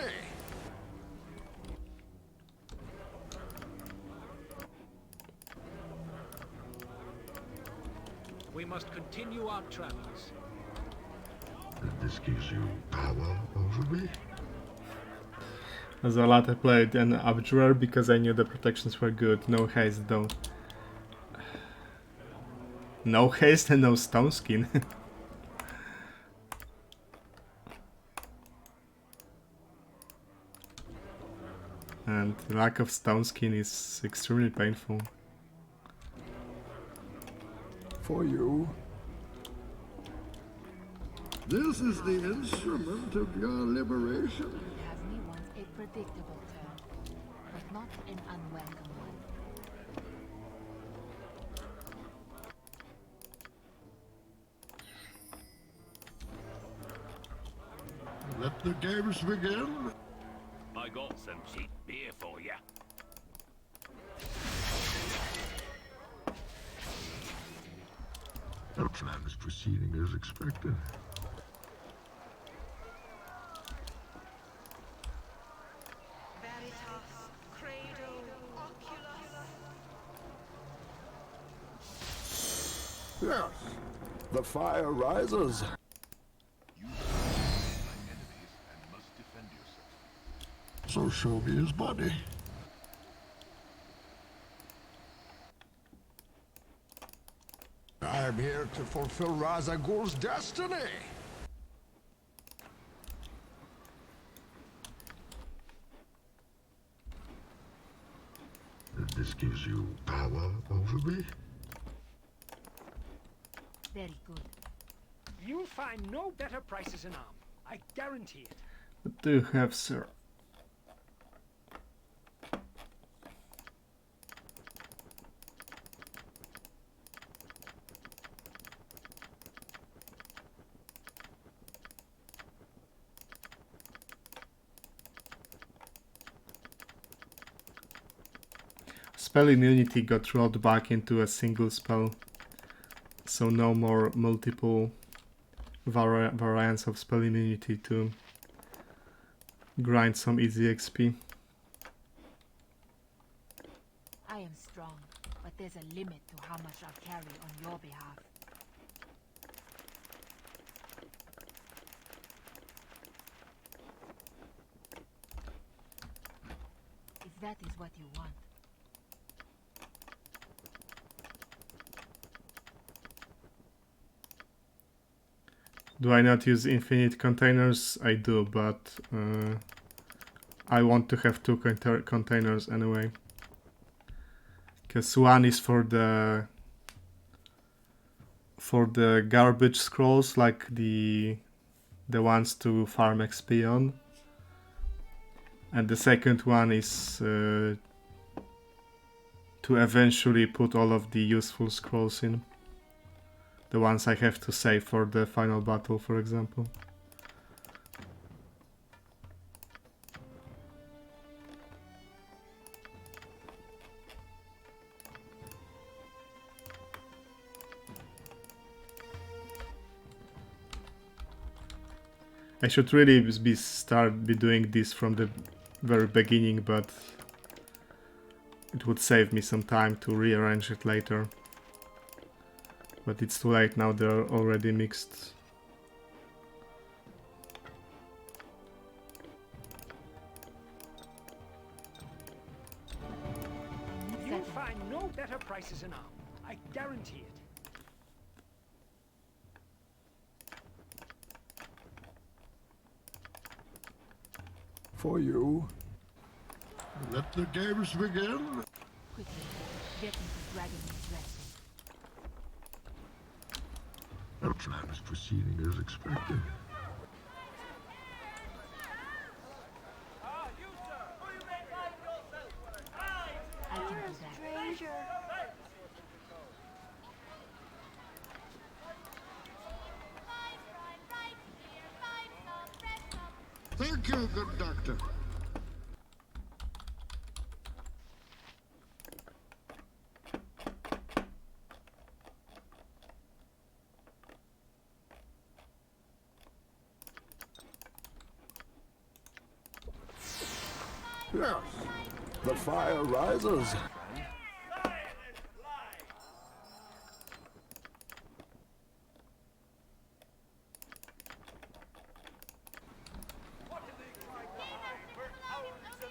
We must continue our travels. This gives you power over me. As a lot I played an Abjurer because I knew the protections were good. No haste though. No haste and no stone skin. And lack of stone skin is extremely painful. For you. This is the instrument of your liberation. Yasni wants a predictable turn, but not an unwelcome one. Let the games begin. I got some cheap beer for you. Our plan is proceeding as expected. Yes. The fire rises. So show me his body. I'm here to fulfill Razagul's destiny. This gives you power over me. Very good. You'll find no better prices in arm. I guarantee it. What do you have, sir? Spell immunity got rolled back into a single spell, so no more multiple variants of spell immunity to grind some easy XP. I am strong, but there's a limit to how much I'll carry on your behalf. If that is what you want. Do I not use infinite containers? I do, but I want to have 2 containers anyway. because one is for the garbage scrolls, like the ones to farm XP on, and the second one is to eventually put all of the useful scrolls in, the ones I have to save for the final battle, for example. I should really be doing this from the very beginning, but it would save me some time to rearrange it later. But it's too late now, they're already mixed. You'll find no better prices in Arm. I guarantee it. For you. Let the games begin. Quickly, get into Dragon's Rest. The plan is proceeding as expected. I can do that. Thank you, good doctor. Yes. The fire rises.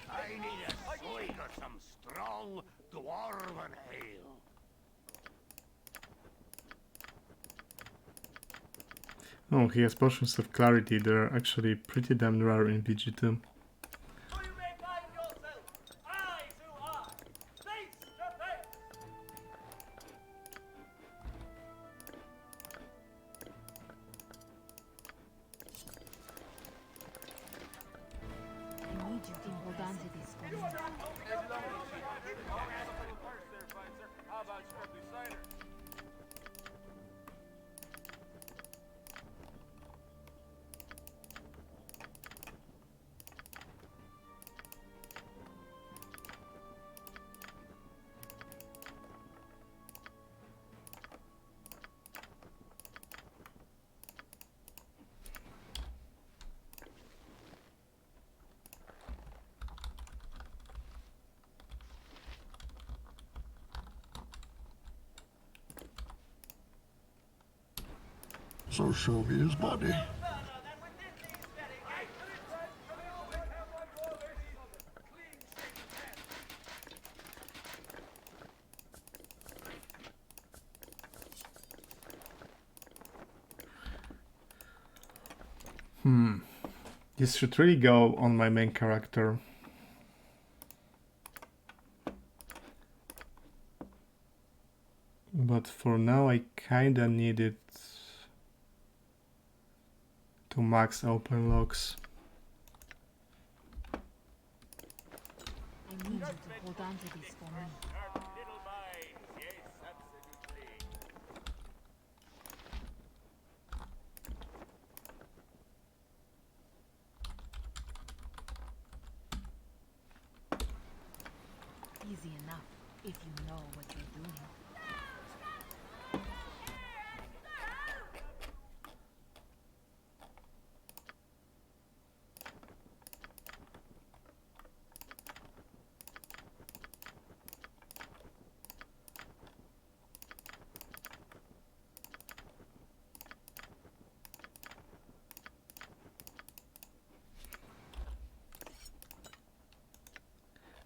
I need a swig of some strong dwarven ale. Oh, he has potions of clarity, they're actually pretty damn rare in VG2. I need you to hold on to this for me. So show me his body. This should really go on my main character. But for now I kinda need it to max open locks. I need you to hold on to this for me. Easy enough if you know what you're doing.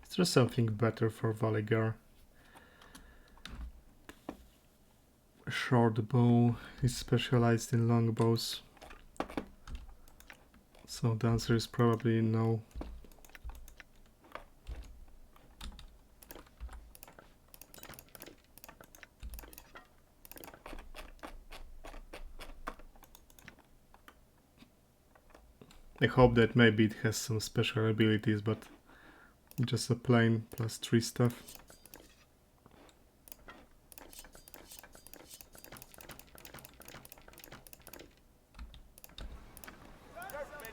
Is there something better for Valigar? Short bow is specialized in long bows. So the answer is probably no. I hope that maybe it has some special abilities, but just a plain +3 stuff.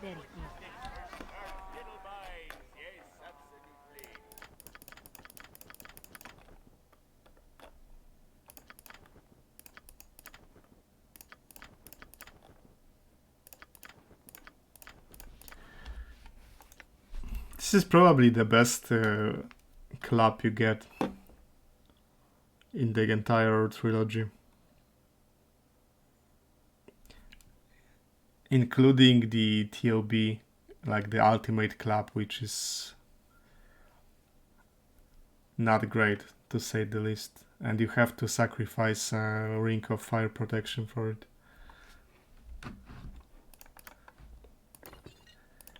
Very good. This is probably the best club you get in the entire trilogy. Including the TOB, like the ultimate club, which is not great to say the least. And you have to sacrifice a ring of fire protection for it.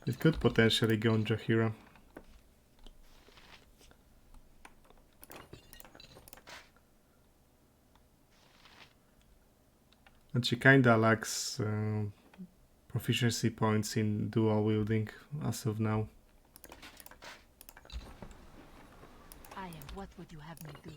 It could potentially go on Jaheira. And she kinda lacks proficiency points in dual wielding as of now. I am. What would you have me do?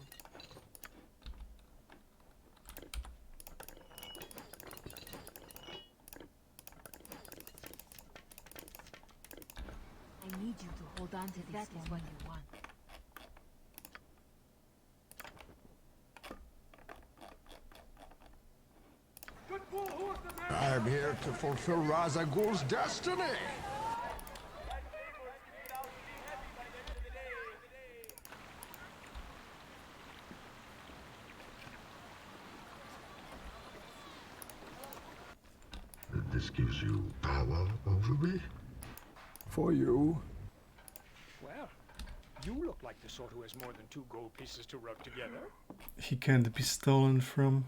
I need you to hold on to this. That is what you want. I'm here to fulfill Ra's al Ghul's destiny. This gives you power over me? For you. Well, you look like the sort who has more than 2 gold pieces to rub together. He can't be stolen from.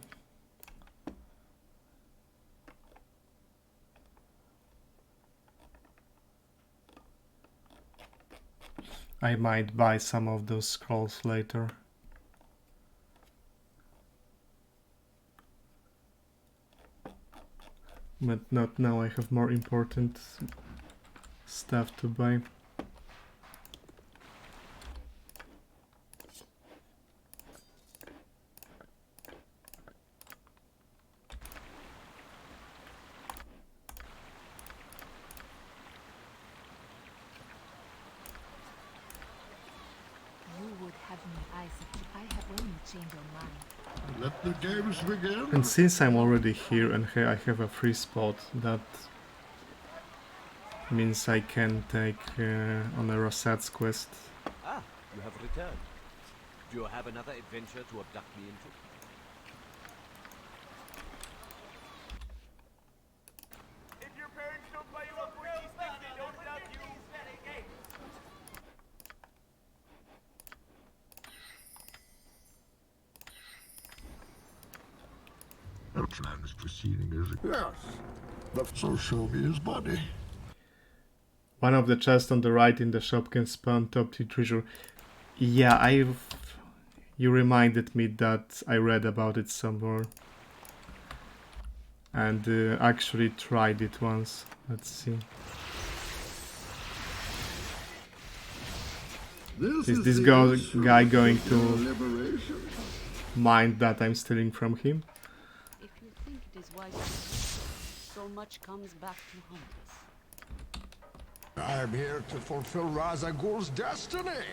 I might buy some of those scrolls later. But not now, I have more important stuff to buy. Let the games begin. And since I'm already here and I have a free spot, that means I can take on a Rosat's quest. Ah, you have returned. Do you have another adventure to abduct me into? If your parents don't buy you a Porky stick, they don't love you. That man is proceeding as a... Yes. So show me his body. One of the chests on the right in the shop can spawn top tier treasure. Yeah, you reminded me that I read about it somewhere. And actually tried it once. Let's see. Is this guy going to mind that I'm stealing from him? If you think it is wise, so much comes back to haunt us. I'm here to fulfill Ra's al Ghul's destiny.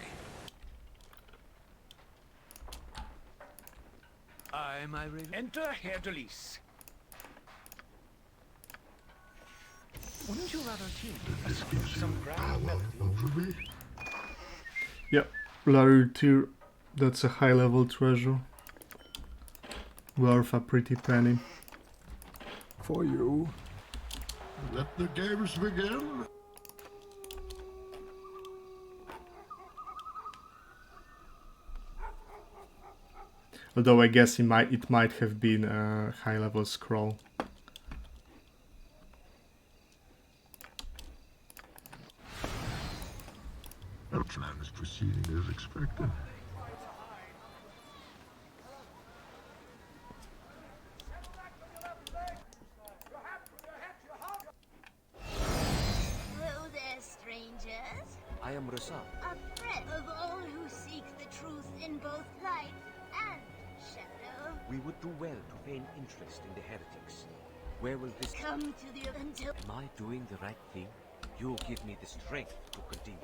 I'm Irene. Enter Herr Delis. Wouldn't you rather tune some grand melody? Yep, Larry tier. That's a high level treasure. Worth a pretty penny. For you. Let the games begin. Although I guess it might have been a high level scroll. Our plan is proceeding as expected. We would do well to feign interest in the heretics. Where will this Come to the event. Am I doing the right thing? You give me the strength to continue.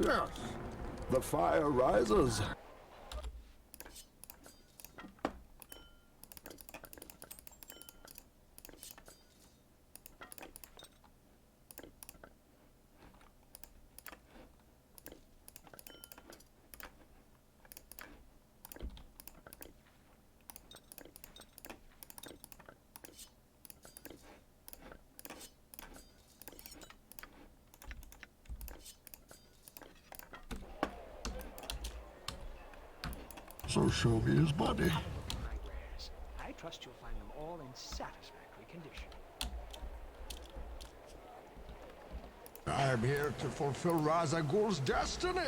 Yes, the fire rises. So show me his body. My wares. I trust you'll find them all in satisfactory condition. I'm here to fulfill Ra's al Ghul's destiny.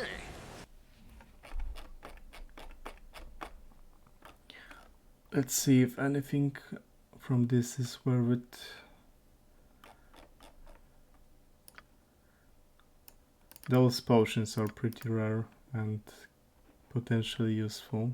Let's see if anything from this is worth it. Those potions are pretty rare and potentially useful.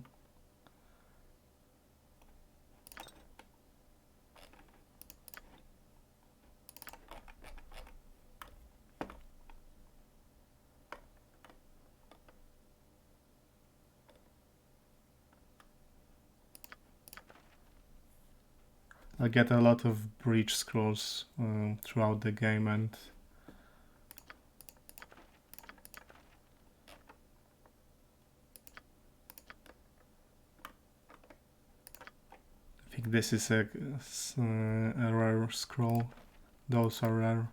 I get a lot of breach scrolls throughout the game, and I think this is a rare scroll. Those are rare.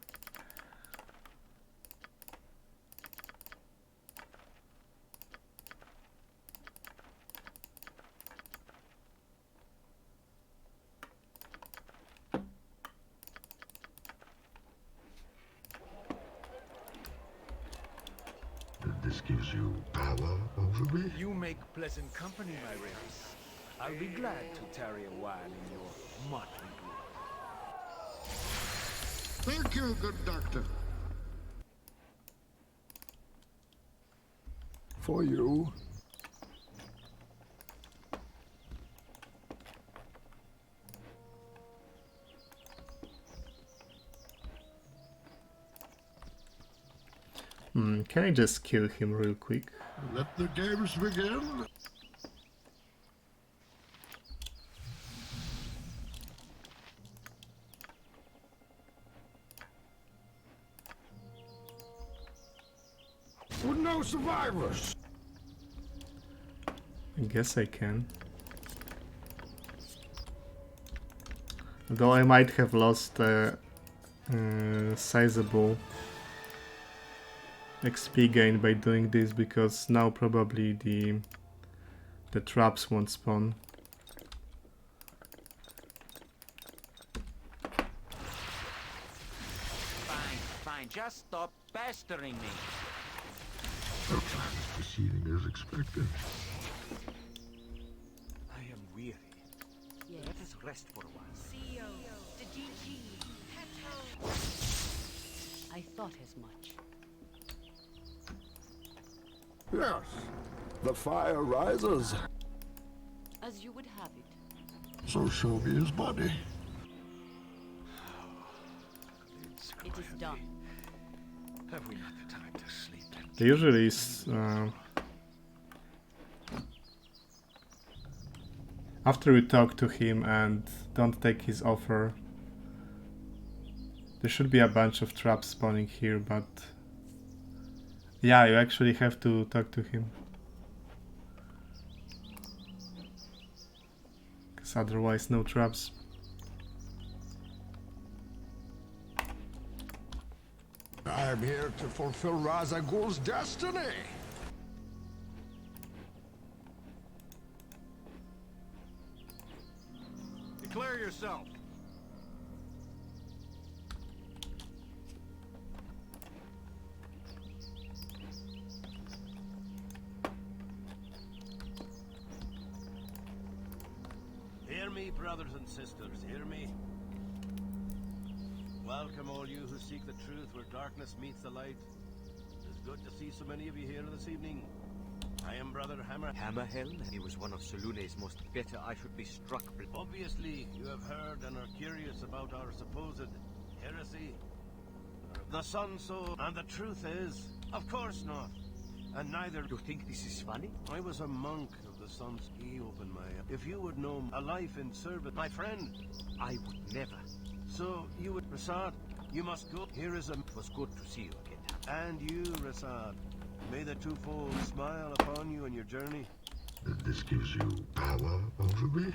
This gives you power over me? You make pleasant company, my race. I'll be glad to tarry a while in your motley group. Thank you, good doctor. For you. Can I just kill him real quick? Let the games begin. With no survivors. I guess I can. Though I might have lost a sizable XP gain by doing this, because now probably the traps won't spawn. Fine, just stop pestering me. The plan is proceeding as expected. I am weary. Yes. Let us rest for a while. CEO, the DG, I thought as much. Yes, the fire rises. As you would have it. So show me his body. It is done. Have we not the time to sleep? Usually is after we talk to him and don't take his offer, there should be a bunch of traps spawning here, but yeah, you actually have to talk to him, because otherwise no traps. I am here to fulfill Ra's al Ghul's destiny. Declare yourself. Hear me, brothers and sisters, hear me. Welcome all you who seek the truth where darkness meets the light. It's good to see so many of you here this evening. I am Brother Hammer. Hammerhelm? He was one of Solune's most better. I should be struck. Obviously, you have heard and are curious about our supposed heresy. The Sun So, and the truth is, of course not. And neither. You think this is funny? I was a monk of the Sun's. He opened my eyes. If you would know a life in service, my friend, I would never. So you would, Rasad, you must go. Here is a. It was good to see you again. And you, Rasad, may the twofold smile upon you in your journey. This gives you power over me?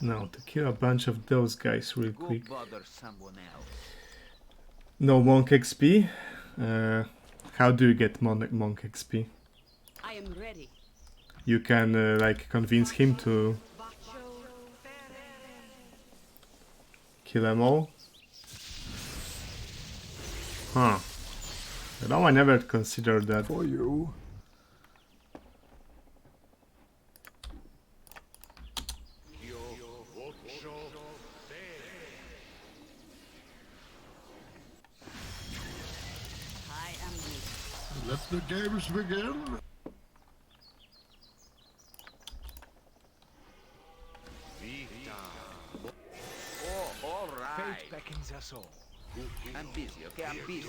Now, to kill a bunch of those guys real quick. Bother someone else. No monk XP. How do you get monk XP? I am ready. You can like convince him to kill them all. Huh. You know, I never considered that. For you. Let the games begin. Oh, all right. Fate beckons us all. I'm busy, okay? I'm busy.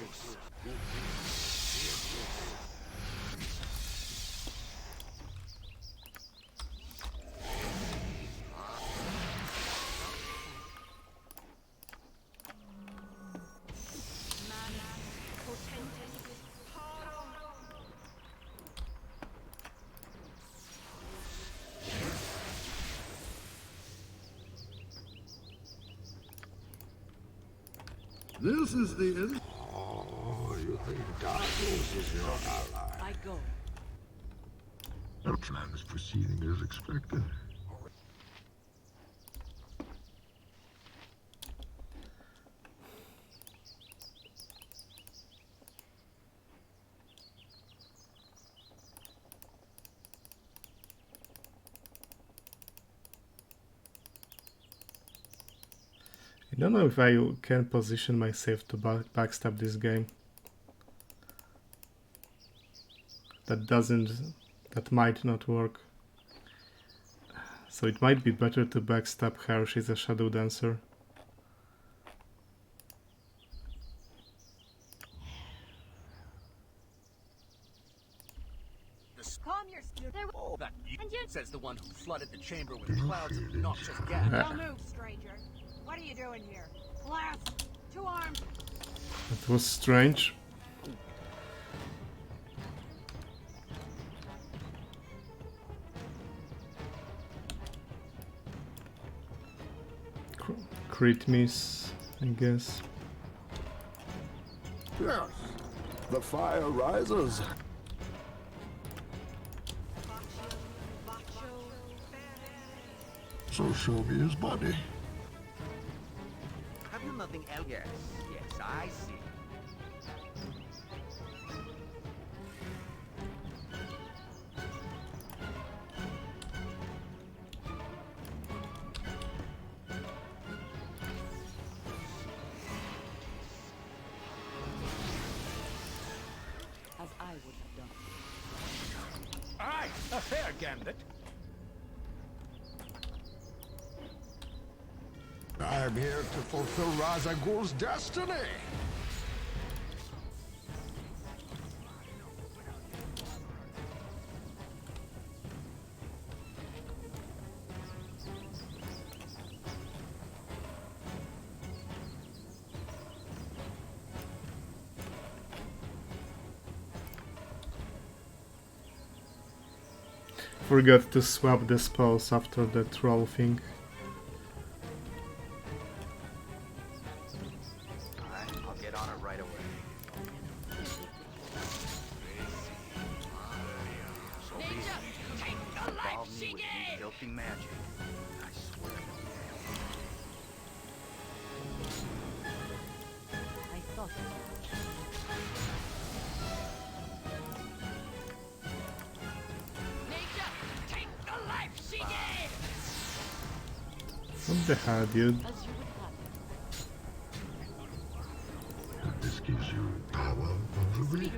This is the end. Oh, you think darkness is your ally? I go. The plan is proceeding as expected. I don't know if I can position myself to backstab this game. That might not work. So it might be better to backstab her, she's a shadow dancer. Calm your spirit. Oh, that says the one who flooded the chamber with clouds of noxious gas. Don't move, stranger. What are you doing here? Blast! 2 arms! That was strange. Crit miss, I guess. Yes. The fire rises. So show me his body. Have you nothing else? Yes, yes, I see. As I would have done. Aye, a fair gambit. I'm here to fulfill Ra's Ghul's destiny. Forgot to swap the spells after the troll thing. I'll get on it right away. So be it. Involve me with any filthy magic. I swear. I thought What the hell, dude? This gives you power over me.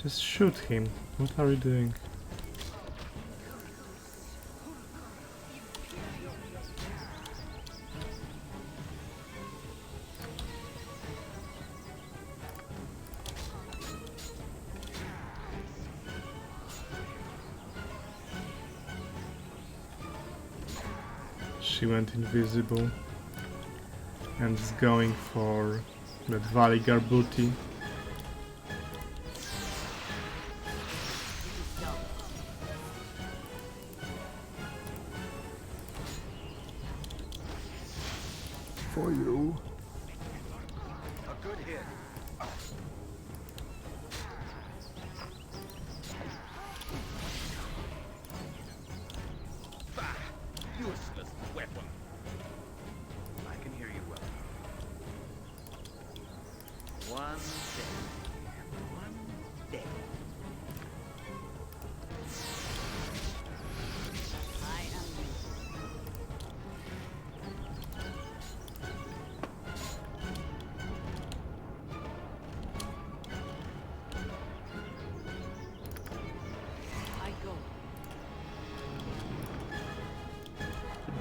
Just shoot him. What are you doing? She went invisible and is going for that Valley Garbuti. For you. A good hit. Bah! Useless weapon. I can hear you well. One day. I am I go.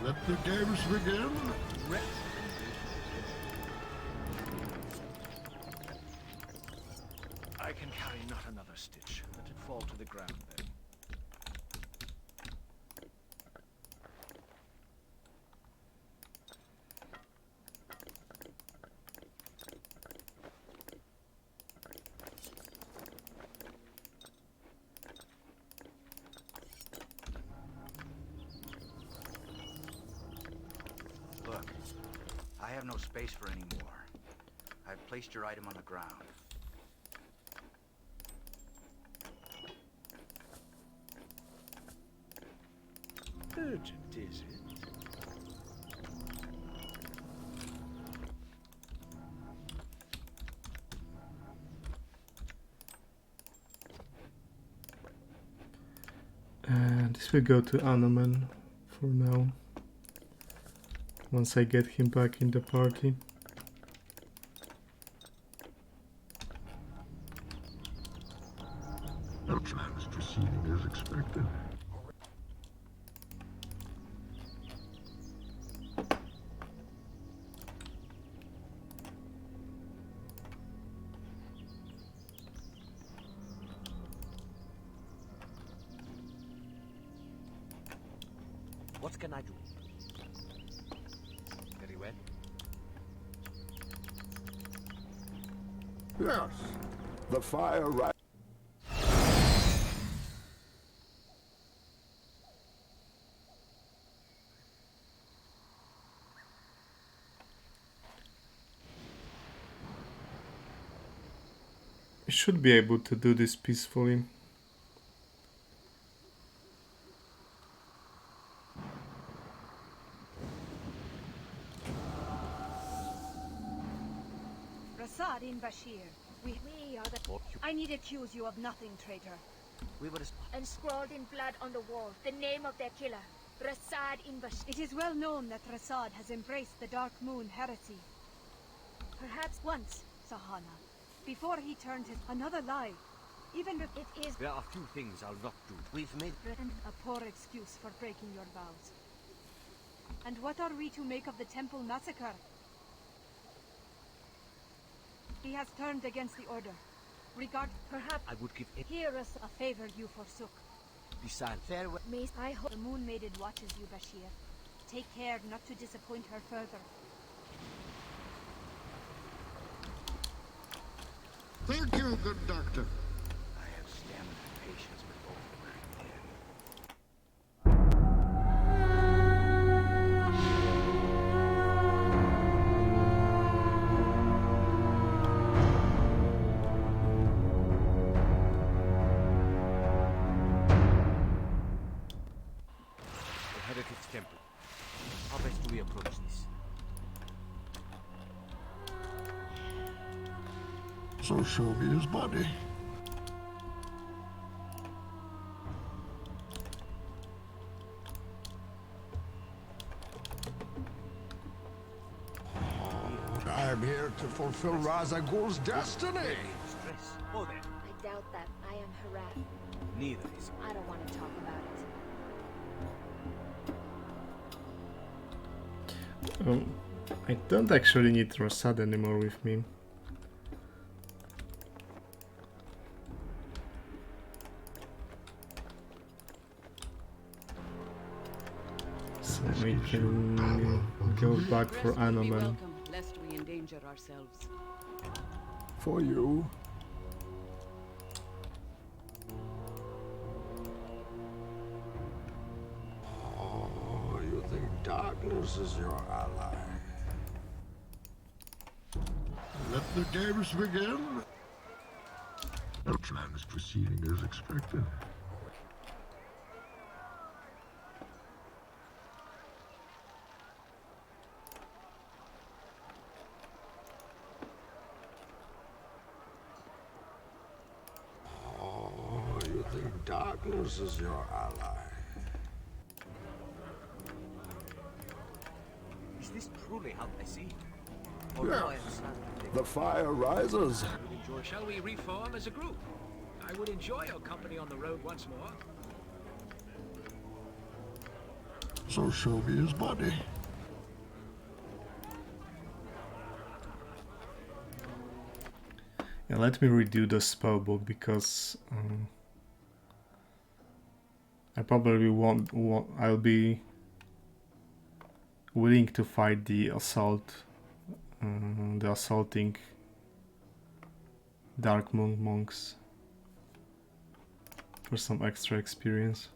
Let the games begin. I can carry not another stitch. Let it fall to the ground then. Look, I have no space for any more. I've placed your item on the ground. Urgent, is it? And this will go to Anoman for now. Once I get him back in the party. No plan is proceeding as expected. What can I do? Very well. Yes. The fire right. We should be able to do this peacefully. Assadin Bashir. We are the... I need accuse you of nothing, traitor. We were... And scrawled in blood on the wall, the name of their killer, Rasad in Bashir. It is well known that Rasad has embraced the Dark Moon heresy. Perhaps once, Sahana, before he turned his... Another lie. Even if it is... There are few things I'll not do. We've made... And a poor excuse for breaking your vows. And what are we to make of the temple massacre? He has turned against the order. Regard, perhaps... I would give it... Hear us a favor you forsook. Be silent. Farewell. May I hope the Moon Maiden watches you, Bashir. Take care not to disappoint her further. Thank you, good doctor. I have stamina and patience with both wearing thin. The Heritage Temple. How best do we approach this? So show me his body. am here to fulfill Razagul's destiny. Stress. Oh, then. I doubt that. I am harassed. Neither is. I don't want to talk about it. I don't actually need Rasad anymore with me. So we can go back for Anoman. Lest we endanger ourselves. For you. Oh, you think darkness is your ally? Let the games begin. The plan is proceeding as expected. Oh, you think darkness is your ally? Is this truly how I see? Or do I understand? The fire rises. Shall we reform as a group? I would enjoy your company on the road once more. So show me his body. Yeah, let me redo the spellbook because I probably won't. I'll be willing to fight the assaulting Dark monks for some extra experience.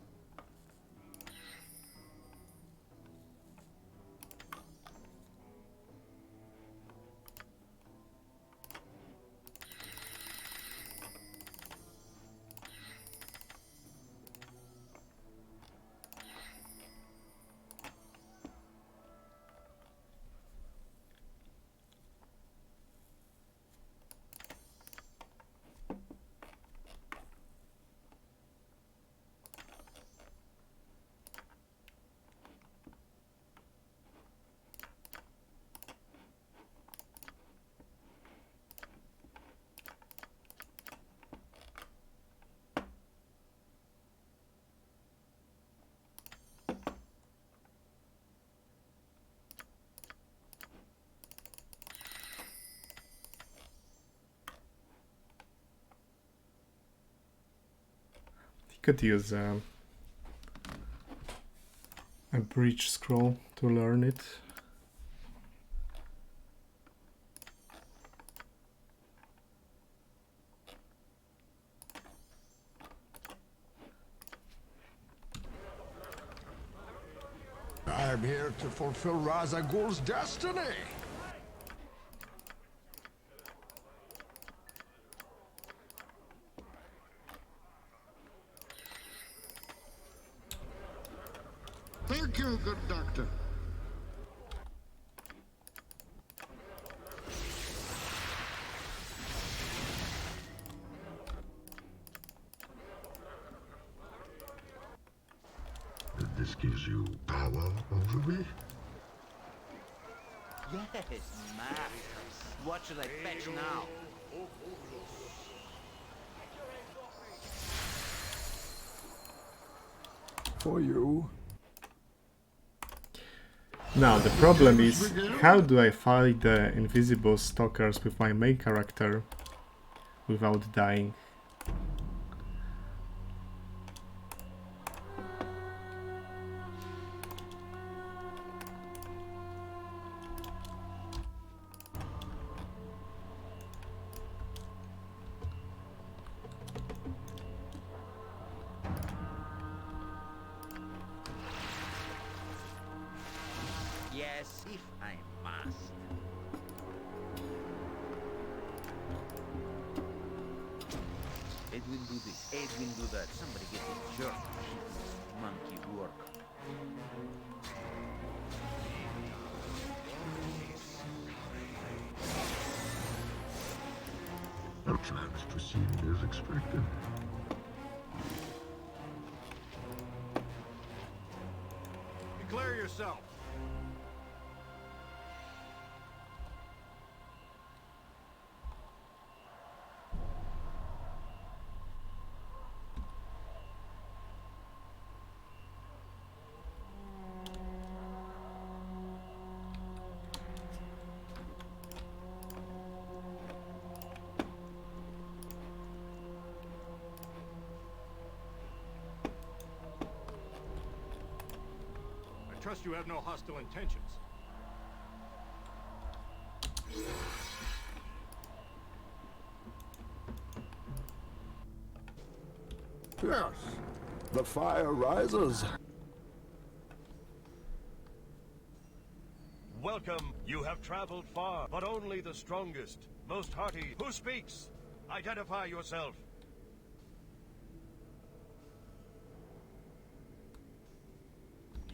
Could use a breach scroll to learn it. I am here to fulfill Razagul's destiny. Thank you, good doctor. This gives you power over me? Yes, Max. What should I fetch now? For you. Now the problem is, how do I fight the invisible stalkers with my main character without dying? Yes, if I must. Edwin do this, Edwin do that. Somebody get this jerk to keep this monkey work. The plan is proceeding as expected. Declare yourself. trust you have no hostile intentions. Yes, the fire rises. Welcome. You have traveled far, but only the strongest, most hearty. Who speaks? Identify yourself.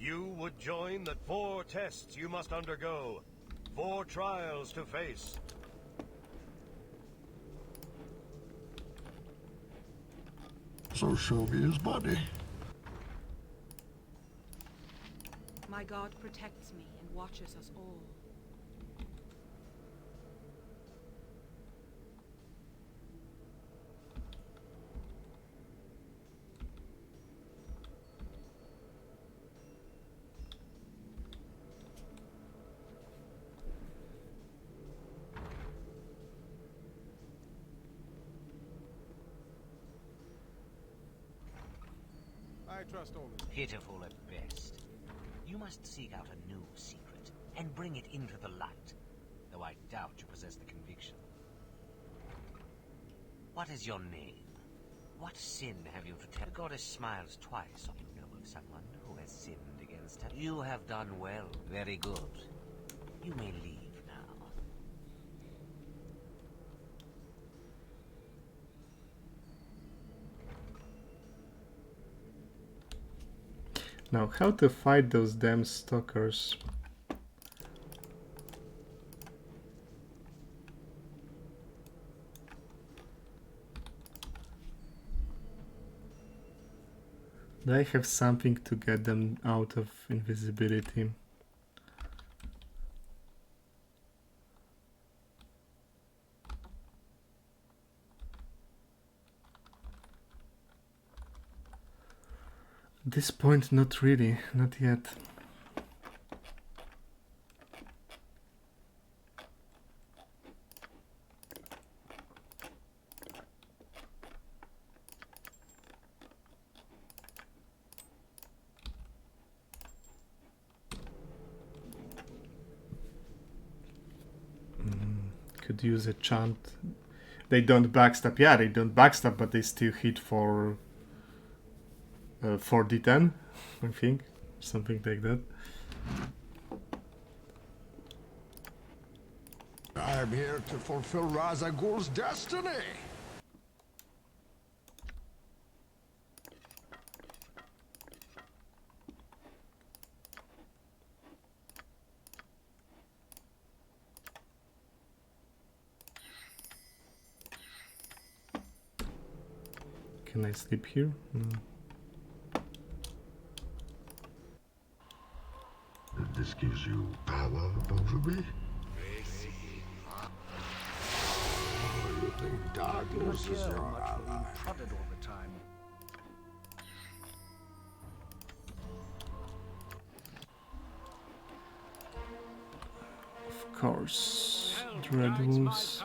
You would join the 4 tests you must undergo, 4 trials to face. So show me his body. My God protects me and watches us all. I trust all this. Pitiful at best. You must seek out a new secret and bring it into the light, though I doubt you possess the conviction. What is your name? What sin have you to tell? The goddess smiles twice on you know of someone who has sinned against her. You have done well. Very good. You may leave now. Now, how to fight those damn stalkers? Do I have something to get them out of invisibility? At this point, not really, not yet. Could use a chant. They don't backstab. Yeah, they don't backstab, but they still hit for 4d10, I think, something like that. I'm here to fulfill Ra's Ghul's destiny. Can I sleep here? No. This gives you power over me? Oh, you think darkness is your ally? Prodded all the time. Of course, Dread Wolves.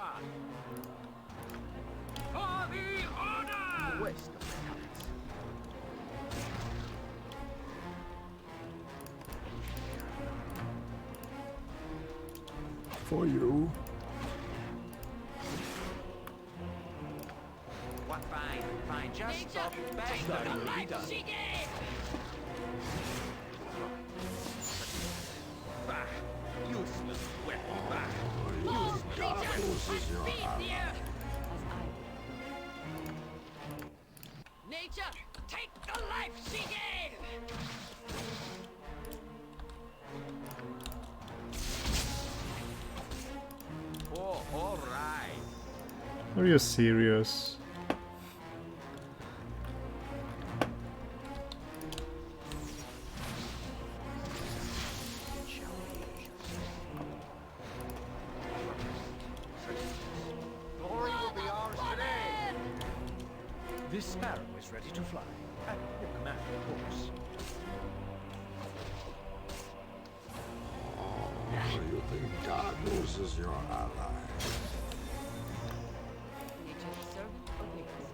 For you. What fine, just stop bang the light she gave! Bah, useless weapon, bah. Darkness is your ally. Nature, take the life she gave! Oh, all right. Are you serious? Glory will be ours today. This sparrow is ready to fly. At your command, of course. Oh, you think darkness is your ally? Nature's servant awaits.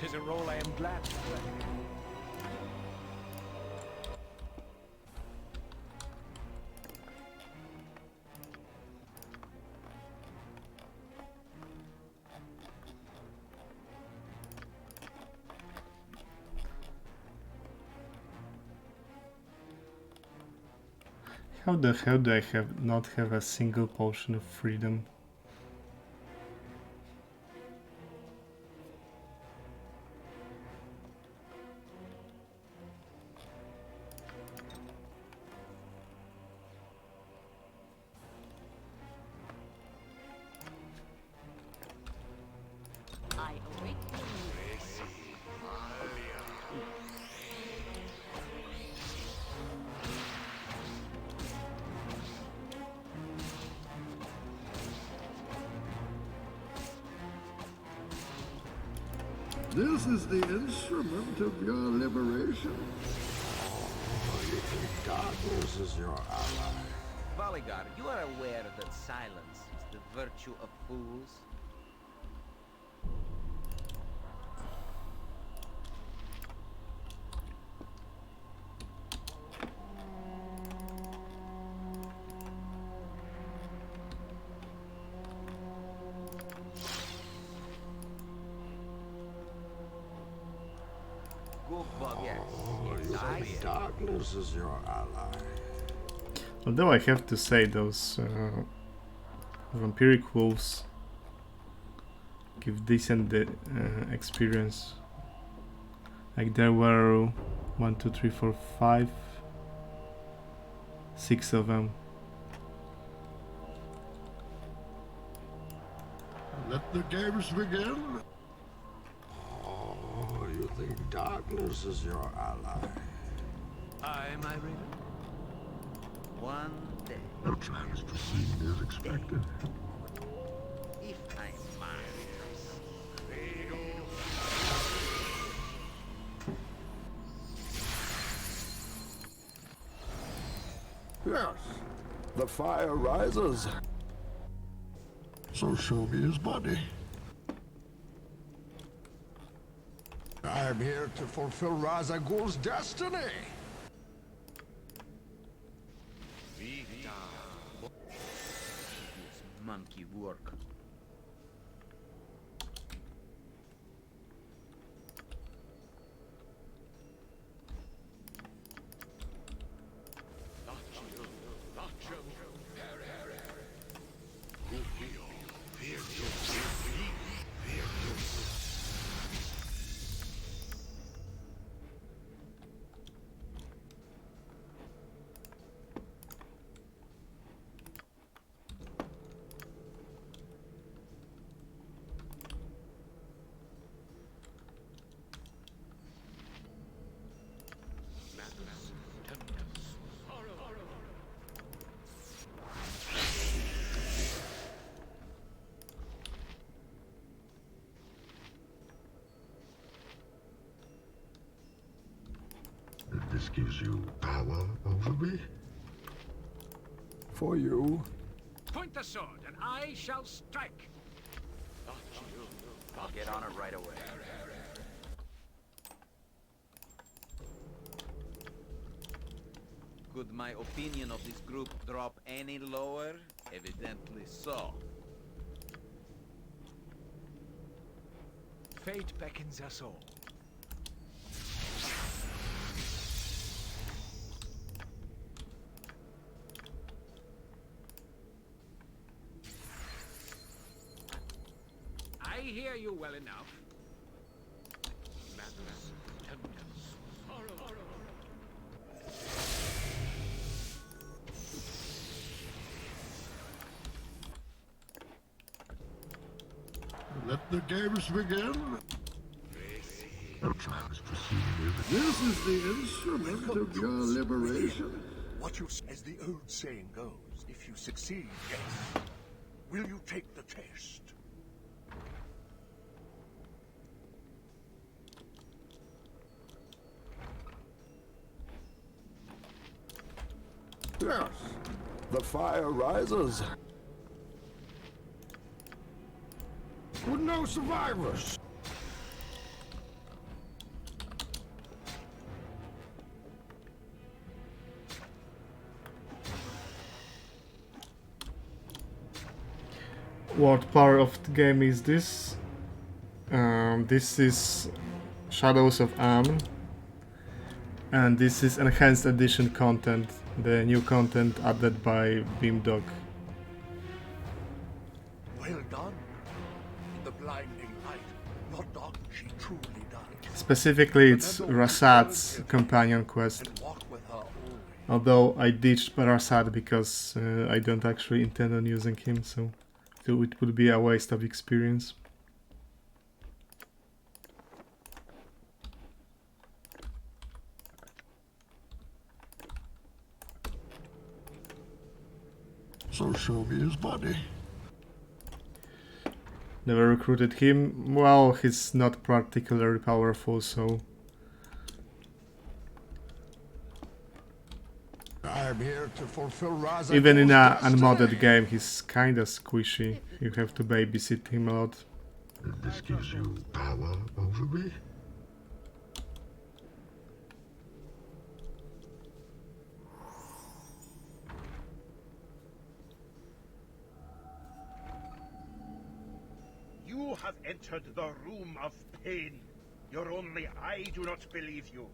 'Tis a role I am glad to play. How the hell do I not have a single potion of freedom? I await the This is the instrument of your liberation. You think darkness is your ally? Valigar, you are aware that silence is the virtue of fools? You think darkness is your ally? Although I have to say those vampiric wolves give decent experience. Like there were 1, 2, 3, 4, 5, 6 of them. Let the games begin. Oh, you think darkness is your ally? Aye, my reader. One day. The plan is proceeding as expected. If I might. Yes, the fire rises. So show me his body. I am here to fulfill Ra's al Ghul's destiny. Monkey work. This gives you power over me? For you. Point the sword, and I shall strike. I'll get on it right away. Could my opinion of this group drop any lower? Evidently so. Fate beckons us all. I hear you well enough. Let the games begin. The plan is proceeding as this is the instrument of your liberation. What you, as the old saying goes, if you succeed, yes. Will you take the test? Yes, the fire rises. With no survivors. What part of the game is this? This is Shadows of Amn, and this is Enhanced Edition content, the new content added by Beamdog. Well done. In the blinding light, your dog, she truly does. Specifically, it's Rasad's companion quest. Although I ditched Rasad because I don't actually intend on using him, so it would be a waste of experience. So show me his body. Never recruited him. Well, he's not particularly powerful, so... I'm here to fulfill Raza. Even in an unmodded game, he's kinda squishy. You have to babysit him a lot. And this gives you power over me? You have entered the room of pain. Your only I do not believe you.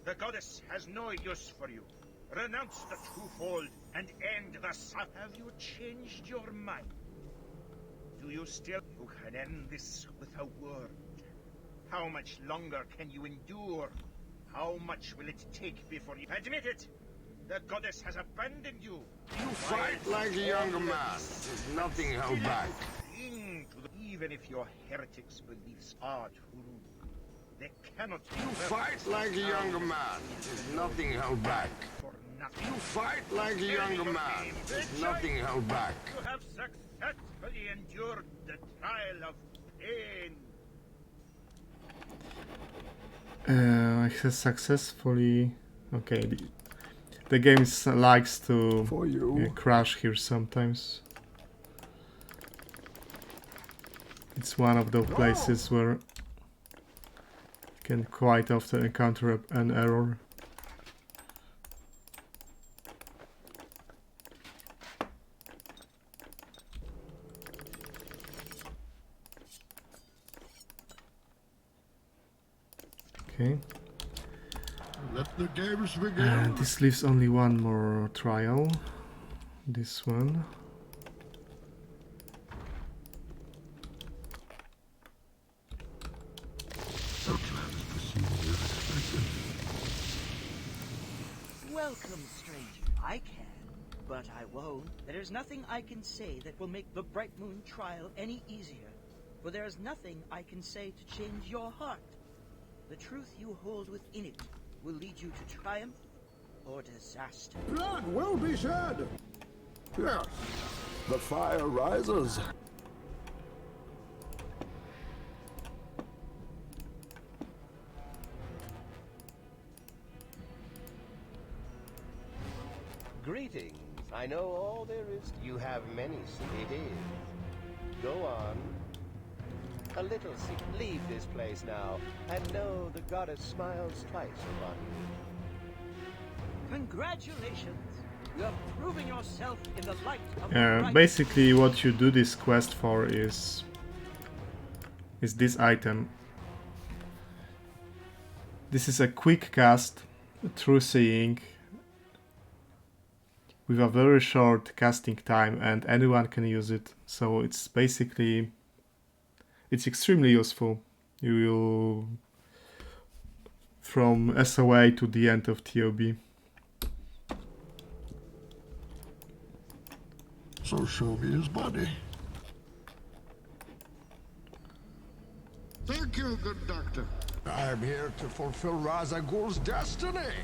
The goddess has no use for you. Renounce the twofold and end the Have you changed your mind? Do you still? You can end this with a word. How much longer can you endure? How much will it take before you admit it? The goddess has abandoned you. You fight like a younger man. There's nothing held back. Even if your heretics' beliefs are true, they cannot be. You fight like a younger man. There's nothing held back. You fight like a younger man. There's nothing held back. You have successfully endured the trial of pain. I have successfully... Okay, the game likes to crash here sometimes. It's one of those places where you can quite often encounter an error. Okay. Let the games begin. And this leaves only one more trial. This one. Welcome, stranger. I can, but I won't. There's nothing I can say that will make the Bright Moon trial any easier. For there is nothing I can say to change your heart. The truth you hold within it will lead you to triumph or disaster. Blood will be shed! Yes, the fire rises. Greetings. I know all there is. You have many. It is. Go on. A little seat. Leave this place now, and know the goddess smiles twice upon you. Congratulations! You have proven yourself in the light of the right. Basically, what you do this quest for is this item. This is a quick cast, true seeing, with a very short casting time, and anyone can use it. So it's basically, it's extremely useful. You will from SOA to the end of TOB. So show me his body. Thank you, good doctor. I'm here to fulfill Ra's al Ghul's destiny.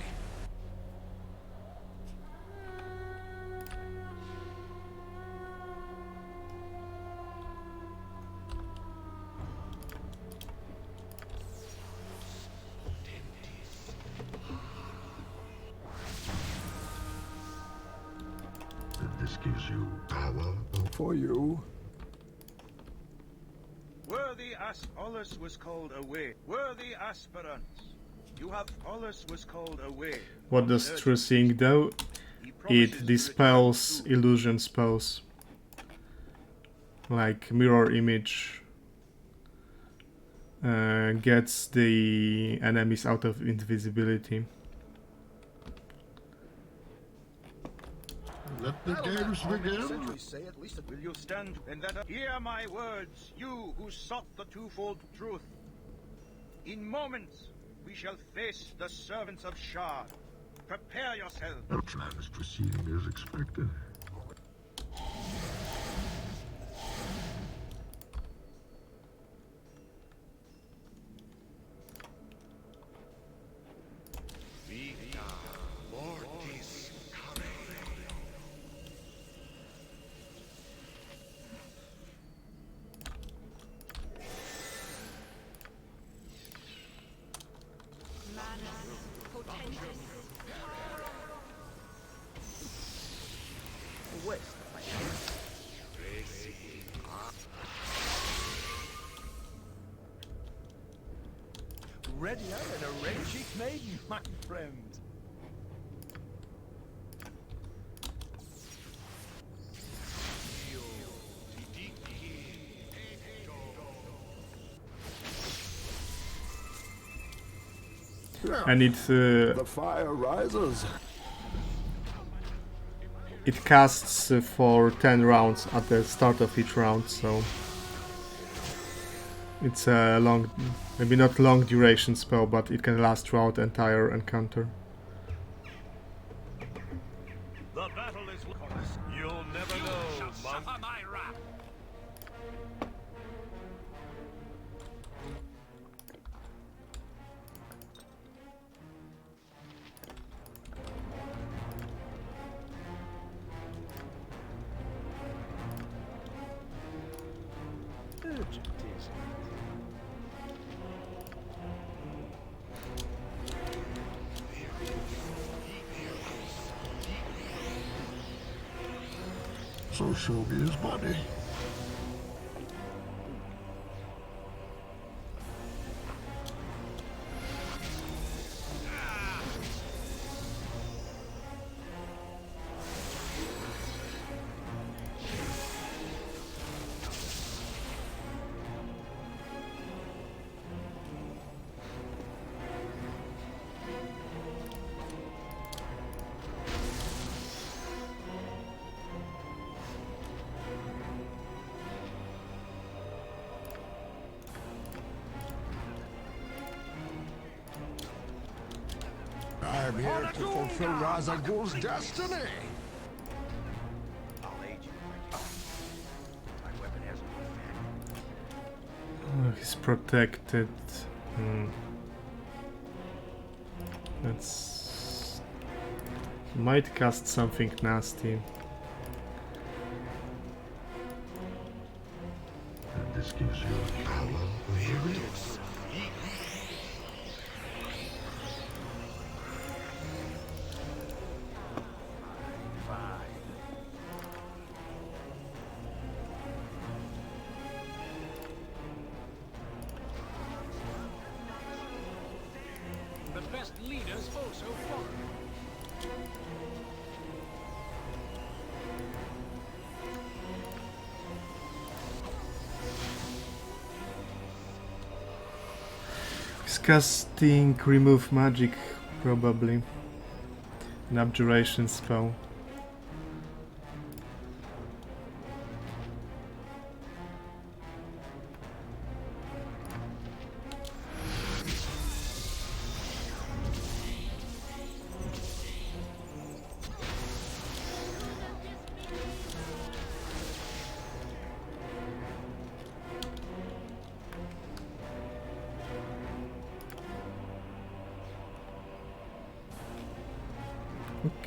This gives you power for you. Worthy Allus was called away. Worthy aspirants, You have Paulus was called away. What does True Seeing do? It dispels illusion spells. Like mirror image. Gets the enemies out of invisibility. Let the games begin. Say at least will you stand in that? Hear my words, you who sought the twofold truth. In moments, we shall face the servants of Shard. Prepare yourselves. No time is proceeding as expected. Readier than a red-cheeked maiden, my friend. And the fire rises. It casts for 10 rounds at the start of each round, so it's a long, maybe not long duration spell, but it can last throughout the entire encounter. The battle is lost. You'll never know, monk. My wrath. Urgent, is So show me his body. I'm here to fulfill Ra's al Ghul's destiny. I'll aid you. My weapon has no effect. Oh, he's protected. That's... He might cast something nasty. And this gives you the power of the release. the best leaders fall so far. He's casting remove magic, probably. An abjuration spell.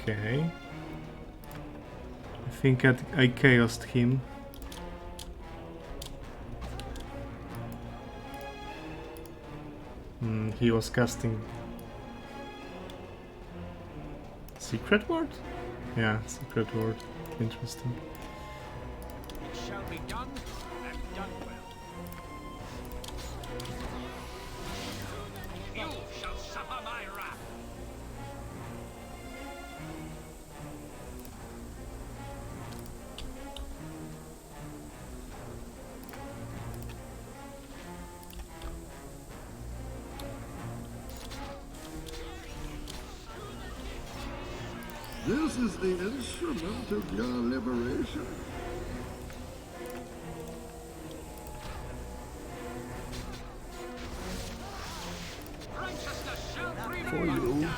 Okay. I think I chaosed him. He was casting secret word? Yeah, secret word. Interesting. It shall be done, and done well. You shall suffer my This is the instrument of your liberation. For you.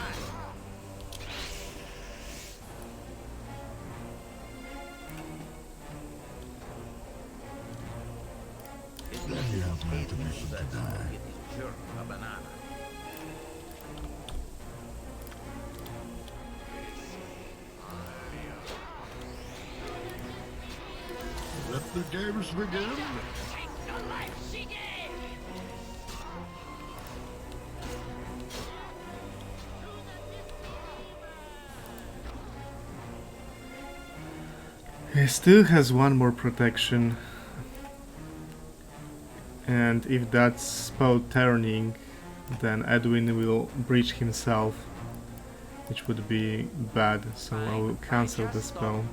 You have my permission to die. A banana. Let the games begin. He still has one more protection. And if that's spell turning, then Edwin will breach himself, which would be bad, so I will cancel the spell.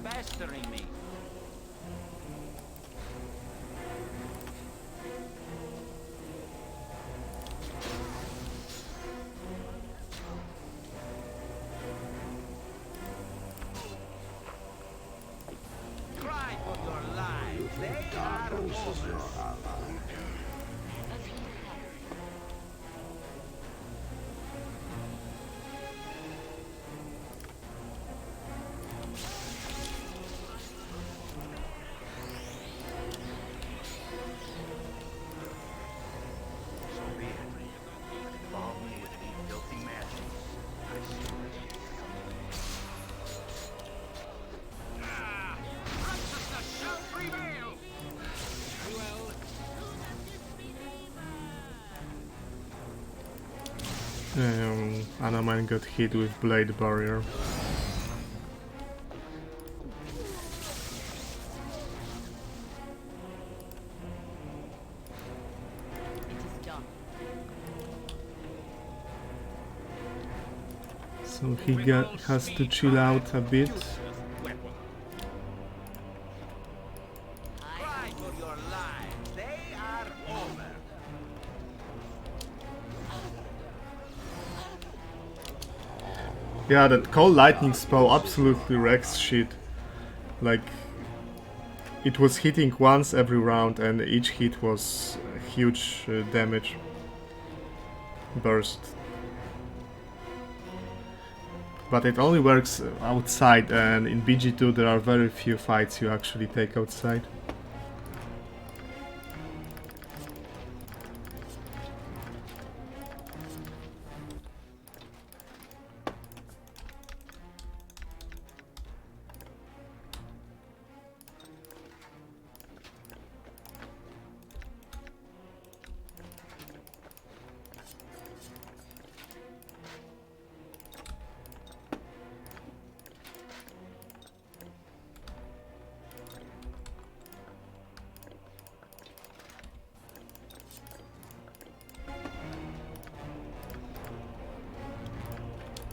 Cry for your lives. They are over. So be it. Involve me with any filthy magic. I see what you Anamine got hit with Blade Barrier. So he has to chill out a bit. Cry for your lives. They are over. Yeah, that Cold Lightning spell absolutely wrecks shit. Like, it was hitting once every round and each hit was a huge damage burst. But it only works outside, and in BG2 there are very few fights you actually take outside.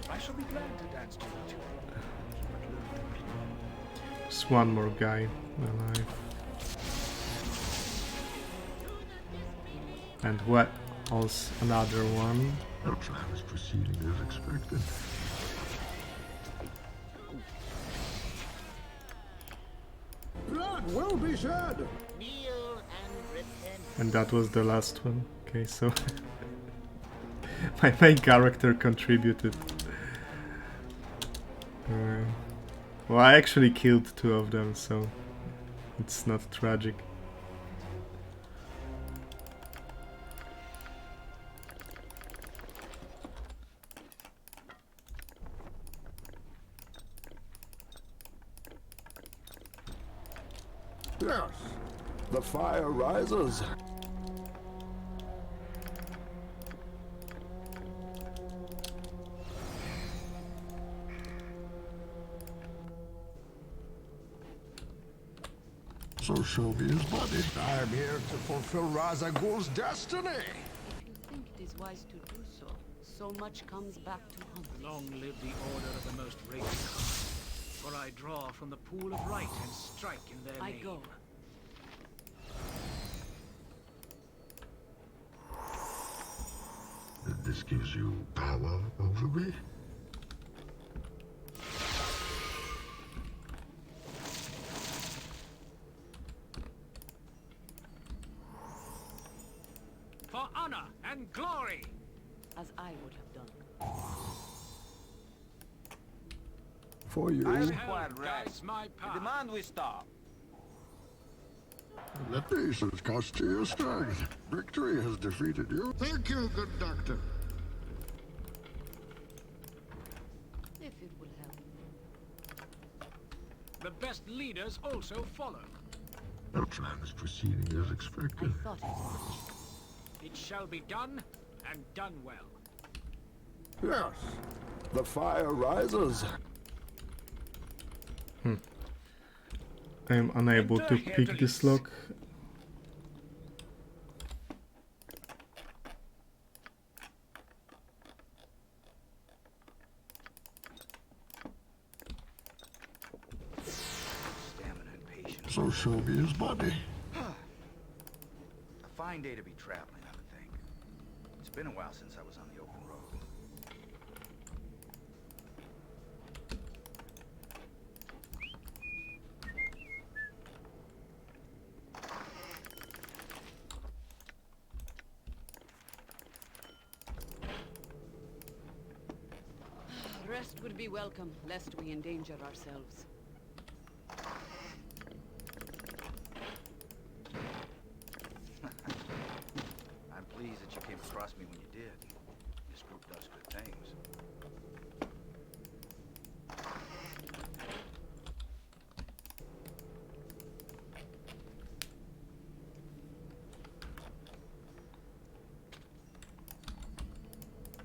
I shall be glad to dance to you. Just one more guy alive. And what? Also another one. Our plan is proceeding as expected. Blood will be shed. And that was the last one. Okay, so my main character contributed. Well, I actually killed two of them, so it's not tragic. Yes, the fire rises. So shall be his body. I'm here to fulfill Razagul's destiny. If you think it is wise to do so, so much comes back to haunt. Long live the order of the most raging heart, for I draw from the pool of right and strike in their I name. go. This gives you power over me? and glory! As I would have done. For you. I require rest. my I demand we stop. Let patience cost you your strength. Victory has defeated you. Thank you, good doctor. If it will help. The best leaders also follow. The plan is proceeding as expected. I thought it. It shall be done, and done well. Yes. The fire rises. I am unable to pick this lock. Stamina and patience. So show me his body. A fine day to be traveling, I would think. It's been a while since I was on the open road. Rest would be welcome, lest we endanger ourselves. I'm pleased that you came across me when you did. This group does good things.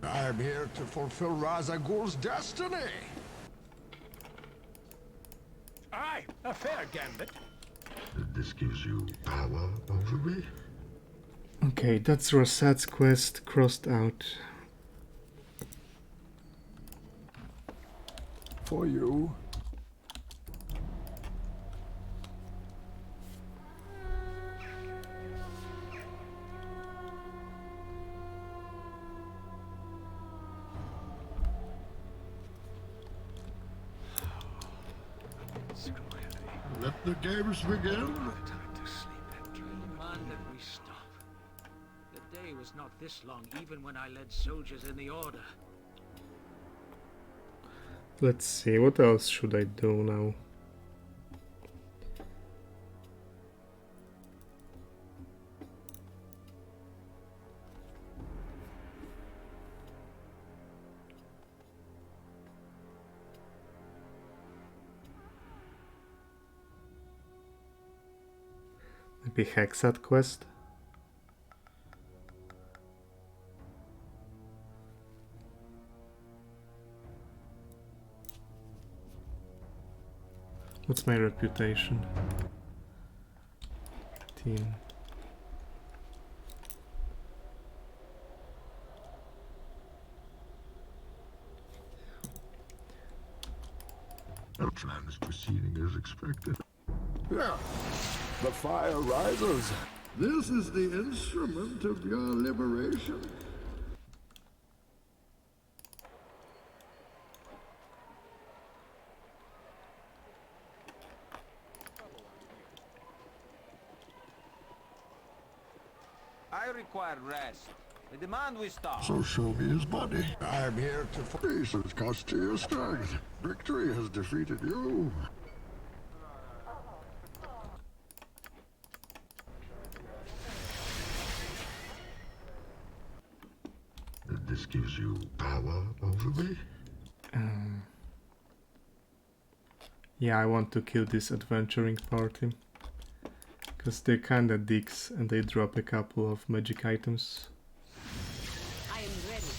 I'm here to fulfill Ra's al Ghul's destiny. Aye, a fair gambit. This gives you power over me. Okay, that's Rassad's quest crossed out. For you. Let the games begin. Time to sleep and demand that we stop. The day was not this long, even when I led soldiers in the order. Let's see, what else should I do now? Maybe Hexat quest? What's my reputation? 15. The plan is proceeding as expected. Yeah. The fire rises. This is the instrument of your liberation. I require rest. I demand we stop. So show me his body. I'm here to patience cost you your strength. Victory has defeated you. This gives you power over me. Yeah, I want to kill this adventuring party. Because they're kinda dicks and they drop a couple of magic items. I am ready.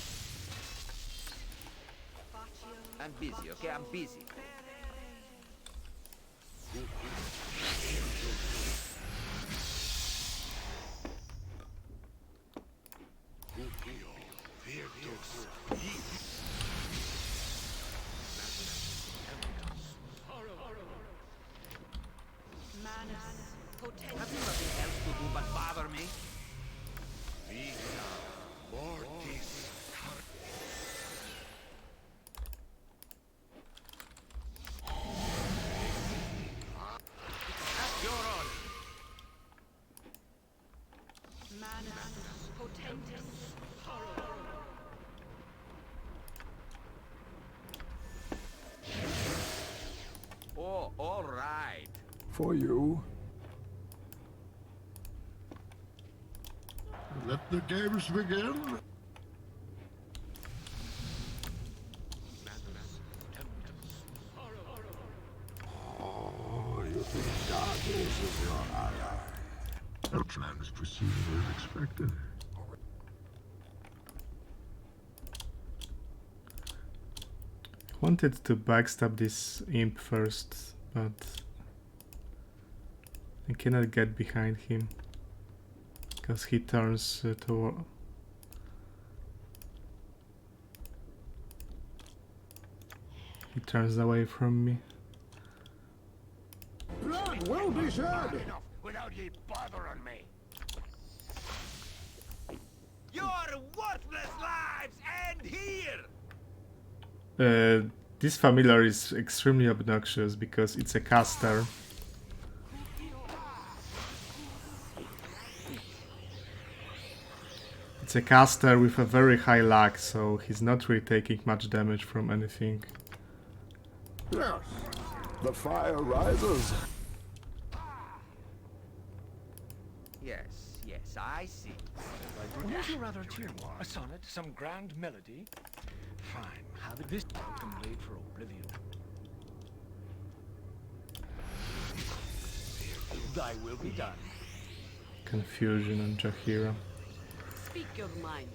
I'm busy, okay? I'm busy. Have you nothing else to do but bother me? At your order. Manus potentis. All right. For you. Let the games begin. Oh, you think darkness is your ally? Our plan is proceeding as expected. Wanted to backstab this imp first, but I cannot get behind him because he turns toward. He turns away from me. Blood will be shed! Enough without ye bothering me. Your worthless lives end here! This familiar is extremely obnoxious because it's a caster. It's a caster with a very high lag, so he's not really taking much damage from anything. Yes, the fire rises. Yes, yes, I see. Wouldn't you rather tune a sonnet, some grand melody? Fine, have it this welcome laid for oblivion. Thy will be done. Confusion on Jahira. Speak your mind.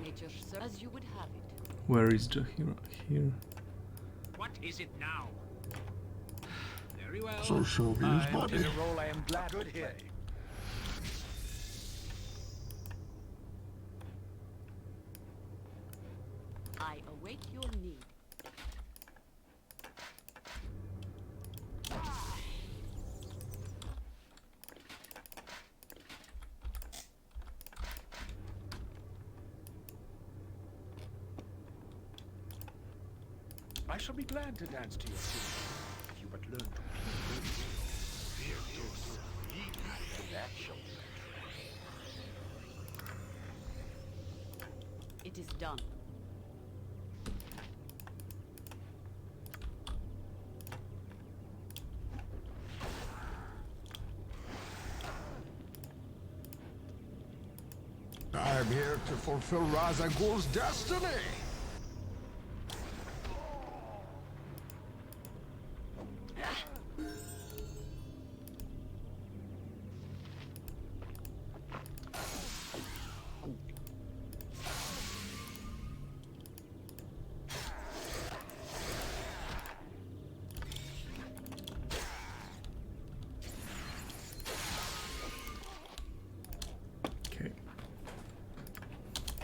Nature, sir, as you would have it. Where is Jahira? Here. What is it now? Very well. So show me his body. It is a role I am glad to play. I await your need. I shall be glad to dance to your tune, if you but learn to It is done. I'm here to fulfill Ra's al Ghul's destiny.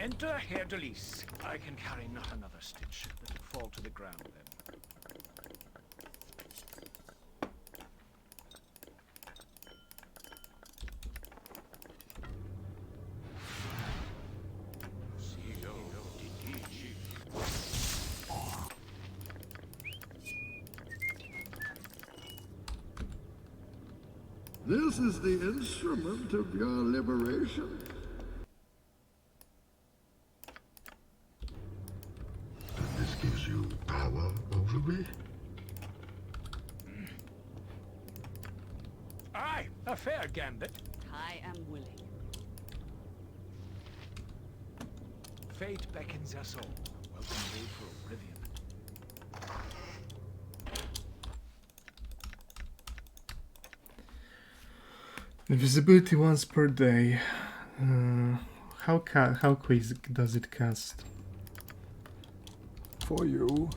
Enter Herr Delis. I can carry not another stitch. Let it fall to the ground then. This is the instrument of your liberation. And this gives you power over me? Aye, a fair gambit. I am willing. Fate beckons us all. Welcome made for oblivion. Invisibility once per day. How quick does it cast? For you.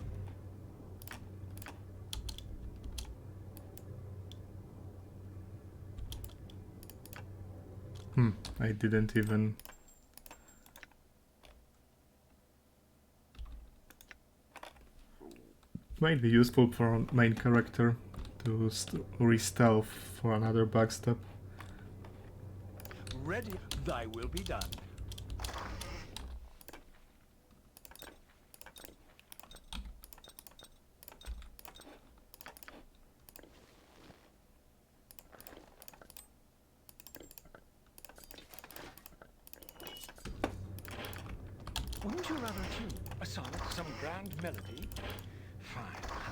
I didn't even. Might be useful for main character to re-stealth for another backstab. Ready, thy will be done. Wouldn't you rather tune a sonnet, some grand melody? Fine.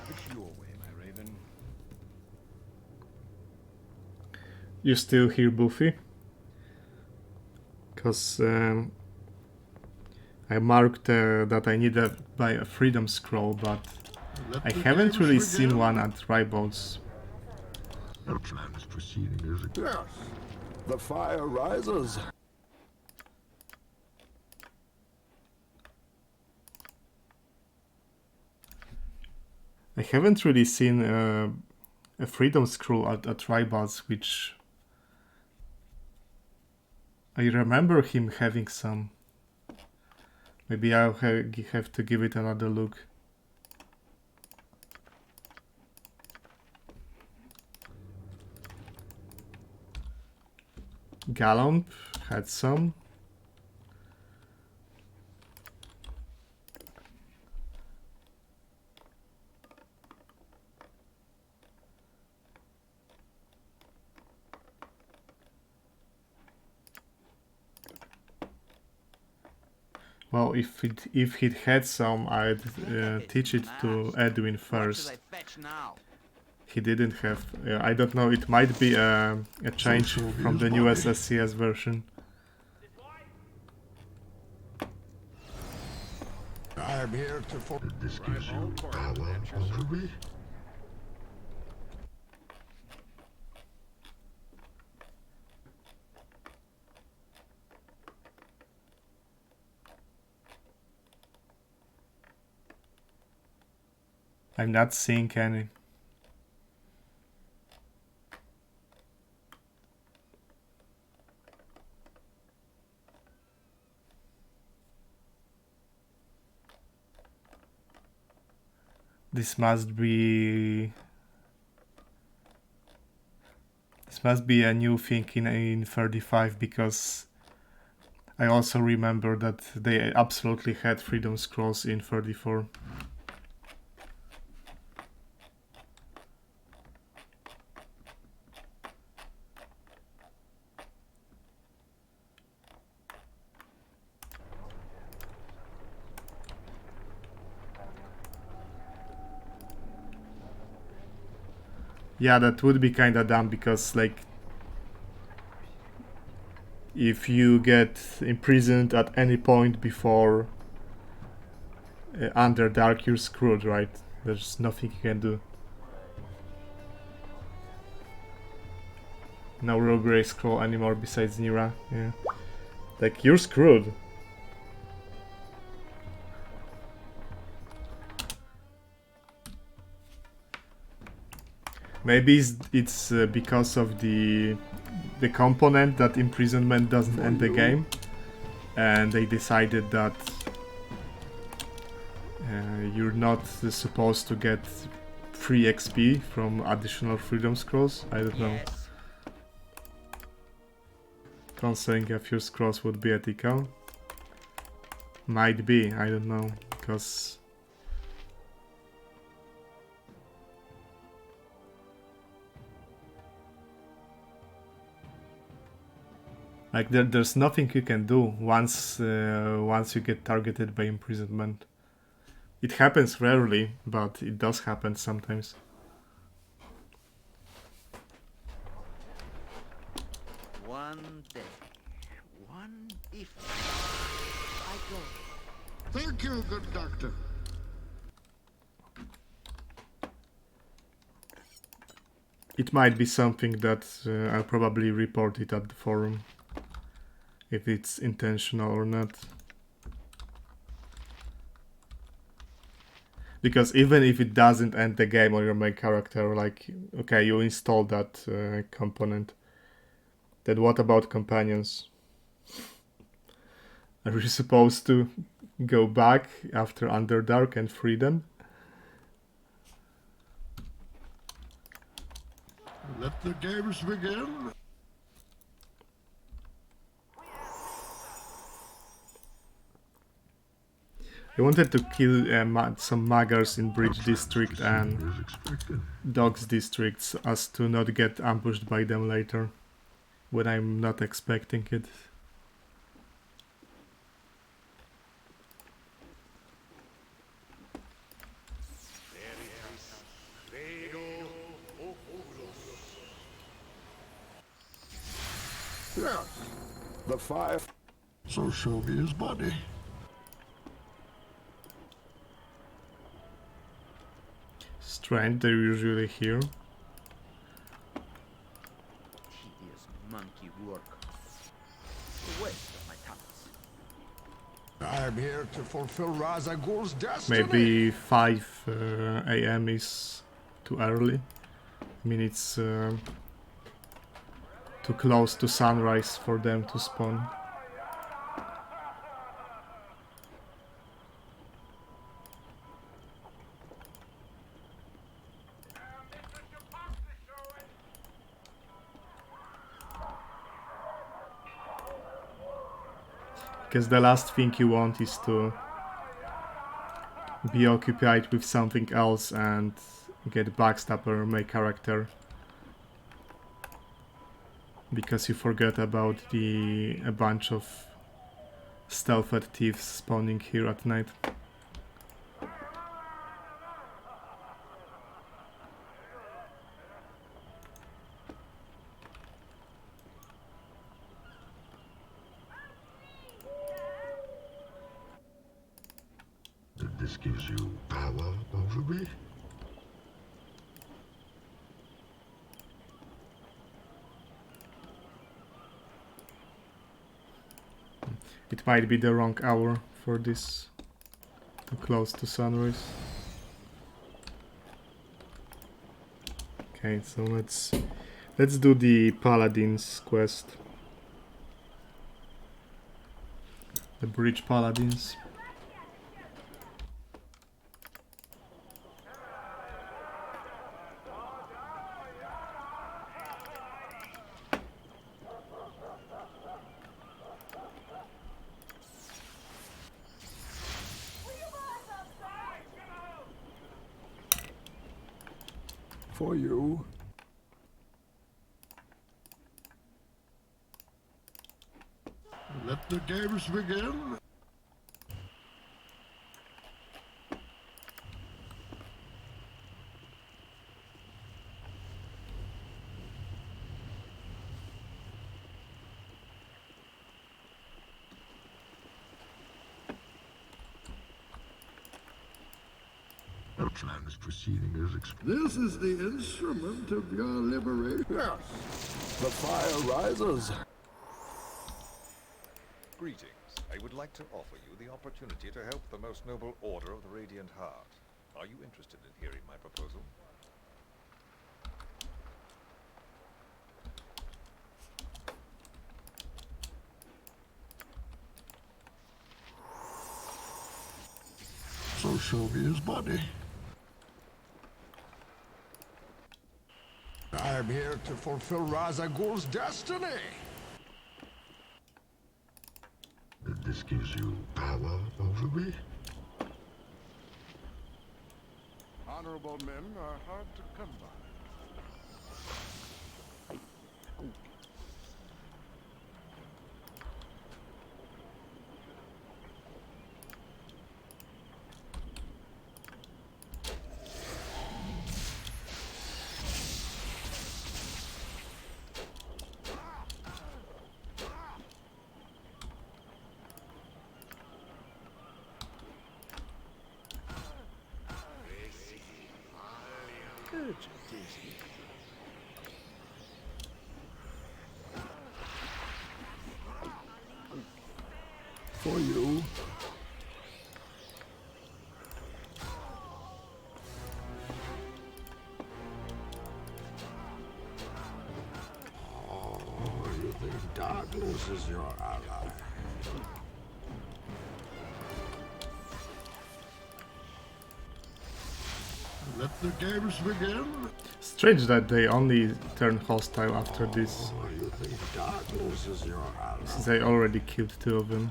You still hear Buffy? Because I marked that I need to buy a Freedom Scroll, but I haven't really seen one at Rivals. Our plan is proceeding as it... Yes. The fire rises. I haven't really seen a Freedom Scroll at Rivals, which I remember him having some. Maybe I'll have to give it another look. Galump had some. Well, if he'd had some, I'd teach it to Edwin first. He didn't have. I don't know. It might be a change from the newest SCS version. I'm here to Did this gives you power over me? I'm not seeing any. This must be a new thing in 35, because I also remember that they absolutely had Freedom Scrolls in 34. Yeah, that would be kinda dumb, because like if you get imprisoned at any point before Underdark, you're screwed, right? There's nothing you can do. No Rogue Grey Scroll anymore besides Nira, yeah. Like, you're screwed. Maybe it's because of the component that imprisonment doesn't end the game, and they decided that you're not supposed to get free XP from additional Freedom Scrolls. I don't know. Cancelling a few scrolls would be ethical. Might be, I don't know, because like there's nothing you can do once you get targeted by imprisonment. It happens rarely, but it does happen sometimes. One day, one if I go. Thank you, good doctor. It might be something that I'll probably report it at the forum, if it's intentional or not. Because even if it doesn't end the game on your main character, like, okay, you installed that component, then what about companions? Are you supposed to go back after Underdark and free them? Let the games begin. I wanted to kill some Maggers in Bridge District and Dogs Districts, as to not get ambushed by them later, when I'm not expecting it. Yes. The fire. So show me his body. Strange, they're usually here. Tedious monkey work. The waste of my talents. I am here to fulfill Ra's al Ghul's destiny. Maybe 5 AM is too early. I mean, it's too close to sunrise for them to spawn. Because the last thing you want is to be occupied with something else and get backstabber main character. Because you forget about a bunch of stealthed thieves spawning here at night. This gives you power over me? It might be the wrong hour for this, too close to sunrise. Okay, so let's do the Paladins quest. The Bridge Paladins. For you. Let the games begin. Our plan is proceeding as expected. This is the instrument of your liberation. Yes. The fire rises. Greetings. I would like to offer you the opportunity to help the most noble order of the Radiant Heart. Are you interested in hearing my proposal? So show me his body. I am here to fulfill Ra's al Ghul's destiny. This gives you power over me? Honorable men are hard to come by. Good, Daisy. For you. Oh, you think darkness is your ally? Let the games begin. Strange that they only turn hostile after this. Oh, you think darkness is your ally? Since I already killed 2 of them.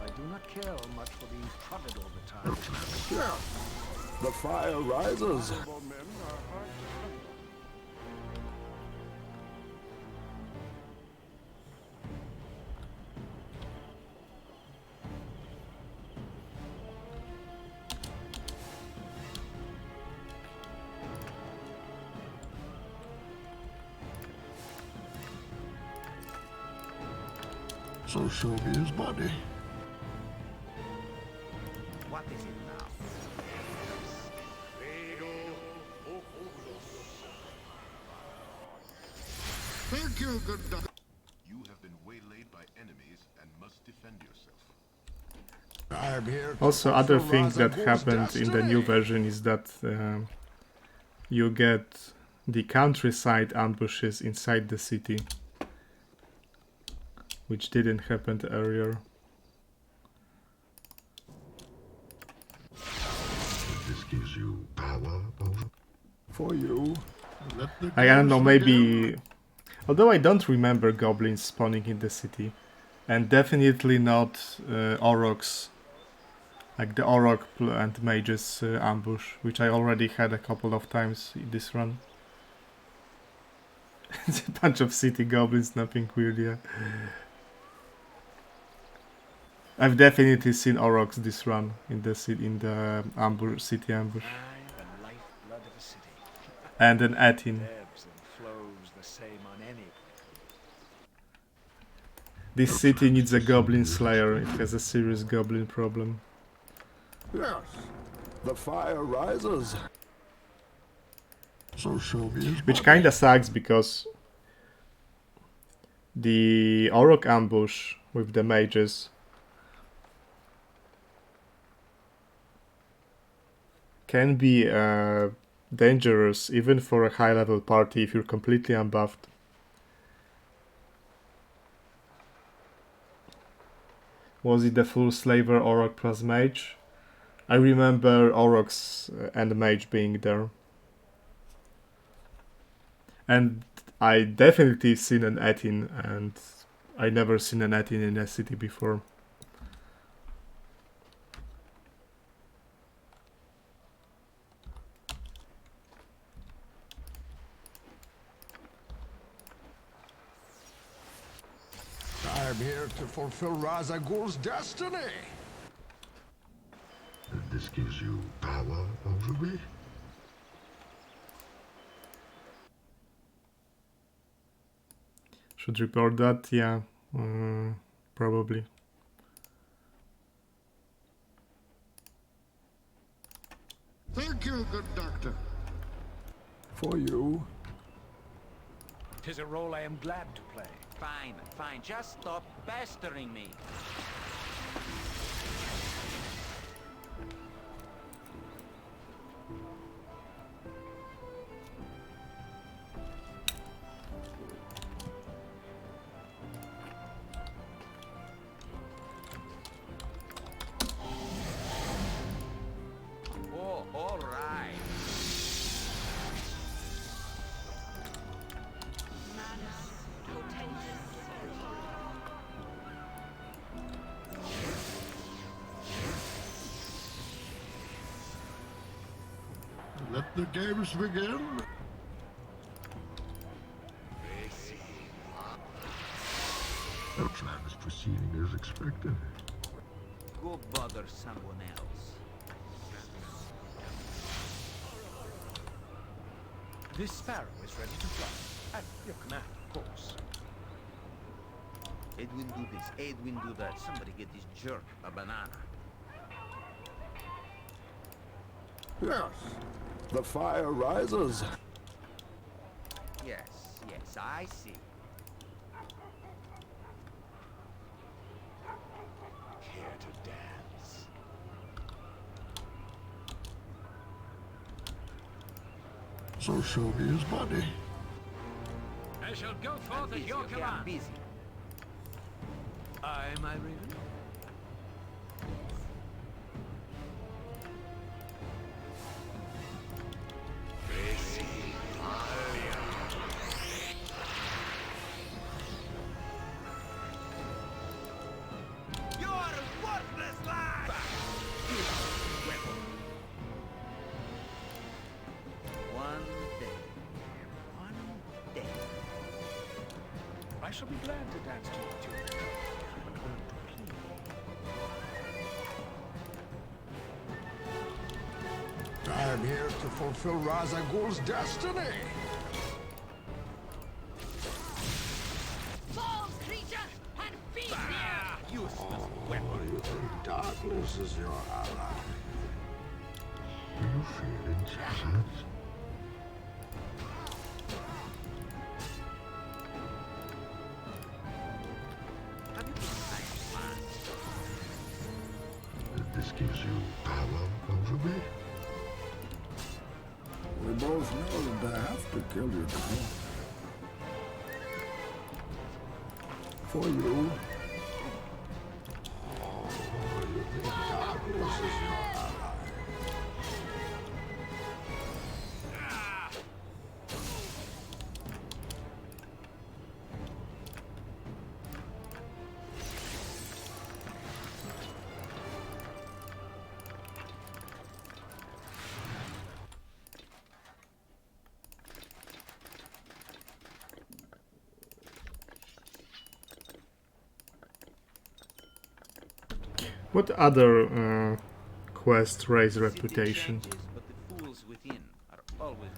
I do not care much for being prodded all the time. Yeah. The fire rises. Honorable men are hard to come by. So show me his body. What is it now? Thank you, good doctor. You have been waylaid by enemies and must defend yourself. I'm here to Also, other fulfill thing Ra's al that Ghul's happened in the new destiny. version is that you get the countryside ambushes inside the city, which didn't happen earlier. This gives you power over. For you. Let the I don't know, games maybe... begin. Although I don't remember goblins spawning in the city. And definitely not Aurochs. Like the Auroch and Mages ambush, which I already had a couple of times in this run. It's a bunch of city goblins, nothing weird, yeah. I've definitely seen Aurochs this run in the city city ambush. The lifeblood of a city. And an Atin. Ebbs and flows the same on any. This city needs a goblin slayer, it has a serious goblin problem. Yes, the fire rises. So show me his Which body. kinda sucks because the Auroch ambush with the mages can be dangerous even for a high level party if you're completely unbuffed. Was it the full slaver Auroch plus mage? I remember Aurochs and mage being there. And I definitely seen an Atin, and I never seen an Atin in a city before. I'm here to fulfill Ra's al Ghul's destiny. And this gives you power over me. Should report that? Yeah, probably. Thank you, good doctor. For you. 'Tis a role I am glad to play. Fine, fine. Just stop pestering me. Oh, all right. Let the games begin. The plan is proceeding as expected. Go bother someone else. This sparrow is ready to fly. At your command, of course. Edwin do this, Edwin do that. Somebody get this jerk a banana. Yes, the fire rises. Yes, yes, I see. Care to dance? So show me his body. I shall go forth at your command. Busy. Aye, my raven. You're worthless, lad! One day. I shall be glad to dance to you too. I'm here to fulfill Ra's al Ghul's destiny. False creature and feed the Darkness is your ally. Do you feel intelligent? This gives you power over me? We both know that I have to kill you now. For you. You think darkness is your ally? What other quests raise reputation?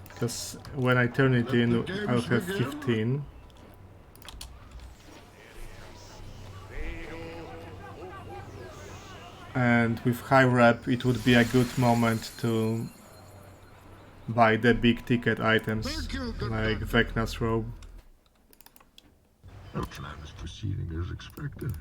Because when I turn it in, I'll have 15. And with high rep, it would be a good moment to buy the big ticket items, like Vecna's robe. Our plan is proceeding as expected.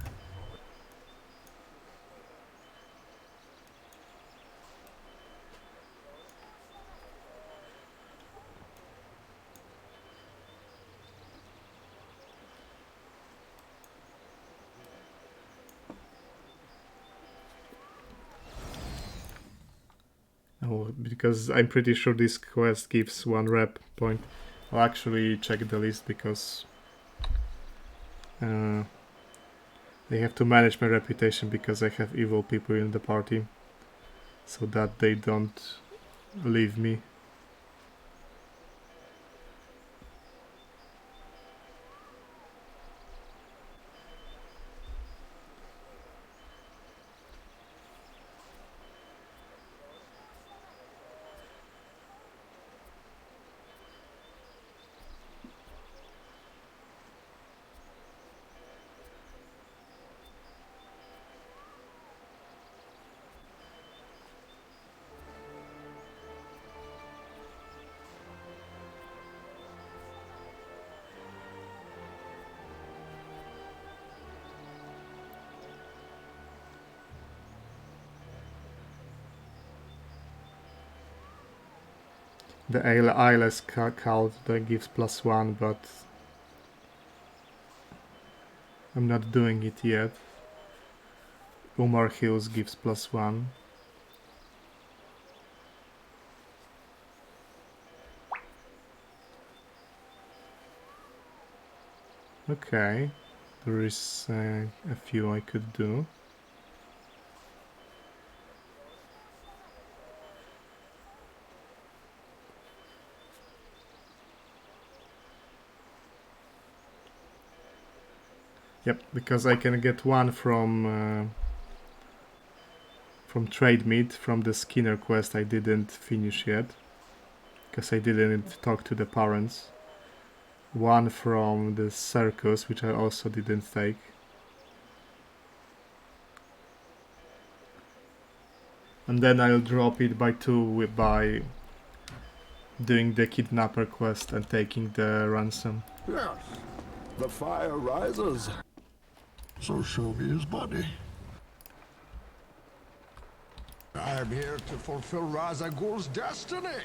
Oh, because I'm pretty sure this quest gives 1 rep point. I'll actually check the list because they have to manage my reputation because I have evil people in the party, so that they don't leave me. The eyeless cult that gives +1, but I'm not doing it yet. Umar Hills gives +1. Okay, there is a few I could do. Yep, because I can get 1 from trade meat from the Skinner quest I didn't finish yet, because I didn't talk to the parents. 1 from the circus, which I also didn't take. And then I'll drop it by 2 by doing the kidnapper quest and taking the ransom. Yes, the fire rises. So show me his body. I am here to fulfill Razagul's destiny.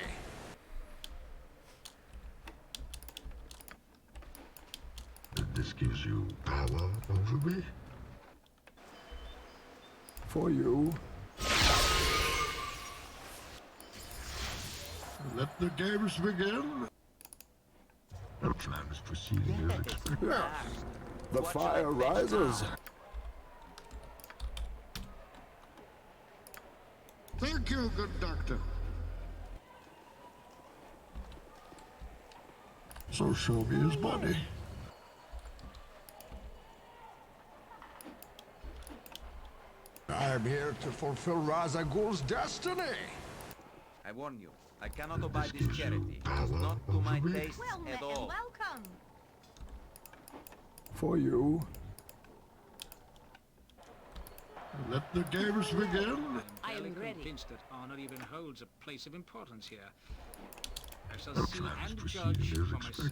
This gives you power over me? For you. Let the games begin. Our plan is proceeding as expected. Yes, the fire rises. Thank you, good doctor. So show me his body. I am here to fulfill Razagul's destiny. I warn you, I cannot abide this charity. It is not to my taste at all. Welcome. For you. Let the games begin. I am convinced that honor even holds a place of importance here. I shall see and judge for myself.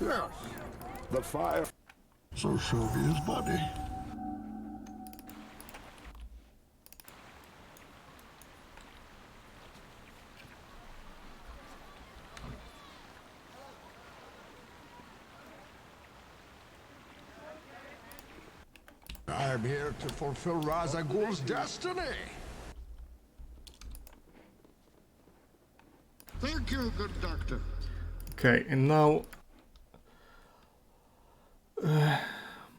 Yes, the fire. So show me his body. I'm here to fulfill Ra's al Ghul's destiny. Thank you, good doctor. Okay, and now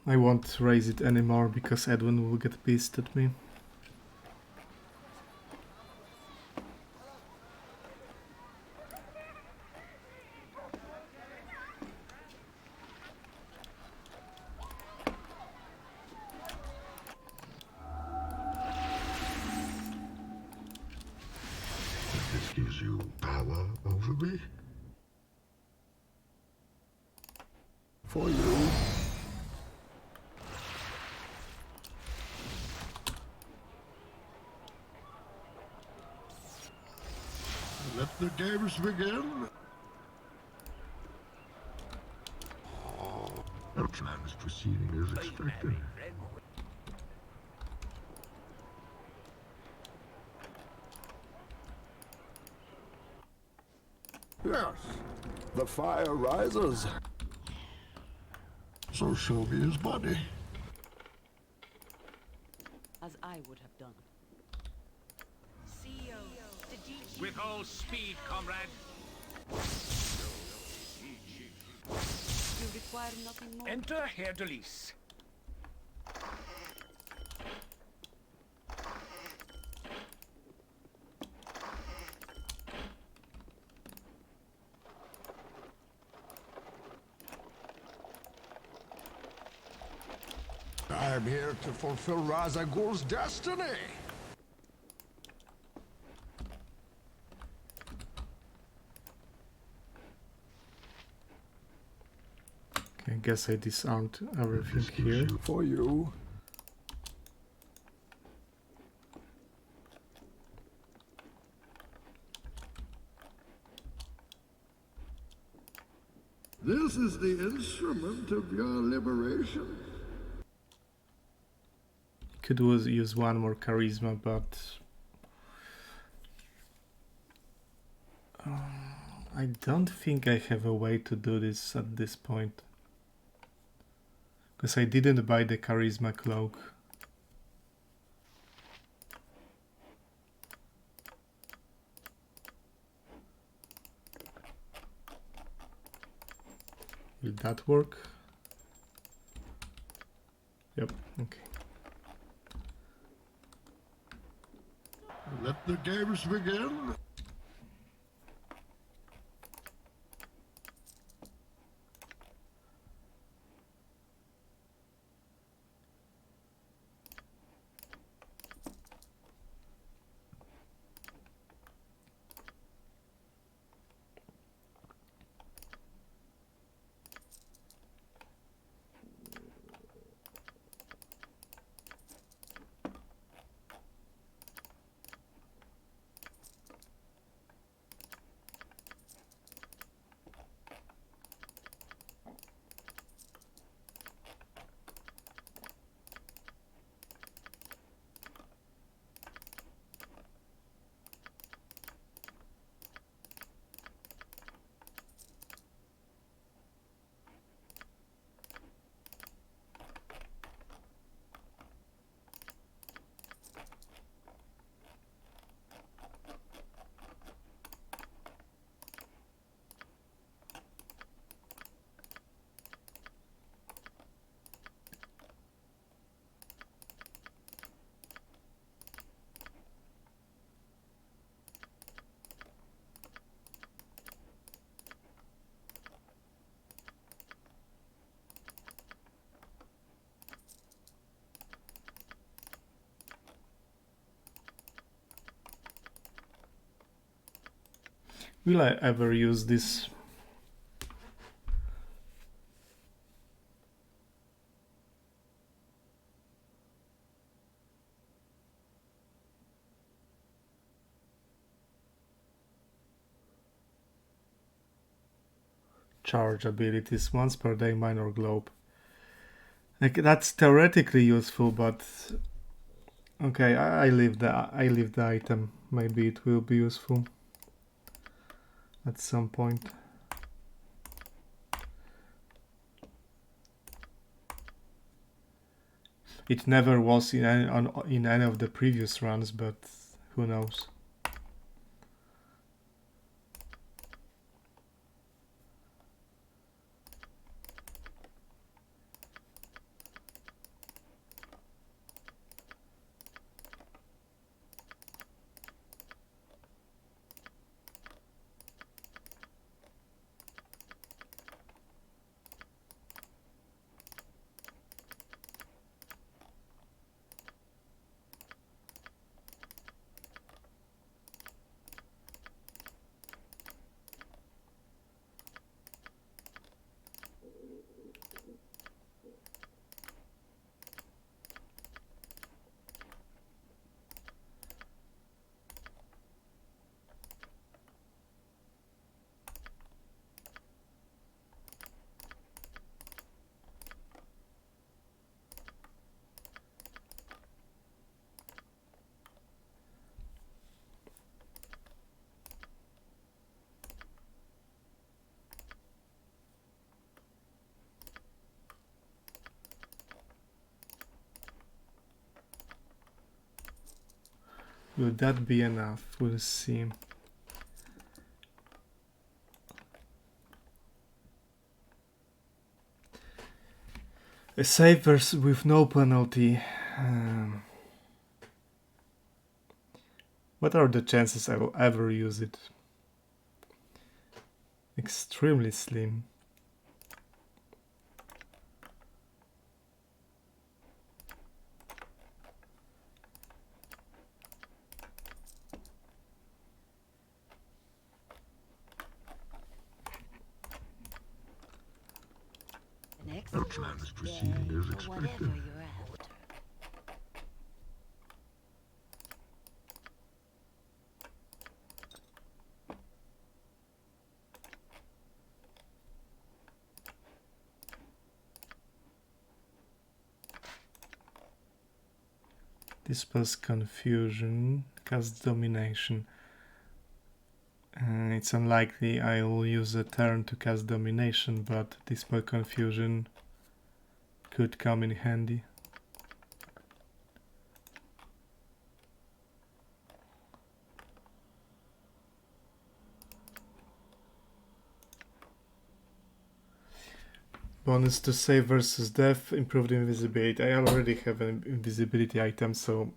I won't raise it anymore because Edwin will get pissed at me. This gives you power over me. For you. Let the games begin. Our plan is proceeding as expected. Yes, the fire rises. So show me his body. As I would have done. With all speed, comrade. You require nothing more. Enter Herr Delis. I'm here to fulfill Ra's al Ghul's destiny. Okay, I guess I disarmed everything here. For you. This is the instrument of your liberation. Could use one more charisma, but I don't think I have a way to do this at this point. Because I didn't buy the charisma cloak. Will that work? Yep, okay. Let the games begin. Will I ever use this? Charge abilities once per day, minor globe. Like, that's theoretically useful, but okay, I leave the item. Maybe it will be useful at some point. It never was in any of the previous runs, but who knows. Will that be enough? We'll see. A save with no penalty. What are the chances I will ever use it? Extremely slim. The plan is proceeding as expected. Dispels confusion, cast domination. It's unlikely I will use a turn to cast domination, but dispel confusion could come in handy. Bonus to save versus death, improved invisibility. I already have an invisibility item, so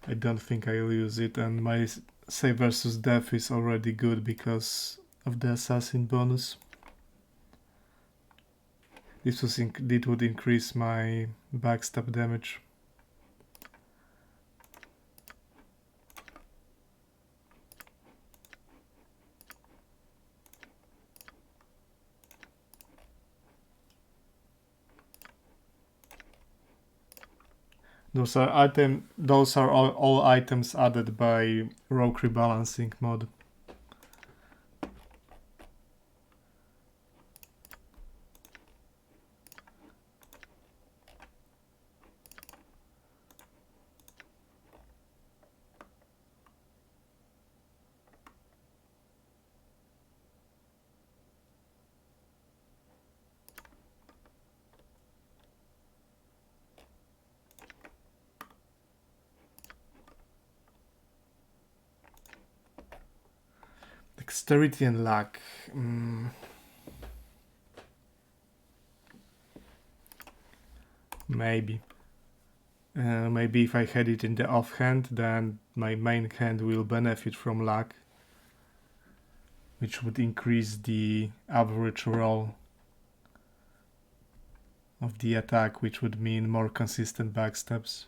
I don't think I will use it, and my save versus death is already good because of the assassin bonus. This would increase my backstab damage. Those are all items added by Rogue Rebalancing mod. Dexterity and luck. Maybe. Maybe if I had it in the offhand, then my main hand will benefit from luck, which would increase the average roll of the attack, which would mean more consistent backstabs.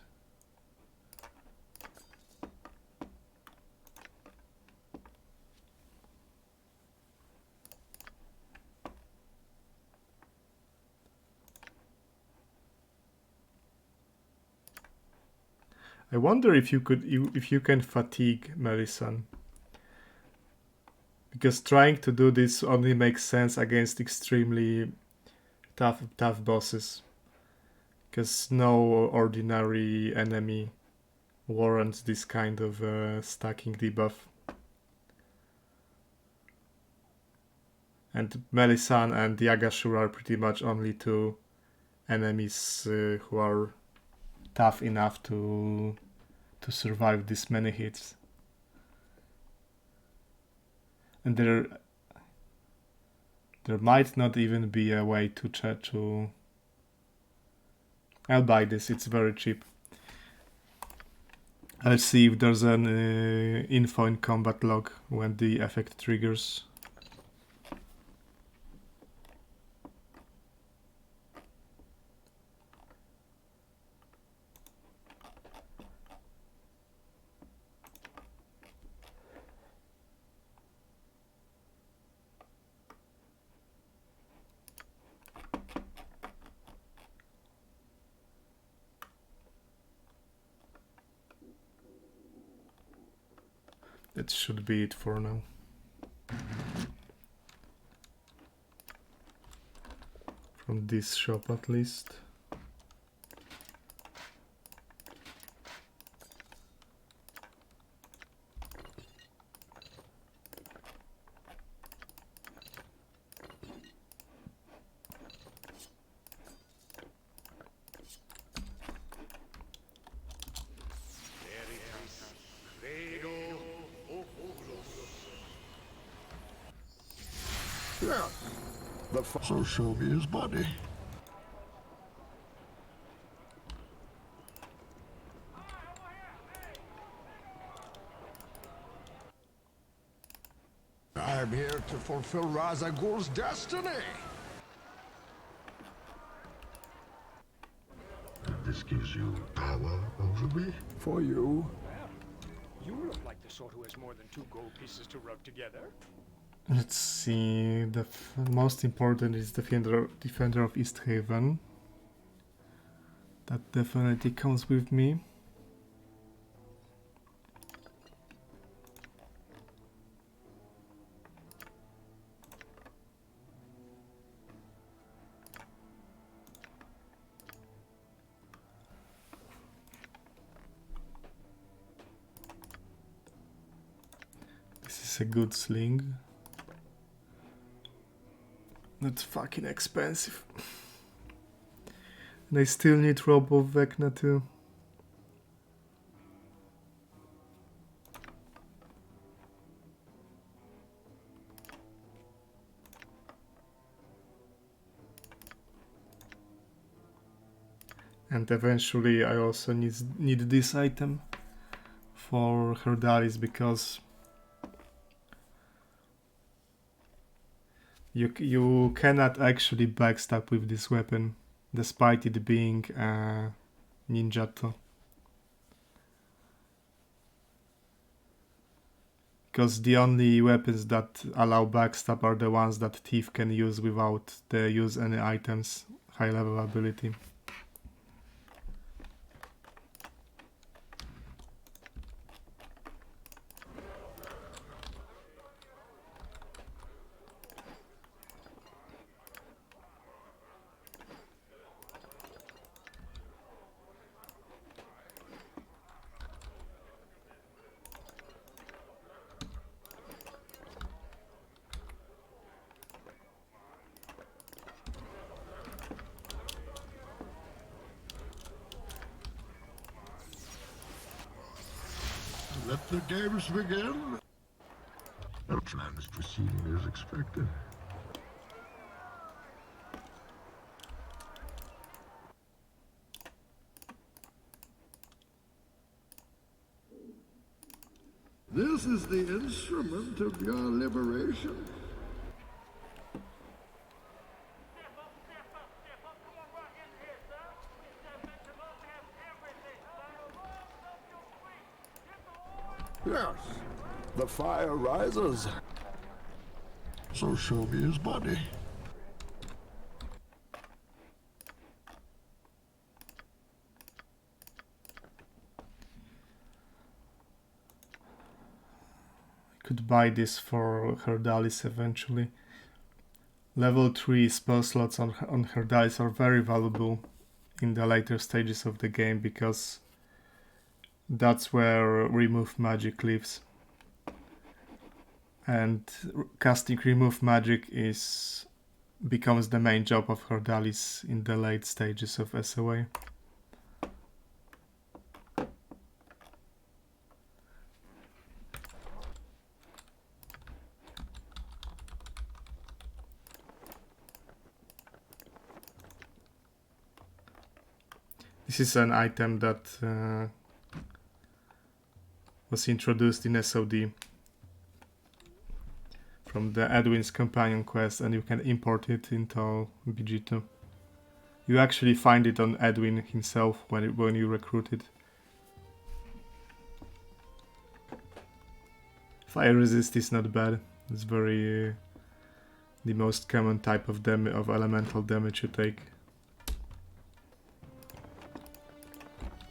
I wonder if you can fatigue Melissan. Because trying to do this only makes sense against extremely tough bosses. Because no ordinary enemy warrants this kind of stacking debuff. And Melissan and Yagashura are pretty much only two enemies who are tough enough to survive this many hits. And there might not even be a way to try to... I'll buy this, it's very cheap. I'll see if there's an info in combat log when the effect triggers. That should be it for now. From this shop at least. Yeah. So show me his body. I'm here to fulfill Ra's al Ghul's destiny. This gives you power over me? For you. You look like the sort who has more than 2 gold pieces to rub together. Let's see, the most important is Defender of East Haven. That definitely comes with me. This is a good sling. That's fucking expensive. And I still need Robe of Vecna too. And eventually I also need this item for Herdalis because you cannot actually backstab with this weapon, despite it being a ninjato. Because the only weapons that allow backstab are the ones that Thief can use without the use any items high level ability. Let the games begin. No plan is proceeding as expected. This is the instrument of your liberation. Yes, the fire rises. So show me his body. could buy this for Herdalis eventually. Level 3 spell slots on Herdalis are very valuable in the later stages of the game because that's where remove magic lives. And casting remove magic becomes the main job of Herdalis in the late stages of SOA. This is an item that was introduced in SOD from the Edwin's companion quest, and you can import it into BG2. You actually find it on Edwin himself when you recruit it. Fire resist is not bad. It's very the most common type of elemental damage you take.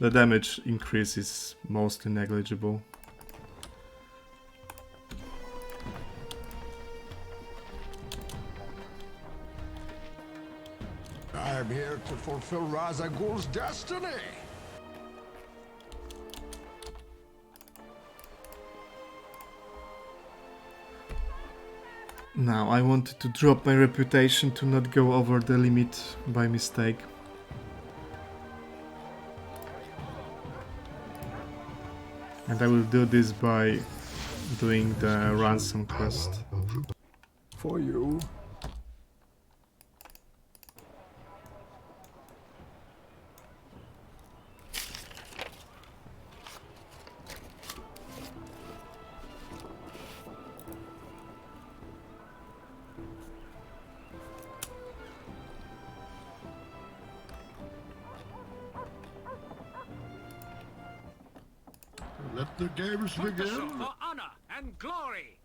The damage increase is mostly negligible. I'm here to fulfill Ra's al Ghul's destiny. Now I wanted to drop my reputation to not go over the limit by mistake. And I will do this by doing the ransom quest. For you. Let the games begin. For honor and glory.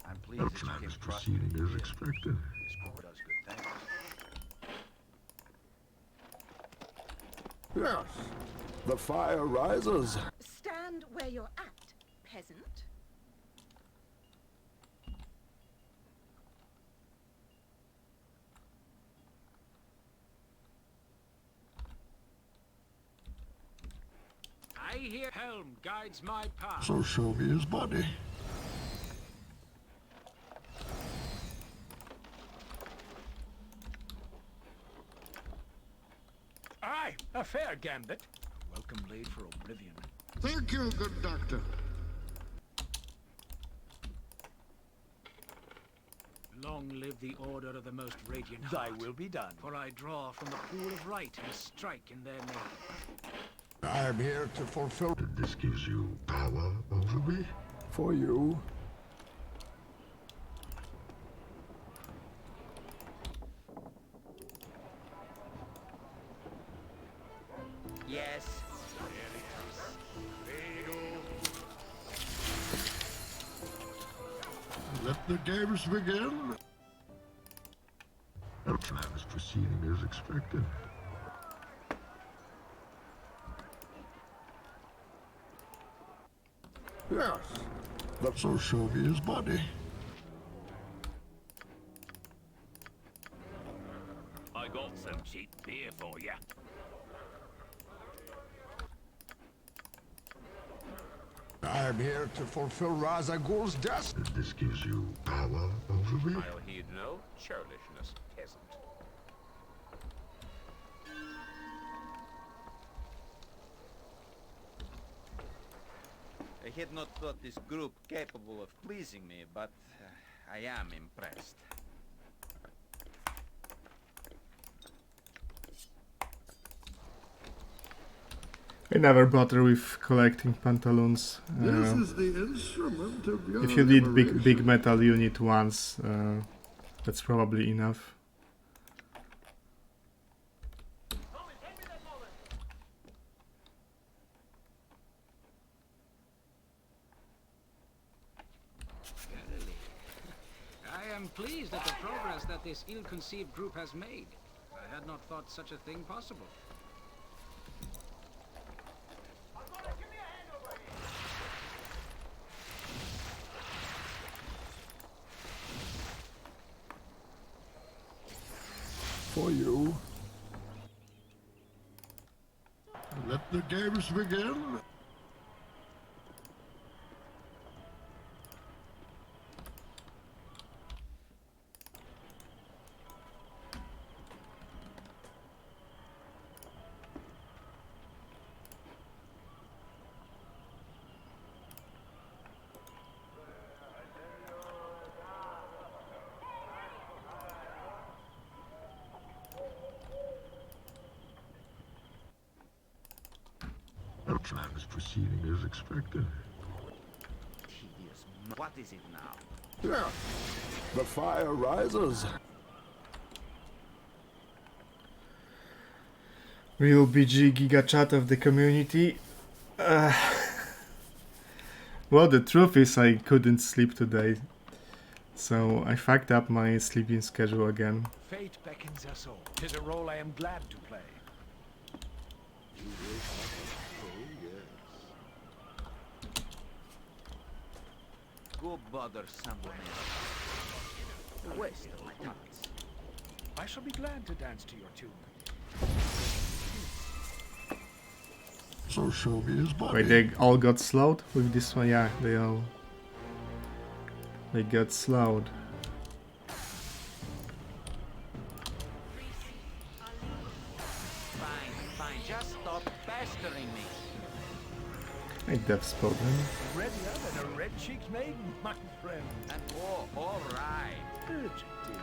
I'm pleased that you came across me. Proceeding as expected. This boy does good things. Yes. The fire rises. Stand where you're at, peasant. I hear Helm guides my path. So show me his body. Aye, a fair gambit. Welcome blade for oblivion. Thank you, good doctor. Long live the order of the most radiant Thy heart. will be done. For I draw from the pool of right and strike in their name. I'm here to fulfill. This gives you power over me. For you. Yes. Let the games begin. The plan is proceeding as expected. Yes. So show me his body. I got some cheap beer for you. I'm here to fulfill Ra's al Ghul's destiny. This gives you power over me. I'll heed no churlishness, peasant. I had not thought this group capable of pleasing me, but I am impressed. I never bother with collecting pantaloons. This is the instrument of your If you did liberation. big metal unit once, that's probably enough. I am pleased at the progress that this ill-conceived group has made. I had not thought such a thing possible. For you. Let the games begin. No plan is proceeding as expected. Tedious. What is it now? Yeah. The fire rises. Real BG Giga Chat of the community. Well, the truth is I couldn't sleep today, so I fucked up my sleeping schedule again. Fate beckons us all. 'Tis a role I am glad to play. Go bother someone else. A waste of my talents. I shall be glad to dance to your tune. So show me his body. Wait, they all got slowed with this one? Yeah, they got slowed. Fine, just stop pestering me. Hey, Death spoken. Readier than a red-cheeked maiden, my friend. And all right. Urgent is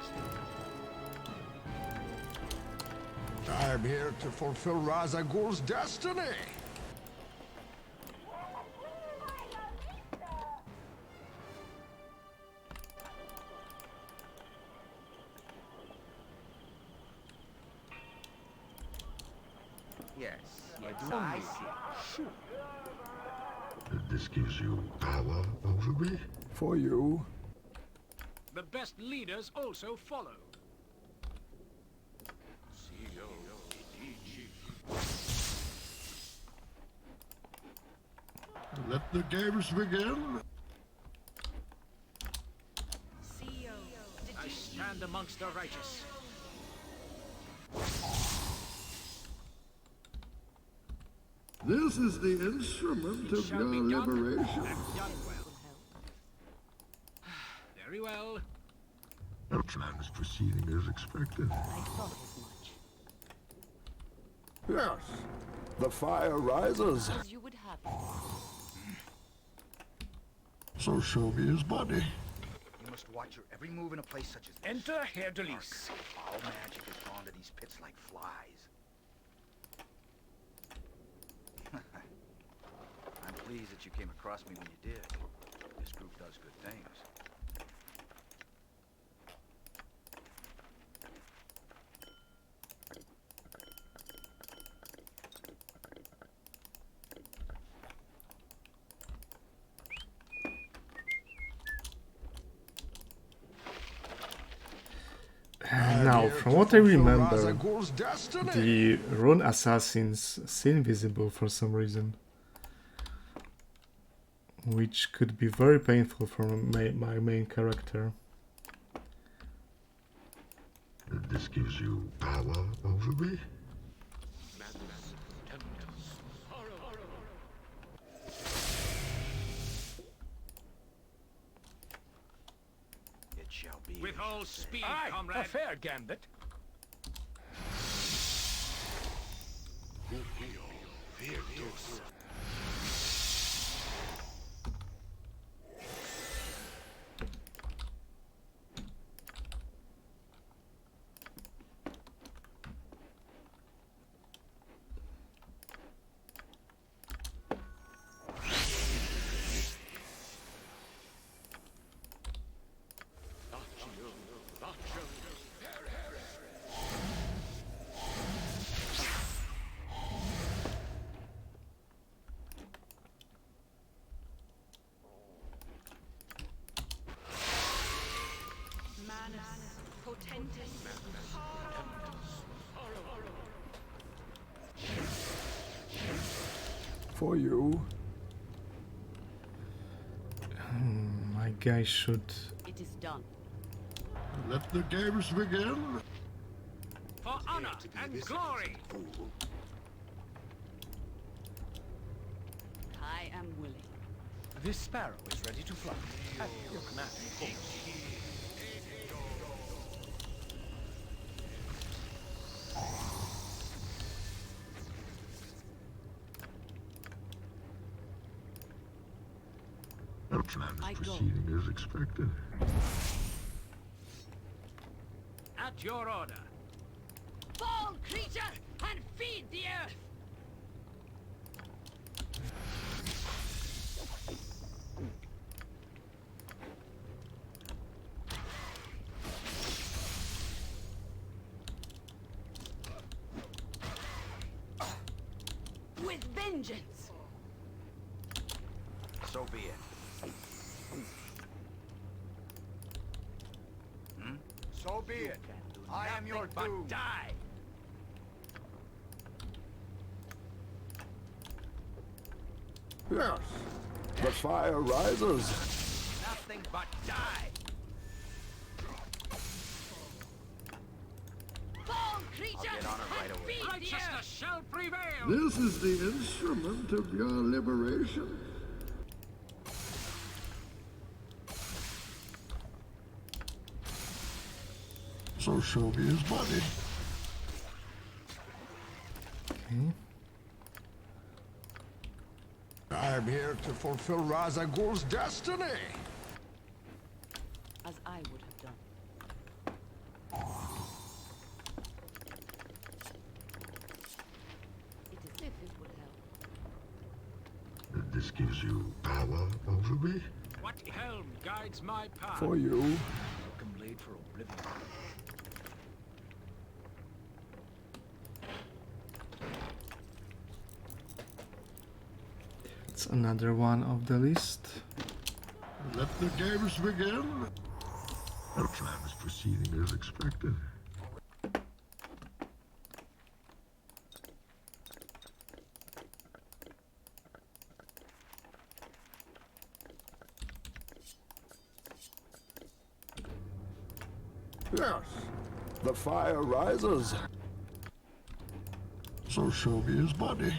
I'm here to fulfill Raza Ghul's destiny. Yes, I see. This gives you power over me? For you. The best leaders also follow. Let the games begin. I stand amongst the righteous. This is the instrument of your liberation. Done well. Very well. No plan is proceeding as expected. I thought as much. Yes. The fire rises. As you would have it. So show me his body. You must watch your every move in a place such as this. Enter Herr Delis. All magic has gone to these pits like flies. I'm pleased that you came across me when you did. This group does good things. Now, from what I remember, the rune assassins seem invisible for some reason, which could be very painful for my main character. This gives you power over me? It shall be. With all speed, Aye, comrade. a fair gambit. For you. My guy should... It is done. Let the games begin. for honor and glory. I am willing. This sparrow is ready to fly. At your command, of course. No plan is proceeding as expected. At your order. Fall, creature, and feed the earth! With vengeance! So be it. So be it. I am your doom. Die! Yes. The fire rises. Nothing but die! Fall, creature, I'll get on it right away. Righteousness shall prevail! This is the instrument of your liberation. So show me his body. Okay. I'm here to fulfill Ra's al Ghul's destiny. As I would have done. It is if it would help. This gives you power over me? What helm guides my path? For you. Welcome blade for oblivion. It's another one of the list. Let the games begin. The plan is proceeding as expected. Yes. The fire rises. So show me his body.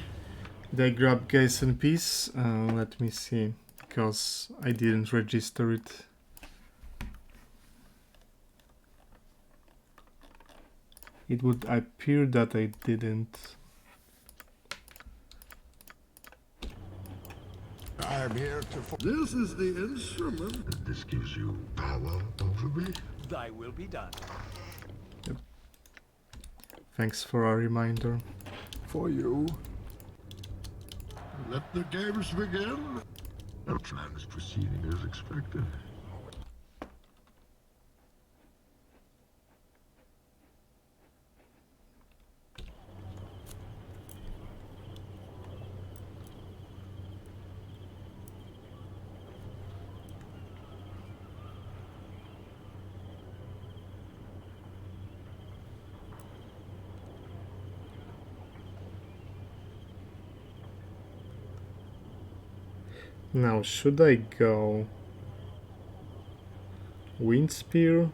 Did I grab Guys and Peace? Let me see, because I didn't register it. It would appear that I didn't. I'm here to... This is the instrument. This gives you power over me. Thy will be done. Yep. Thanks for a reminder. For you. Let the games begin. The plan is proceeding as expected. Now, should I go Wind Spear?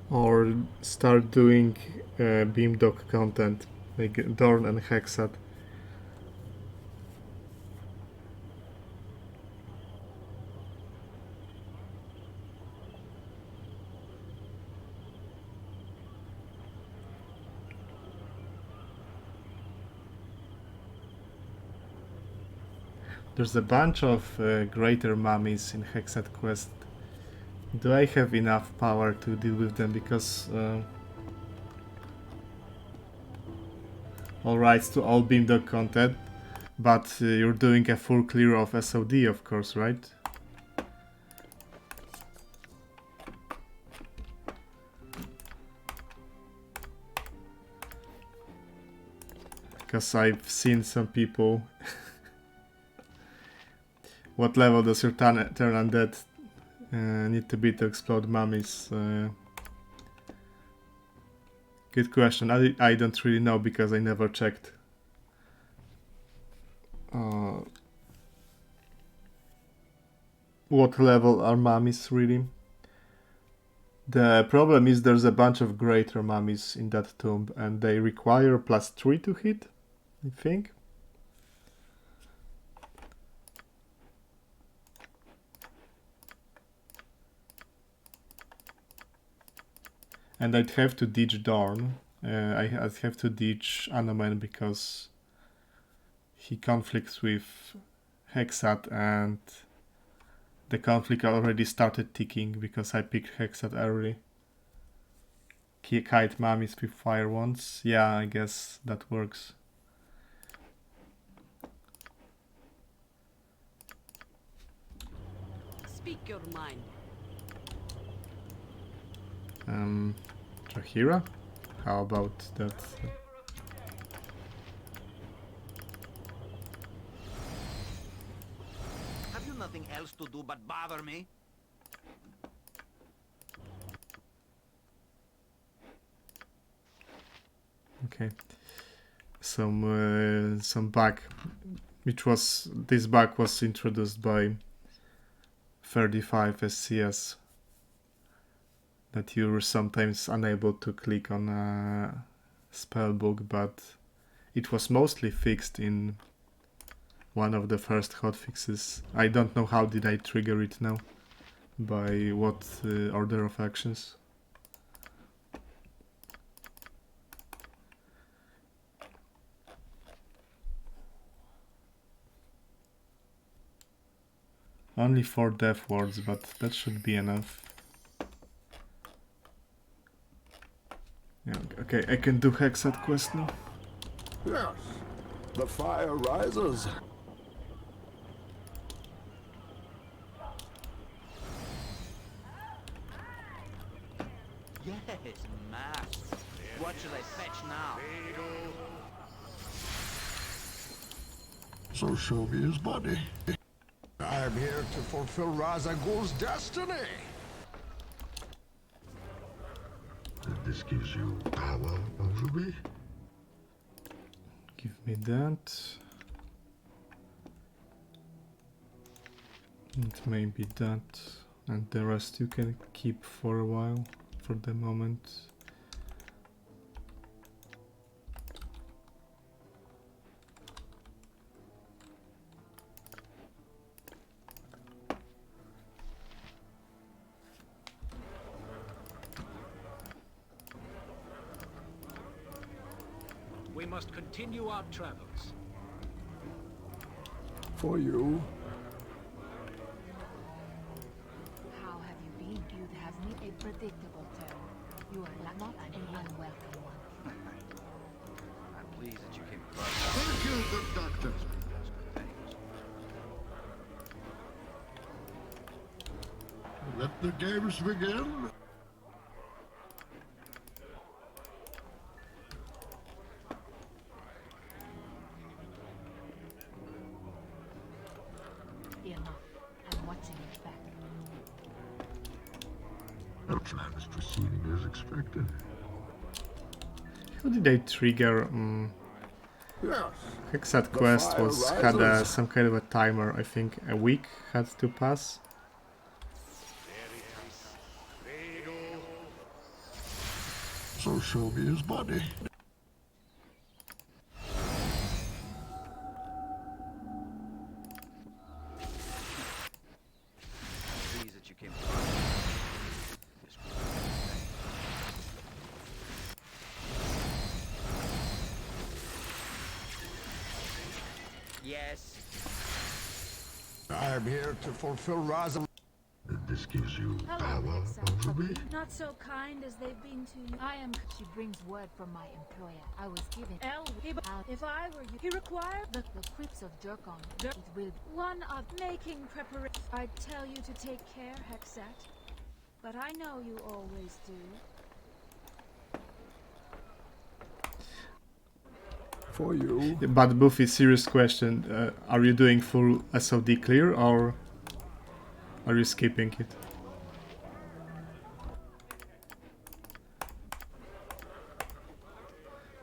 Or start doing Beamdog content, like Dorn and Hexat? There's a bunch of greater mummies in Hexat Quest. Do I have enough power to deal with them? Because all rights to all Beamdog content, but you're doing a full clear of SOD, of course, right? Because I've seen some people. What level does your turn undead need to be to explode mummies? Good question. I don't really know because I never checked. what level are mummies really. The problem is there's a bunch of greater mummies in that tomb and they require +3 to hit, I think. And I'd have to ditch Dorn. I'd have to ditch Anomen because he conflicts with Hexat and the conflict already started ticking because I picked Hexat early. Kite mummies with fire wands. Yeah, I guess that works. Speak your mind. Trahira? How about that? Have you nothing else to do but bother me? Okay. Some bug, which was this bug was introduced by 35 SCS. That you were sometimes unable to click on a spellbook, but it was mostly fixed in one of the first hotfixes. I don't know how did I trigger it now, by what order of actions. Only 4 death wards, but that should be enough. Yeah, okay, I can do Hexat quest now. Yes, the fire rises. Yes, master. What should I fetch now? So show me his body. I am here to fulfill Razagul's destiny. And this gives you power over me? Give me that. And maybe that. And the rest you can keep for a while, for the moment. We must continue our travels. For you. How have you been? You'd have me a predictable term. You are not an unwelcome one. I'm pleased that you came. Thank you, good doctor. Let the games begin. Enough. I'm watching your back. The plan is proceeding as expected. How did I trigger? Yes. Hexat The quest fire had rises. some kind of a timer. I think a week had to pass. So show me his body. Pleased that you came. Yes. I am here to fulfill Razagul. And this gives you Hello, power Hexat. over me? Not so kind as they've been to you. I am. She brings word from my employer. I was given. If I were you, he required The crypts of Jerkon. It will be. one of making preparation. I'd tell you to take care, Hexat. But I know you always do. For you. But Buffy, serious question: are you doing full SOD clear or are you skipping it?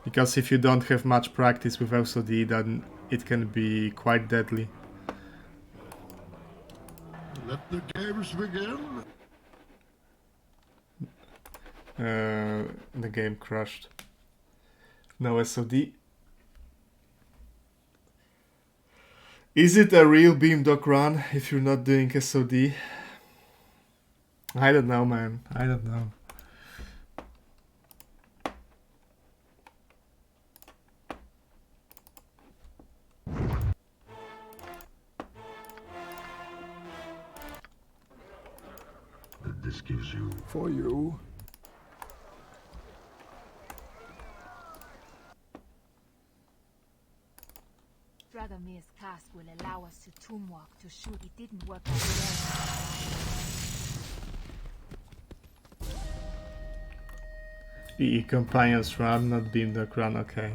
Because if you don't have much practice with SOD, then it can be quite deadly. Let the games begin. The game crashed. No SOD. Is it a real beamdog run if you're not doing SOD? I don't know, man. I don't know. This gives you... For you. Dragomir's task will allow us to tombwalk to shoot. It didn't work out well. EE companions run, not beamdog run, okay.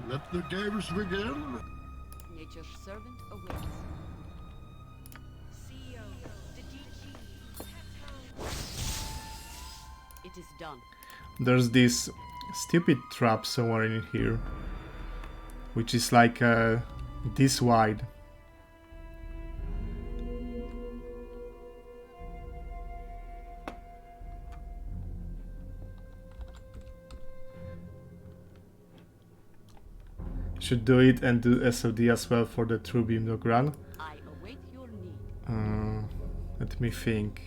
Let the games begin. Nature's servant awaits. It is done. There's this stupid trap somewhere in here, which is like this wide. Should do it and do SOD as well for the true beamdog run. I await your need. Let me think.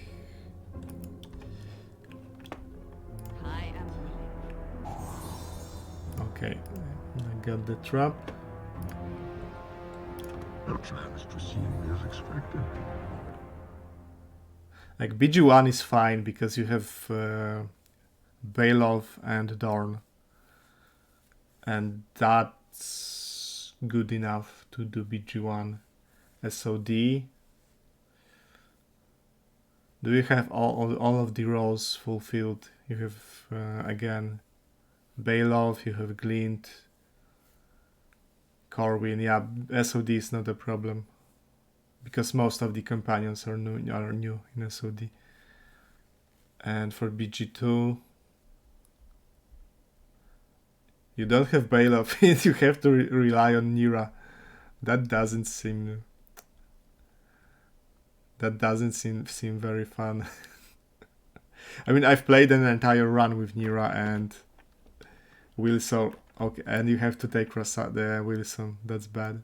I am willing. Okay, I got the trap. The plan is proceeding as expected. Like BG1 is fine because you have Bailov and Dorn, and that's good enough to do BG1. SOD. Do you have all of the roles fulfilled? You have again Bailov, you have Glint, Corwin. Yeah, SOD is not a problem because most of the companions are new in SOD. And for BG2, you don't have Bailov. You have to rely on Nira. That doesn't seem very fun. I mean, I've played an entire run with Nira and Wilson. Okay, and you have to take Wilson. That's bad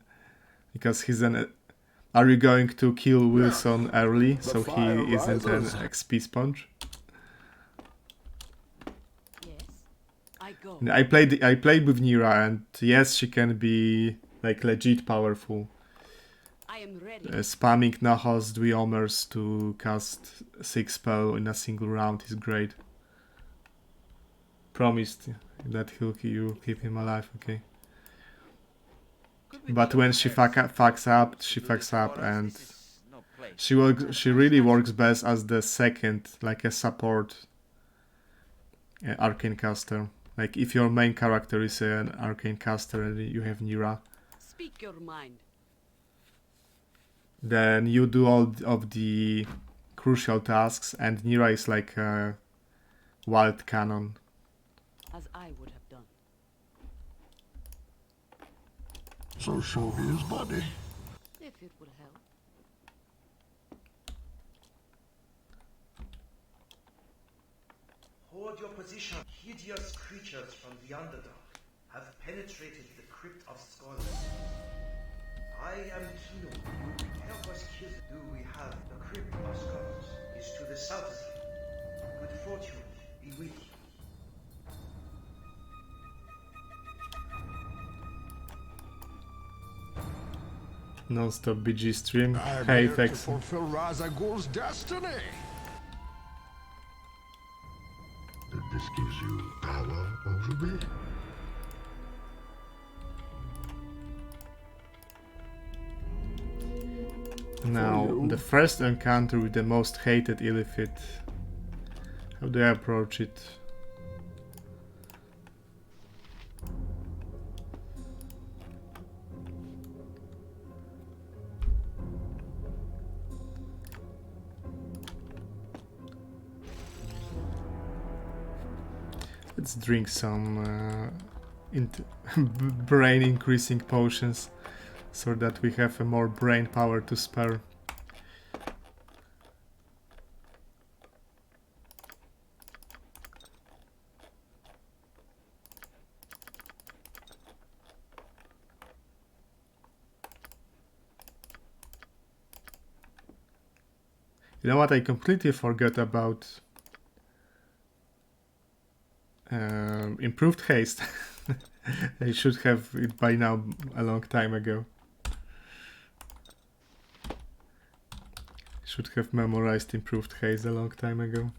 because he's an. Are you going to kill Wilson early so he isn't an XP sponge? I played with Nira, and yes, she can be like legit powerful. I am ready. Spamming Nahos Dweomers to cast 6 spell in a single round is great. Promised that you keep him alive, okay. But when she fucks up, and she really works best as the second, like a support arcane caster. Like if your main character is an arcane caster and you have Nira, speak your mind. Then you do all of the crucial tasks, and Nira is like a wild cannon. As I would have done. So show me his body. If it will help. Hold your position. Hideous creatures from the Underdark have penetrated the crypt of scholars. I am Kino. Help us kill. Do we have the crypt of scholars? Is to the south of you. Good fortune be with you. Non-stop BG stream. I'm Hey, here to thanks. fulfill Ra's al Ghul's destiny. This gives you power over me. Now, the first encounter with the most hated Illithid. How do I approach it? Let's drink some into brain increasing potions so that we have more brain power to spare. You know what, I completely forgot about improved haste. I should have it by now a long time ago. Should have memorized improved haste a long time ago.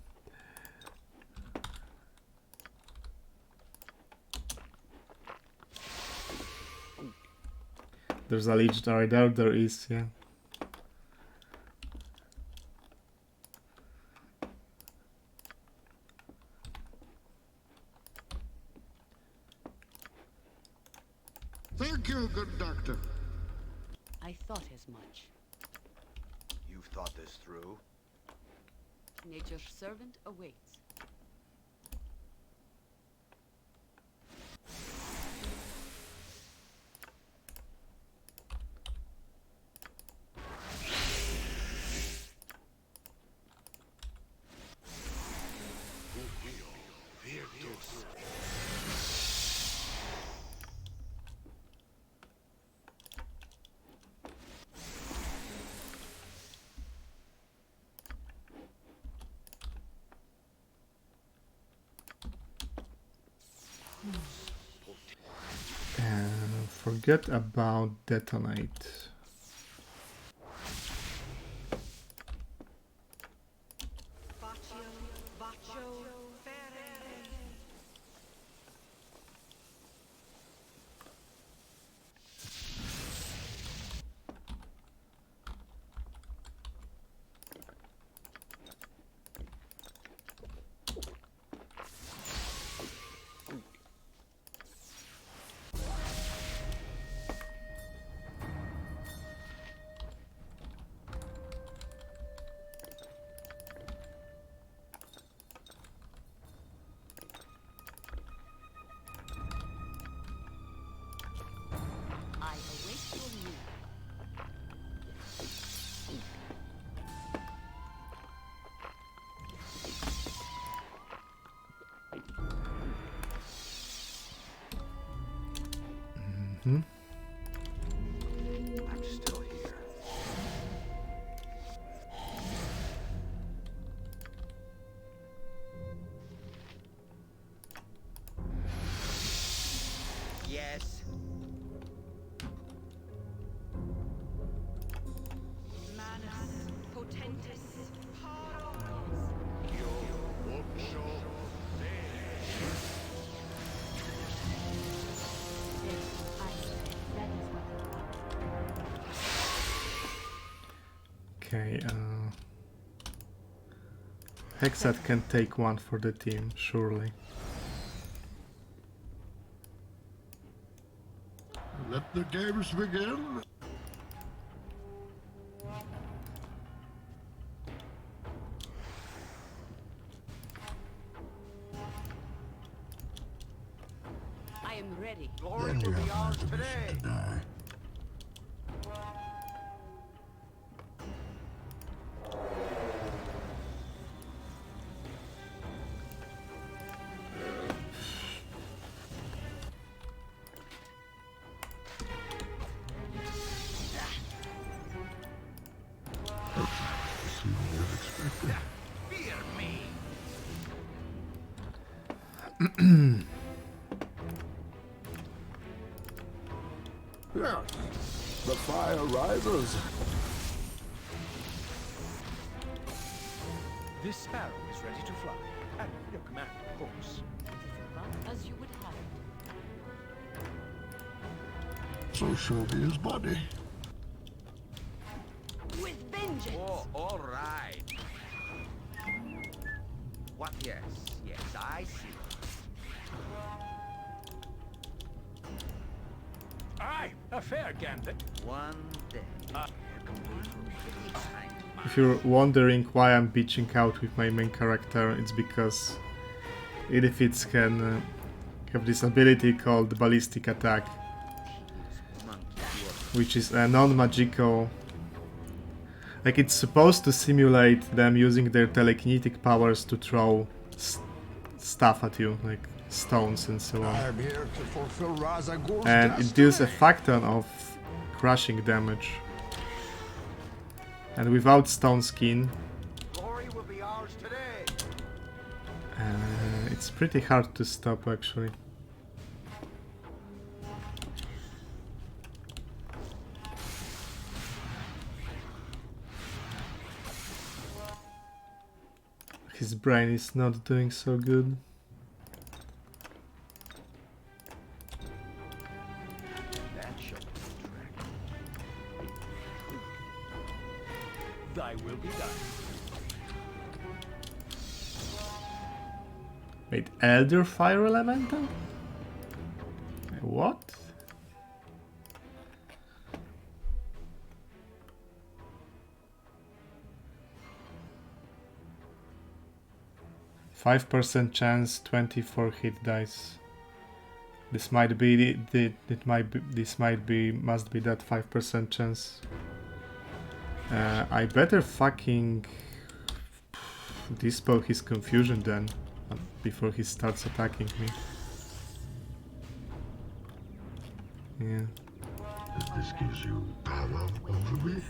There's a legendary there is, yeah. Thank you, good doctor. I thought as much. You've thought this through? Nature's servant awaits. Forget about detonate. I'm still here. Yes. Manus potentis Okay, Hexat can take one for the team, surely. Let the games begin. I am ready. Glory will be ours today. Fear me. Yes, the fire rises. This sparrow is ready to fly. At your command, of course. As you would have it. So show me his body. With vengeance! Oh, all right. What? Yes, yes, I see. Aye, a fair gambit. One day, If you're wondering why I'm bitching out with my main character, it's because Idifits have this ability called Ballistic Attack, which is a non-magical... Like, it's supposed to simulate them using their telekinetic powers to throw stuff at you, like stones and so on. I'm here to fulfill Razagul's And it destiny. deals a factor of crushing damage. And without stone skin, Glory will be ours today. it's pretty hard to stop, actually. His brain is not doing so good. That shall be thy will be done. Wait, Elder Fire Elemental? What? %5 chance, 24 hit dice. This might be must be that 5% chance. I better fucking dispel his confusion then, before he starts attacking me. Yeah. This gives you power over me.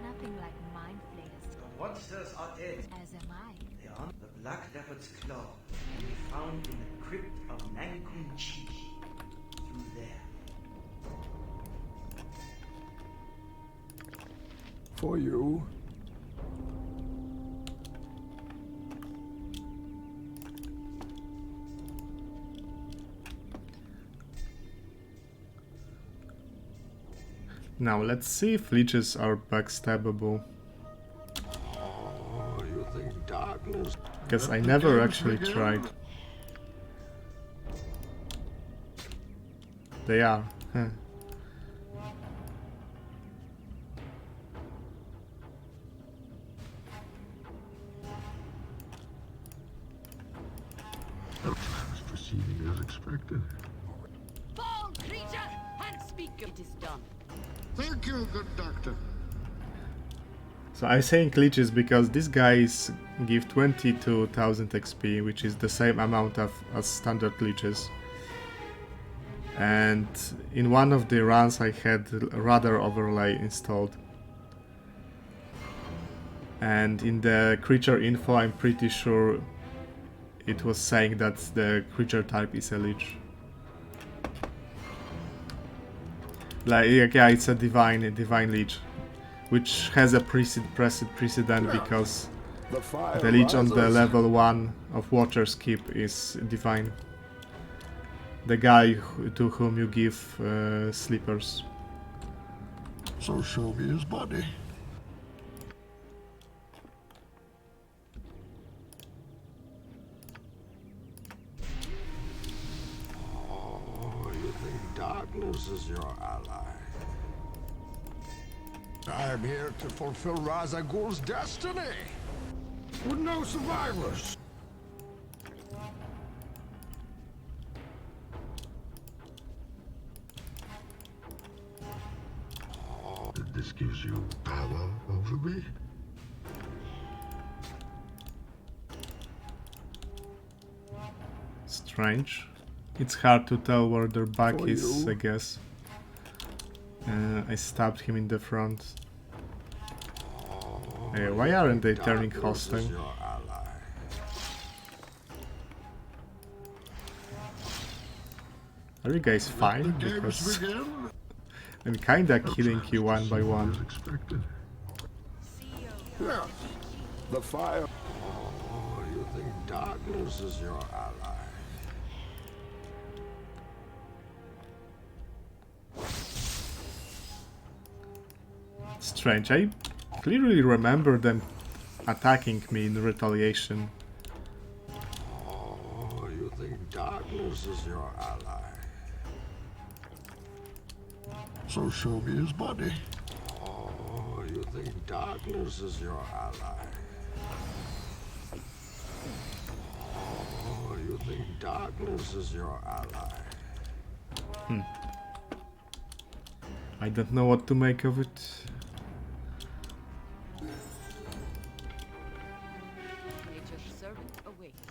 Nothing like mind flayers. The monsters are dead. As am I. They are the Black Leopard's claw can be found in the crypt of Nankun Chi. Through there. For you. Now let's see if leeches are backstabbable. Oh, you think darkness? Because I never actually tried. They are. Huh. Proceeding as expected. Fall, creature, and speak. It is done. Thank you, good doctor. So I saying leeches because these guys give 22,000 XP, which is the same amount as standard leeches. And in one of the runs I had radar overlay installed. And in the creature info I'm pretty sure it was saying that the creature type is a leech. Like, yeah, it's a divine leech, which has a precedent because the leech on the level 1 of water skip is divine. The guy to whom you give slippers. So show me his body. Oh, you think darkness is your ally? I'm here to fulfill Razagul's destiny. With no survivors. This gives you power over me. Strange. It's hard to tell where their back For is, you. I guess. I stabbed him in the front. Why aren't they turning hostile? Are you guys fine? Because I'm kinda killing you one by one. Yeah. The fire. Oh, you think darkness is your ally? Strange. I clearly remember them attacking me in retaliation. Oh, you think darkness is your ally? So show me his body. Oh, you think darkness is your ally? Oh, you think darkness is your ally? I don't know what to make of it. Nature's servant awaits.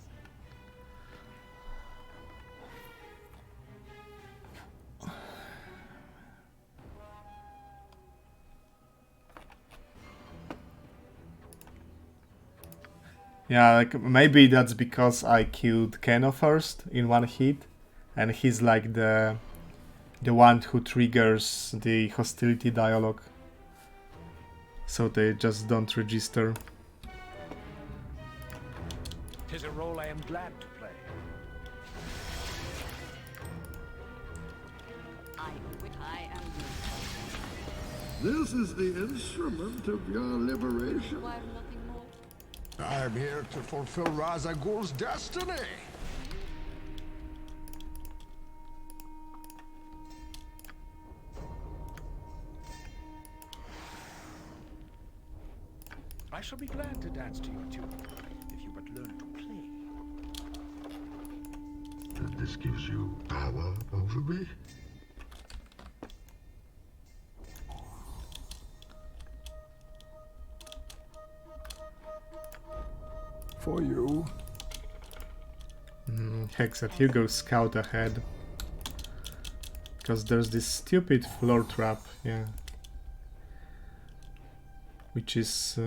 Yeah, like maybe that's because I killed Keno first in one hit, and he's like the one who triggers the hostility dialogue, so they just don't register. 'Tis a role I am glad to play. I am This is the instrument of your liberation. nothing more. I'm here to fulfill Ra's al Ghul's destiny. I shall be glad to dance to your tune, if you but learn to play. And this gives you power over me? For you. Hexat, you go scout ahead. Because there's this stupid floor trap, yeah. Which is,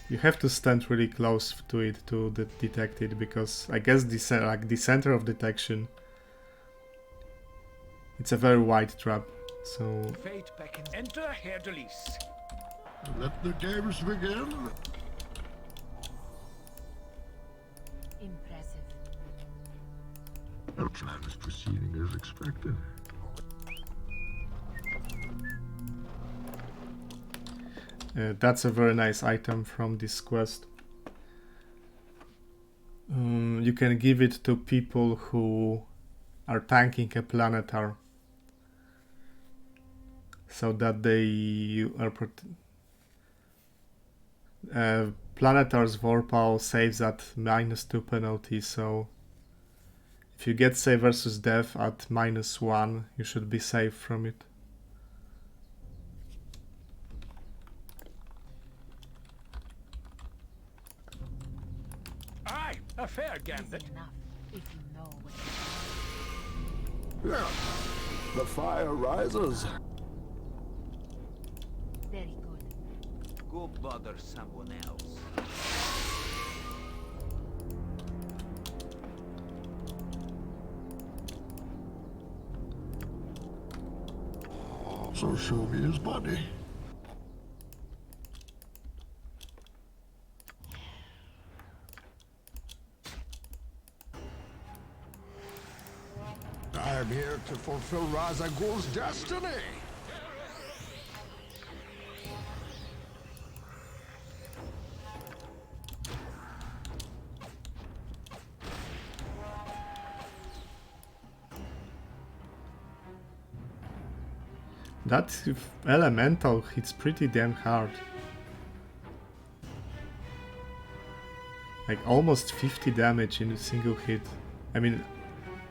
you have to stand really close to it to detect it, because I guess the center of detection, it's a very wide trap, so... Fate beckons. Enter Herr Delis. Let the games begin. Impressive. Our plan is proceeding as expected. That's a very nice item from this quest. You can give it to people who are tanking a planetar, so that they are planetar's Vorpal saves at -2 penalty, so if you get save versus death at -1, you should be safe from it. Aye, a fair gambit. Enough, if you know what Yeah, the fire rises. Very good. Go bother someone else. So show me his body. I'm here to fulfill Ra's al Ghul's destiny. That elemental hits pretty damn hard. Like almost 50 damage in a single hit. I mean,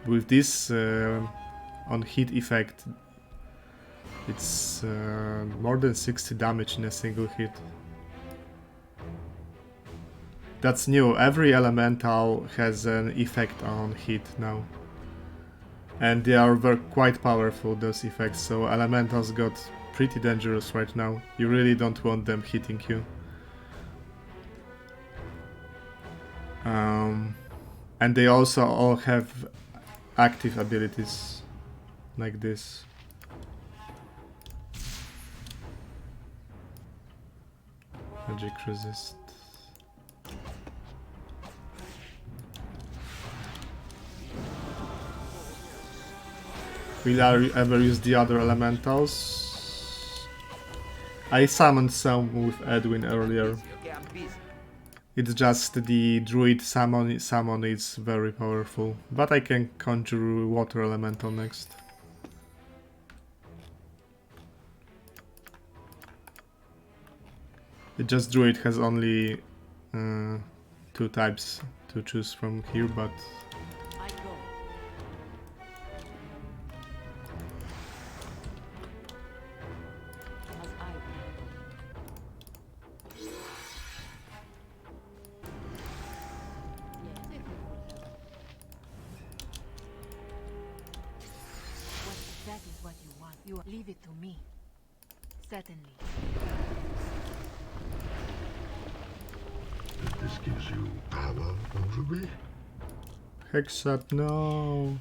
with this on hit effect, it's more than 60 damage in a single hit. That's new. Every elemental has an effect on hit now. And they are quite powerful, those effects, so elementals got pretty dangerous right now. You really don't want them hitting you. And they also all have active abilities, like this. Magic resist. Will I ever use the other elementals? I summoned some with Edwin earlier. Okay, I'm busy. It's just the druid summon is very powerful, but I can conjure water elemental next. It just druid has only 2 types to choose from here, but That is what you want. You leave it to me. Certainly. This gives you power over me? Hexat, no.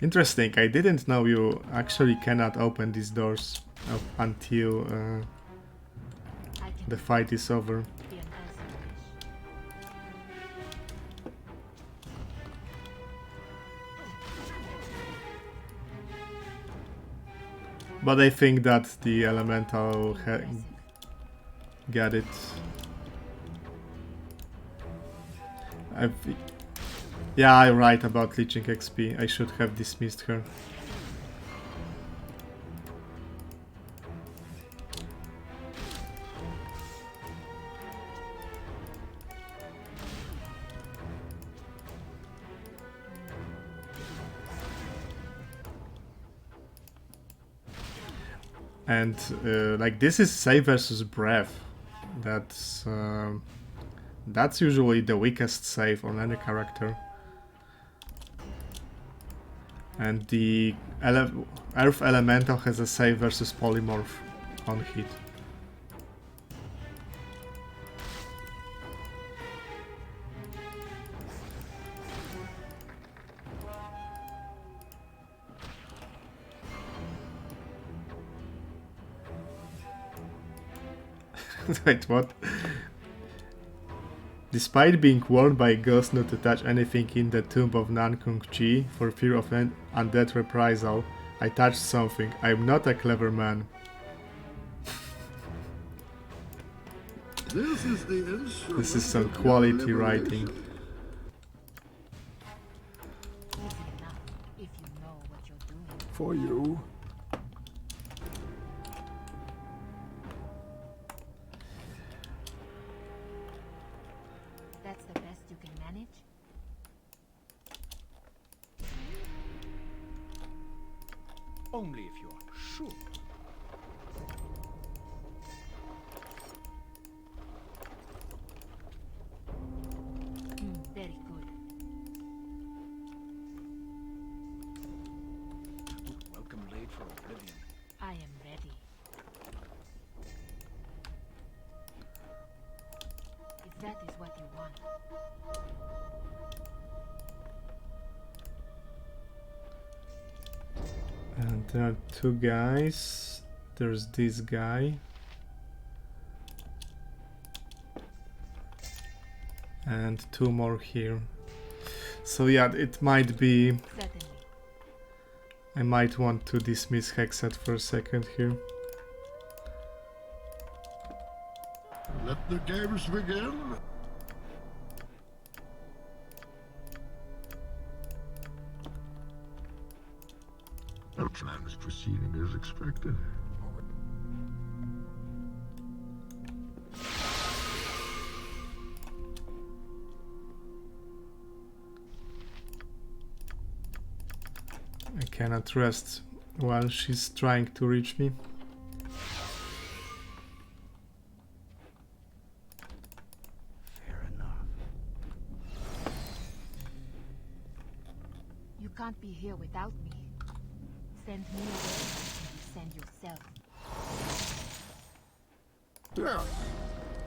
Interesting, I didn't know you actually cannot open these doors up until the fight is over. But I think that the elemental got it. Yeah, I'm right about leeching XP. I should have dismissed her. And like this is save versus breath. That's usually the weakest save on any character. And the Earth Elemental has a save versus Polymorph on hit. Wait, what? Despite being warned by Ghost not to touch anything in the tomb of Nankung Chi for fear of an undead reprisal, I touched something. I'm not a clever man. This is some quality writing. For you. That's the best you can manage? Only if you are sure. Very good. Welcome late for oblivion. I am ready. If that is what you want. And there are 2 guys. There's this guy. And 2 more here. So yeah, it might be... I might want to dismiss Hexat for a second here. Let the games begin. Our plan is proceeding as expected. I cannot rest while she's trying to reach me. Fair enough. You can't be here without me. Send me away and you send yourself. Yeah.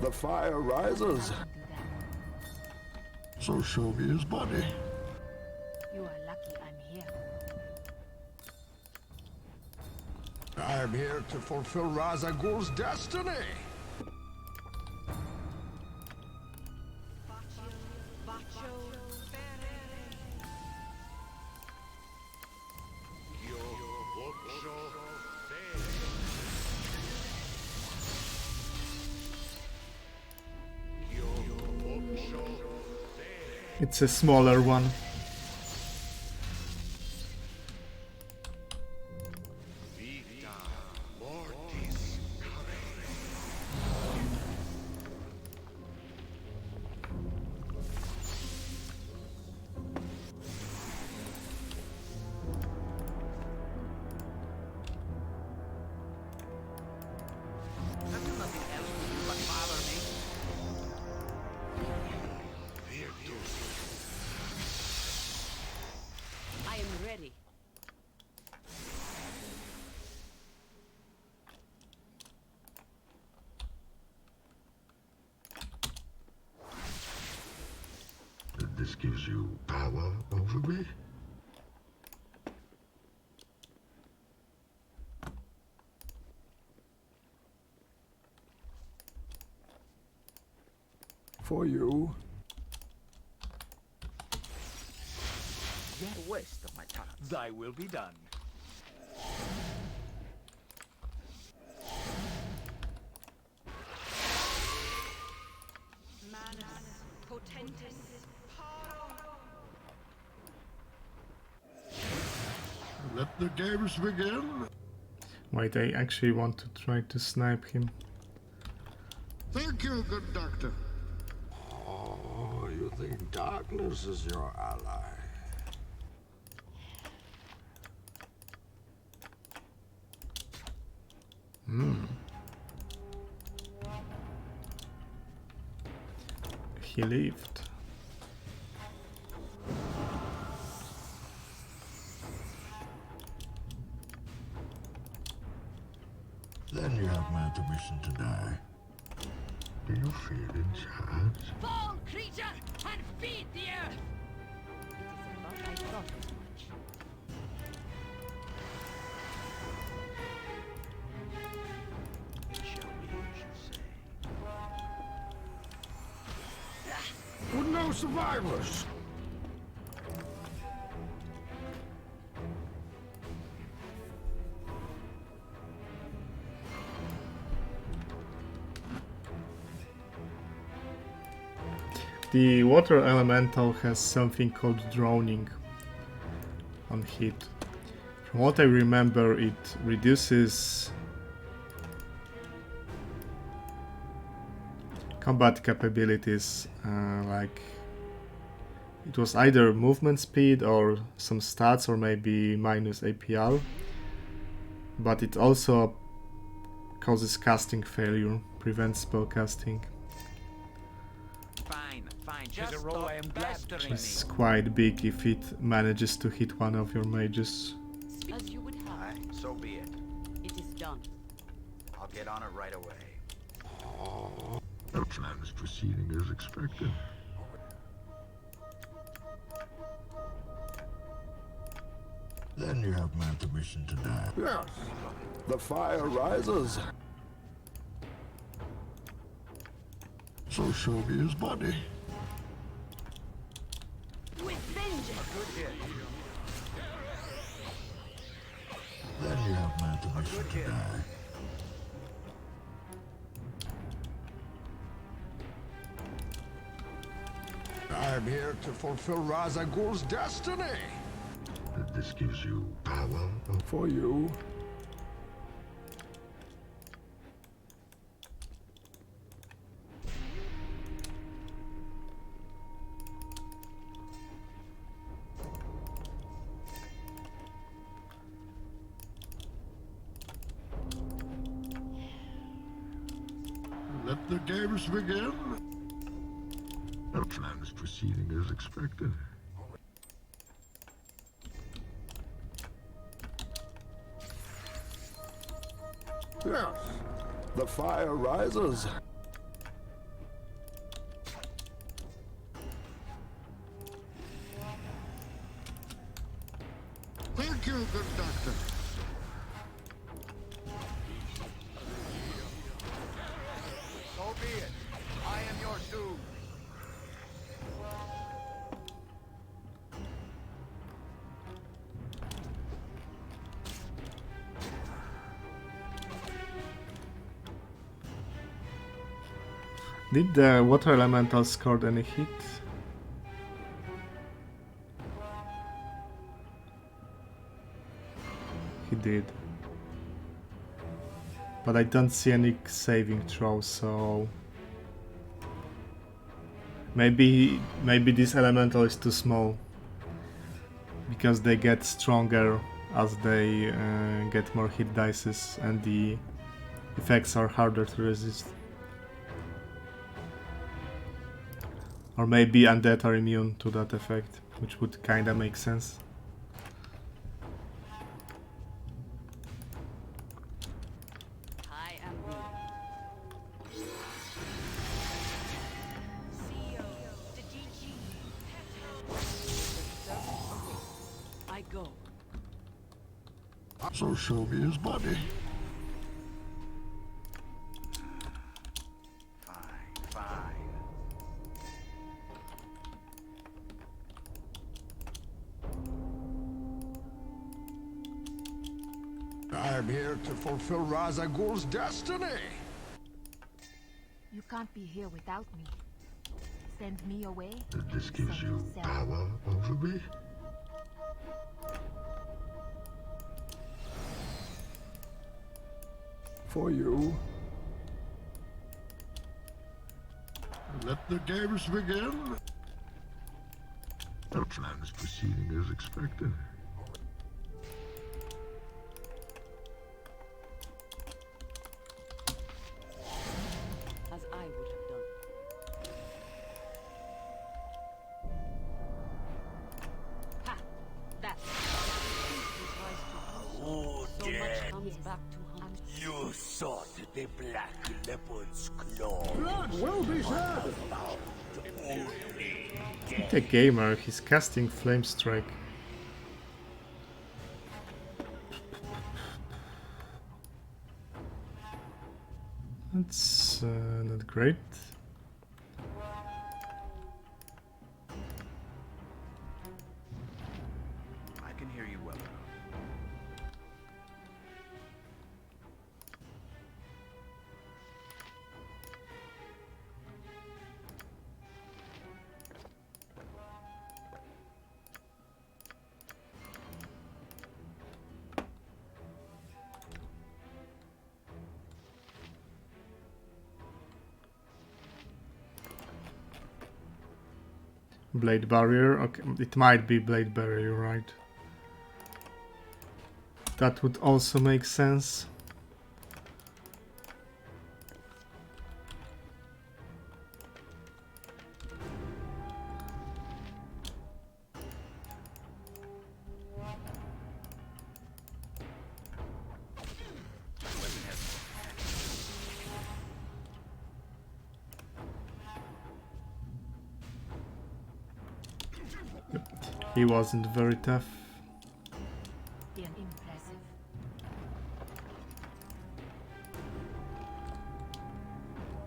The fire rises. So show me his body. You are lucky I'm here. I'm here to fulfill Razagul's destiny. It's a smaller one. I am ready. This gives you power over me? For you. Yet waste of my talents. Thy will be done. Manus potentis. Let the games begin. Wait, I actually want to try to snipe him. Thank you, good doctor. Oh, you think darkness is your ally? He lived. Then you have my permission to die. Do you feel in charge? Fall, creature, and feed the earth! It is about I thought as much. It shall be as you say. With no survivors. The water elemental has something called droning on hit. From what I remember, it reduces combat capabilities, like it was either movement speed or some stats or maybe minus APR, but it also causes casting failure, prevents spell casting. Fine, just a role I am glad to It's quite big if it manages to hit one of your mages. As you would have. Aye, so be it. It is done. I'll get on it right away. The plan is proceeding as expected. Then you have my permission to die. Yes. The fire rises. So show me his body. With vengeance! Then you have my permission to die. I'm here to fulfill Ra's Ghul's destiny. This gives you power For you. Let the games begin. The plan is proceeding as expected. Yes. The fire rises. Thank you, good doctor. So be it. I am your doom. Did the water elemental score any hit? he did. But I don't see any saving throws, so maybe this elemental is too small, because they get stronger as they get more hit dices and the effects are harder to resist. Or maybe undead are immune to that effect, which would kinda make sense. So show me his body. I'm here to fulfill Ra's al Ghul's destiny. You can't be here without me. Send me away. And this gives you power over me? For you. Let the games begin. The plan is proceeding as expected. As I would have done. Ha! That's Oh, so much comes back to hunt. You sought the black leopard's claw. Blood will be shed! The gamer, he's casting Flame Strike. That's not great. I can hear you well enough. Blade Barrier, okay, it might be Blade Barrier, right? That would also make sense. He wasn't very tough. Impressive.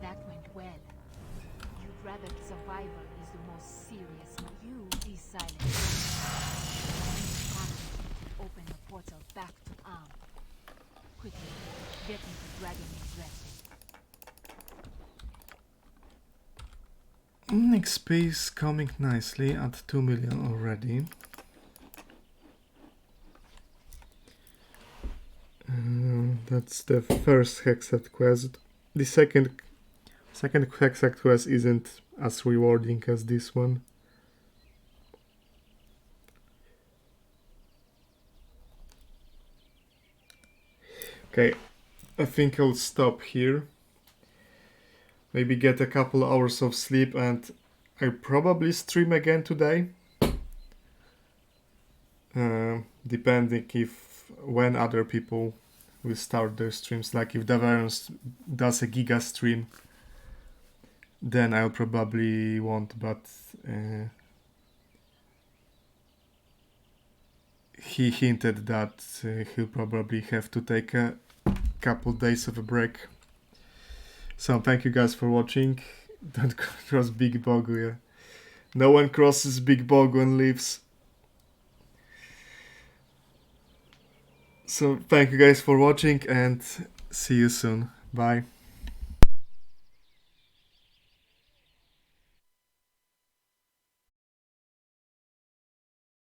That went well. You'd rather survival is the most serious. You be silent. Open the portal back to Arm. Quickly, get me to Dragon's Rest. XP is coming nicely at 2 million already. That's the first Hexed quest. The second Hexed quest isn't as rewarding as this one. Okay, I think I'll stop here. Maybe get a couple hours of sleep, and I'll probably stream again today. Depending when other people will start their streams. Like if Davern's does a Giga stream, then I'll probably won't, but he hinted that he'll probably have to take a couple days of a break. So thank you guys for watching. Don't cross Big Bog. Yeah. No one crosses Big Bog and leaves. So thank you guys for watching and see you soon. Bye.